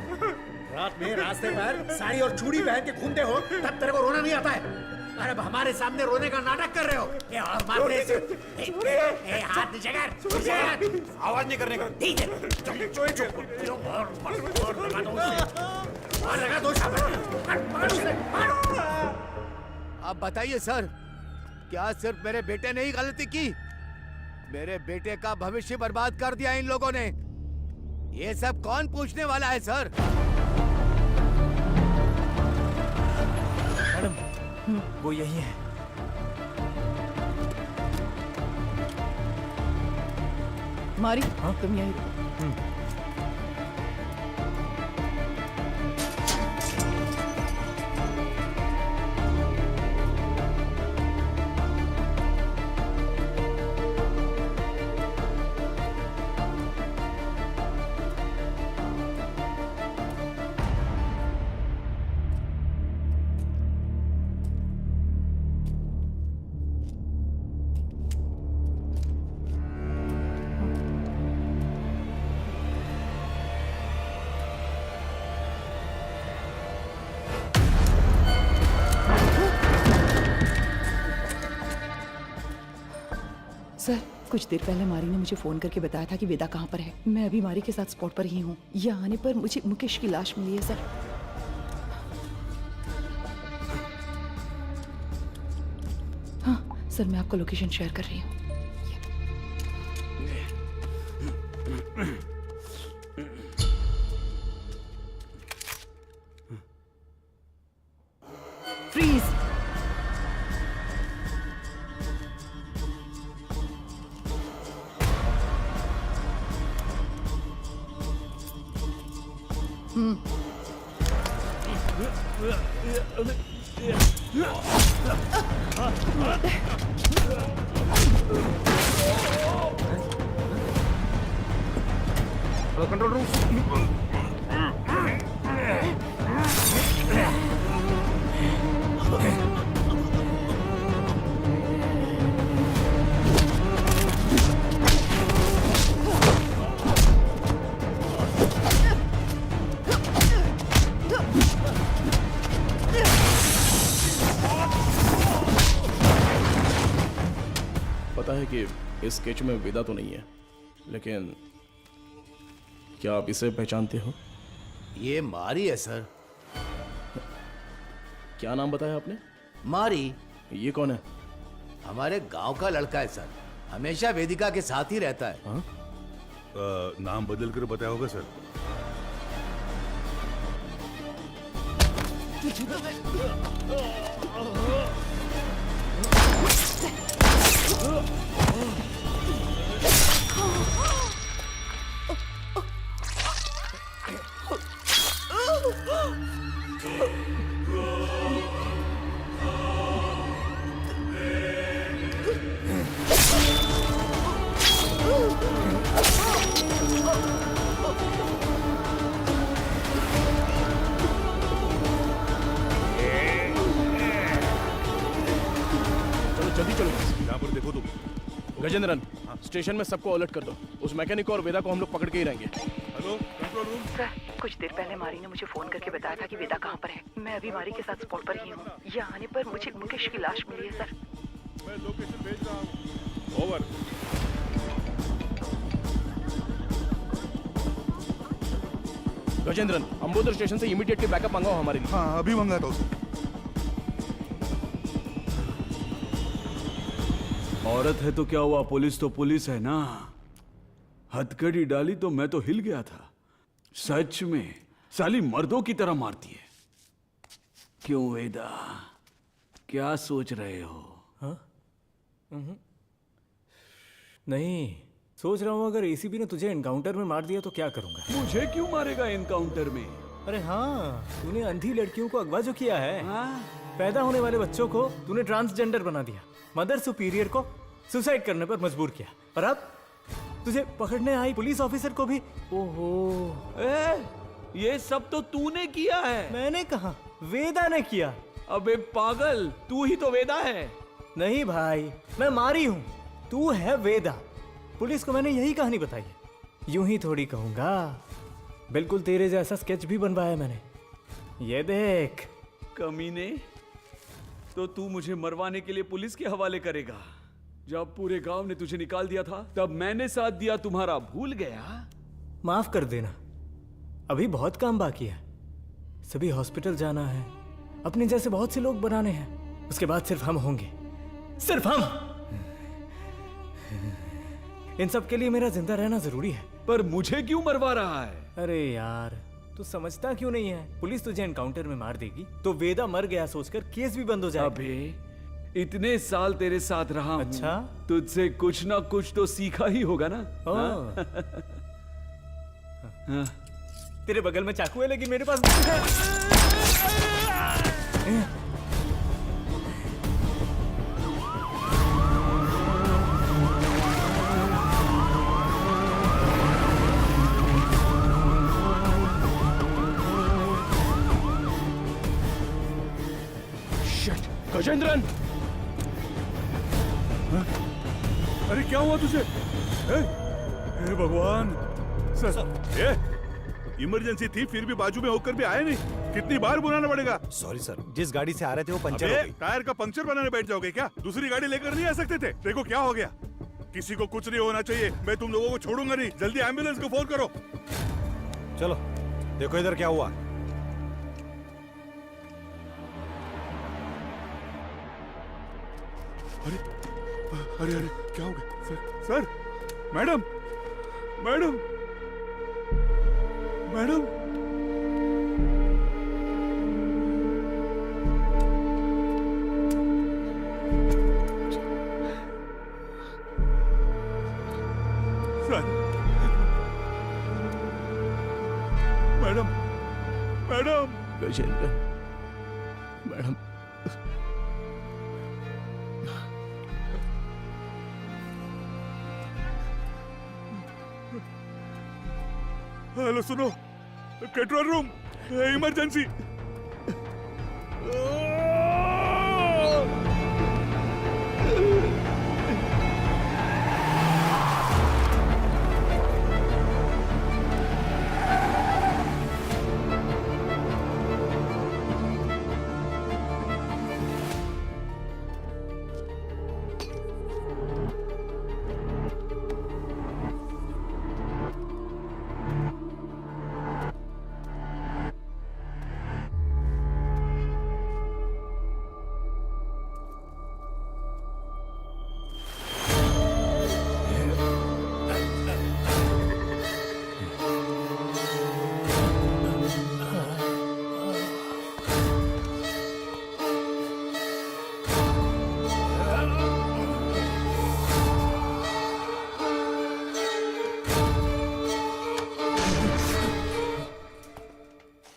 Speaker 9: रात में रास्ते पर साड़ी और चूड़ी पहन के घूमते हो, तब तेरे को रोना नहीं आता है? अरे अब हमारे सामने रोने का नाटक कर रहे हो? ये और मारने से हाथ नीचे कर, नीचे कर।
Speaker 6: आवाज नहीं करने का।
Speaker 9: लगा दो
Speaker 19: अब बताइए सर, क्या सिर्फ मेरे बेटे ने ही गलती की? मेरे बेटे का भविष्य बर्बाद कर दिया इन लोगों ने। ये सब कौन पूछने वाला है सर?
Speaker 3: मैडम वो यही है।
Speaker 1: मारी तुम यहीं रुको। सर कुछ देर पहले मारी ने मुझे फोन करके बताया था कि वेदा कहाँ पर है। मैं अभी मारी के साथ स्पॉट पर ही हूँ। यहाँ आने पर मुझे मुकेश की लाश मिली है सर। हाँ सर, मैं आपको लोकेशन शेयर कर रही हूँ। फ्रीज।
Speaker 3: Control room. पता है कि इस स्केच में वेदा तो नहीं है, लेकिन क्या आप इसे पहचानते हो?
Speaker 19: ये मारी है सर।
Speaker 3: क्या नाम बताया आपने?
Speaker 19: मारी।
Speaker 3: ये कौन है?
Speaker 19: हमारे गांव का लड़का है सर, हमेशा वेदिका के साथ ही रहता है।
Speaker 14: नाम बदल कर बताया होगा सर।
Speaker 3: चलो जल्दी चलो।
Speaker 14: यहाँ पर देखो तुम,
Speaker 3: गजेंद्रन, स्टेशन में सबको अलर्ट कर दो। उस मैकेनिक को और वेदा को हम लोग पकड़ के ही रहेंगे।
Speaker 14: Hello control room.
Speaker 1: सर, कुछ देर पहले मारी ने मुझे फोन करके बताया था कि वेदा कहाँ पर है। मैं अभी मारी के साथ स्पॉट पर ही हूँ। यहाँ आने पर मुझे मुकेश की लाश मिली है सर।
Speaker 14: मैं लोकेशन भेज रहा हूँ। ओवर।
Speaker 3: गजेंद्रन, अंबोदर स्टेशन से इमीडिएटली बैकअप मंगाओ हमारे लिए।
Speaker 14: हाँ, अभी मंगाता हूँ सर।
Speaker 7: औरत है तो क्या हुआ, पुलिस तो पुलिस है ना। हथकड़ी डाली तो मैं तो हिल गया था। सच में साली मर्दों की तरह मारती है। क्यों वेदा, क्या सोच रहे हो?
Speaker 11: हाँ? नहीं, सोच रहा हूँ अगर एसीपी ने तुझे एनकाउंटर में मार दिया तो क्या करूंगा।
Speaker 7: मुझे क्यों मारेगा एनकाउंटर में?
Speaker 11: अरे हाँ, तूने अंधी लड़कियों को अगवा जो किया है। पैदा होने वाले बच्चों को तूने ट्रांसजेंडर बना दिया। मदर सुपीरियर को सुसाइड करने पर मजबूर किया। और अब तुझे पकड़ने आई पुलिस ऑफिसर को भी। ओहो,
Speaker 7: ये सब तो तूने किया है।
Speaker 11: मैंने कहा, वेदा ने किया।
Speaker 7: अबे पागल, तू ही तो वेदा है।
Speaker 11: नहीं भाई, मैं मारी हूं, तू है वेदा। पुलिस को मैंने यही कहानी बताई है। यूं ही थोड़ी कहूंगा, बिल्कुल तेरे जैसा स्केच भी बनवाया मैंने। ये देख।
Speaker 7: कमीने, तो तू मुझे मरवाने के लिए पुलिस के हवाले करेगा? जब पूरे गांव ने तुझे निकाल दिया था तब मैंने साथ दिया तुम्हारा, भूल गया?
Speaker 11: माफ कर देना, अभी बहुत काम बाकी है। सभी हॉस्पिटल जाना है, अपने जैसे बहुत से लोग बनाने हैं। उसके बाद सिर्फ हम होंगे, सिर्फ हम। इन सब के लिए मेरा जिंदा रहना जरूरी है।
Speaker 7: पर मुझे क्यों मरवा रहा है?
Speaker 11: अरे यार, तू समझता क्यों नहीं है? पुलिस तुझे एनकाउंटर में मार देगी तो वेदा मर गया सोचकर केस भी बंद हो जाएगा।
Speaker 7: अबे इतने साल तेरे साथ रहा हूं,
Speaker 11: अच्छा,
Speaker 7: तुझसे कुछ ना कुछ तो सीखा ही होगा ना।
Speaker 11: हाँ? तेरे बगल में चाकू है लेकिन मेरे पास
Speaker 3: गजेंद्रन,
Speaker 14: अरे क्या हुआ तुझे? हे भगवान सर, इमरजेंसी थी फिर भी बाजू में होकर भी आए नहीं। कितनी बार बुलाना पड़ेगा?
Speaker 6: सॉरी सर, जिस गाड़ी से आ रहे थे वो पंचर हो गई।
Speaker 14: टायर का पंक्चर बनाने बैठ जाओगे क्या? दूसरी गाड़ी लेकर नहीं आ सकते थे? देखो क्या हो गया। किसी को कुछ नहीं होना चाहिए। मैं तुम लोगों को छोड़ूंगा नहीं। जल्दी एम्बुलेंस को फोन करो।
Speaker 6: चलो देखो इधर क्या हुआ।
Speaker 14: अरे अरे अरे क्या हो गया? Sir, madam, madam, madam, sir, madam, madam,
Speaker 3: Gajendra, madam,
Speaker 14: hello सुनो, कंट्रोल रूम, इमरजेंसी।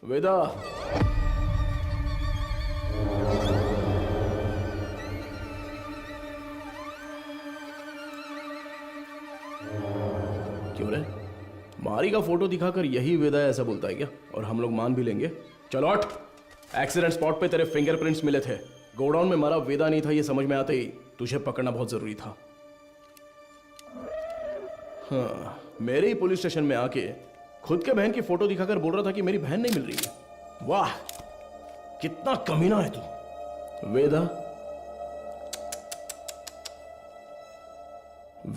Speaker 3: वेदा, क्यों रे? मारी का फोटो दिखाकर यही वेदा ऐसा बोलता है क्या? और हम लोग मान भी लेंगे? चलो हट। एक्सीडेंट स्पॉट पे तेरे फिंगरप्रिंट्स मिले थे। गोडाउन में मारा वेदा नहीं था ये समझ में आते ही तुझे पकड़ना बहुत जरूरी था। हाँ, मेरे ही पुलिस स्टेशन में आके खुद के बहन की फोटो दिखाकर बोल रहा था कि मेरी बहन नहीं मिल रही है। वाह, कितना कमीना है तू। वेदा,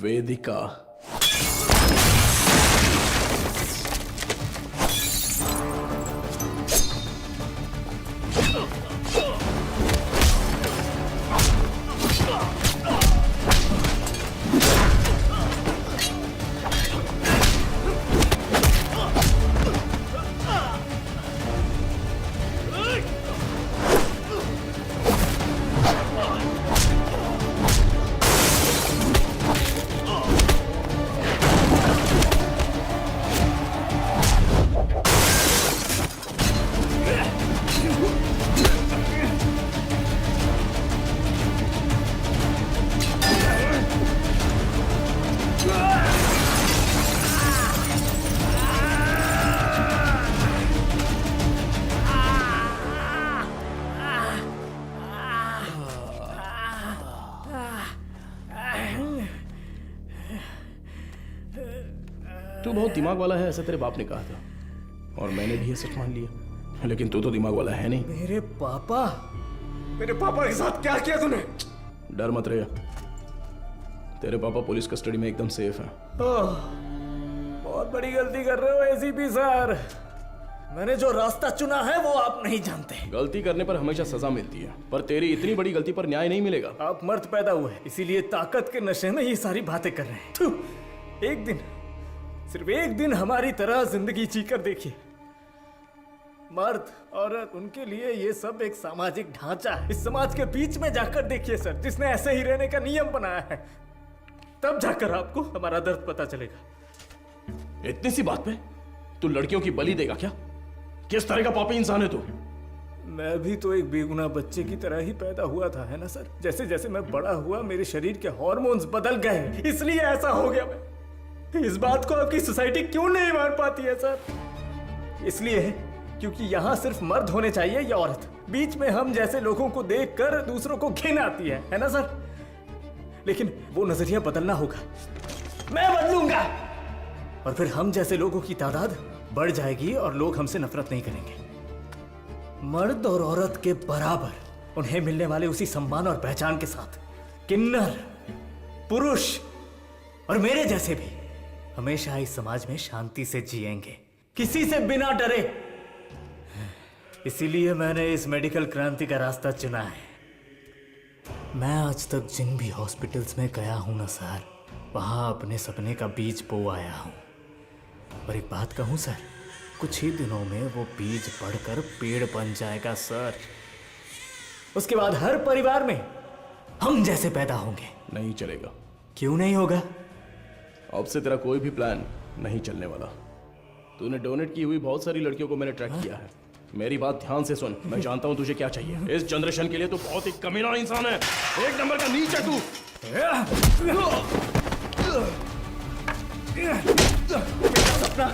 Speaker 3: वेदिका, तू बहुत दिमाग वाला है, ऐसा तेरे बाप ने कहा था और मैंने भी ये सच मान लिया। लेकिन तू तो दिमाग वाला है नहीं।
Speaker 11: मेरे पापा के साथ क्या किया तूने?
Speaker 3: डर मत रहे, तेरे पापा पुलिस कस्टडी में एकदम सेफ हैं।
Speaker 11: बहुत बड़ी गलती कर रहे हो एसीपी सर। मैंने जो रास्ता चुना है वो आप नहीं जानते।
Speaker 3: गलती करने पर हमेशा सजा मिलती है, पर तेरी इतनी बड़ी गलती पर न्याय नहीं मिलेगा।
Speaker 11: आप मर्द पैदा हुए इसीलिए ताकत के नशे में ये सारी बातें कर रहे हैं। थू, एक दिन, सिर्फ एक दिन हमारी तरह जिंदगी जीकर देखिए। मर्द औरत उनके लिए ये सब एक सामाजिक ढांचा है। इस समाज के बीच में जाकर देखिए सर, जिसने ऐसे ही रहने का नियम बनाया है, तब जाकर आपको हमारा दर्द पता चलेगा।
Speaker 3: इतनी सी बात पे तू लड़कियों की बलि देगा क्या? किस तरह का पापी इंसान है तू?
Speaker 11: मैं भी तो एक बेगुनाह बच्चे की तरह ही पैदा हुआ था, है ना सर? जैसे जैसे मैं बड़ा हुआ मेरे शरीर के हार्मोन्स बदल गए, इसलिए ऐसा हो गया। मैं इस बात को आपकी सोसाइटी क्यों नहीं मान पाती है सर? इसलिए क्योंकि यहाँ सिर्फ मर्द होने चाहिए या औरत। बीच में हम जैसे लोगों को देखकर दूसरों को घिन आती है ना सर? लेकिन वो नजरिया बदलना होगा। मैं बदलूंगा और फिर हम जैसे लोगों की तादाद बढ़ जाएगी और लोग हमसे नफरत नहीं करेंगे। मर्द और औरत के बराबर उन्हें मिलने वाले उसी सम्मान और पहचान के साथ किन्नर, पुरुष और मेरे जैसे भी हमेशा इस समाज में शांति से जिएंगे, किसी से बिना डरे। इसीलिए मैंने इस मेडिकल क्रांति का रास्ता चुना है। मैं आज तक जिन भी हॉस्पिटल्स में गया हूं ना सर, वहां अपने सपने का बीज बो आया हूं। और एक बात कहूं सर, कुछ ही दिनों में वो बीज बढ़कर पेड़ बन जाएगा सर। उसके बाद हर परिवार में हम जैसे पैदा होंगे।
Speaker 3: नहीं चलेगा।
Speaker 11: क्यों नहीं होगा?
Speaker 3: अब से तेरा कोई भी प्लान नहीं चलने वाला। तूने डोनेट की हुई बहुत सारी लड़कियों को मैंने ट्रैक किया है। मेरी बात ध्यान से सुन, मैं जानता हूं तुझे क्या चाहिए। इस जनरेशन के लिए तू बहुत ही कमीना इंसान है, एक नंबर का नीच है तू।
Speaker 11: मेरा सपना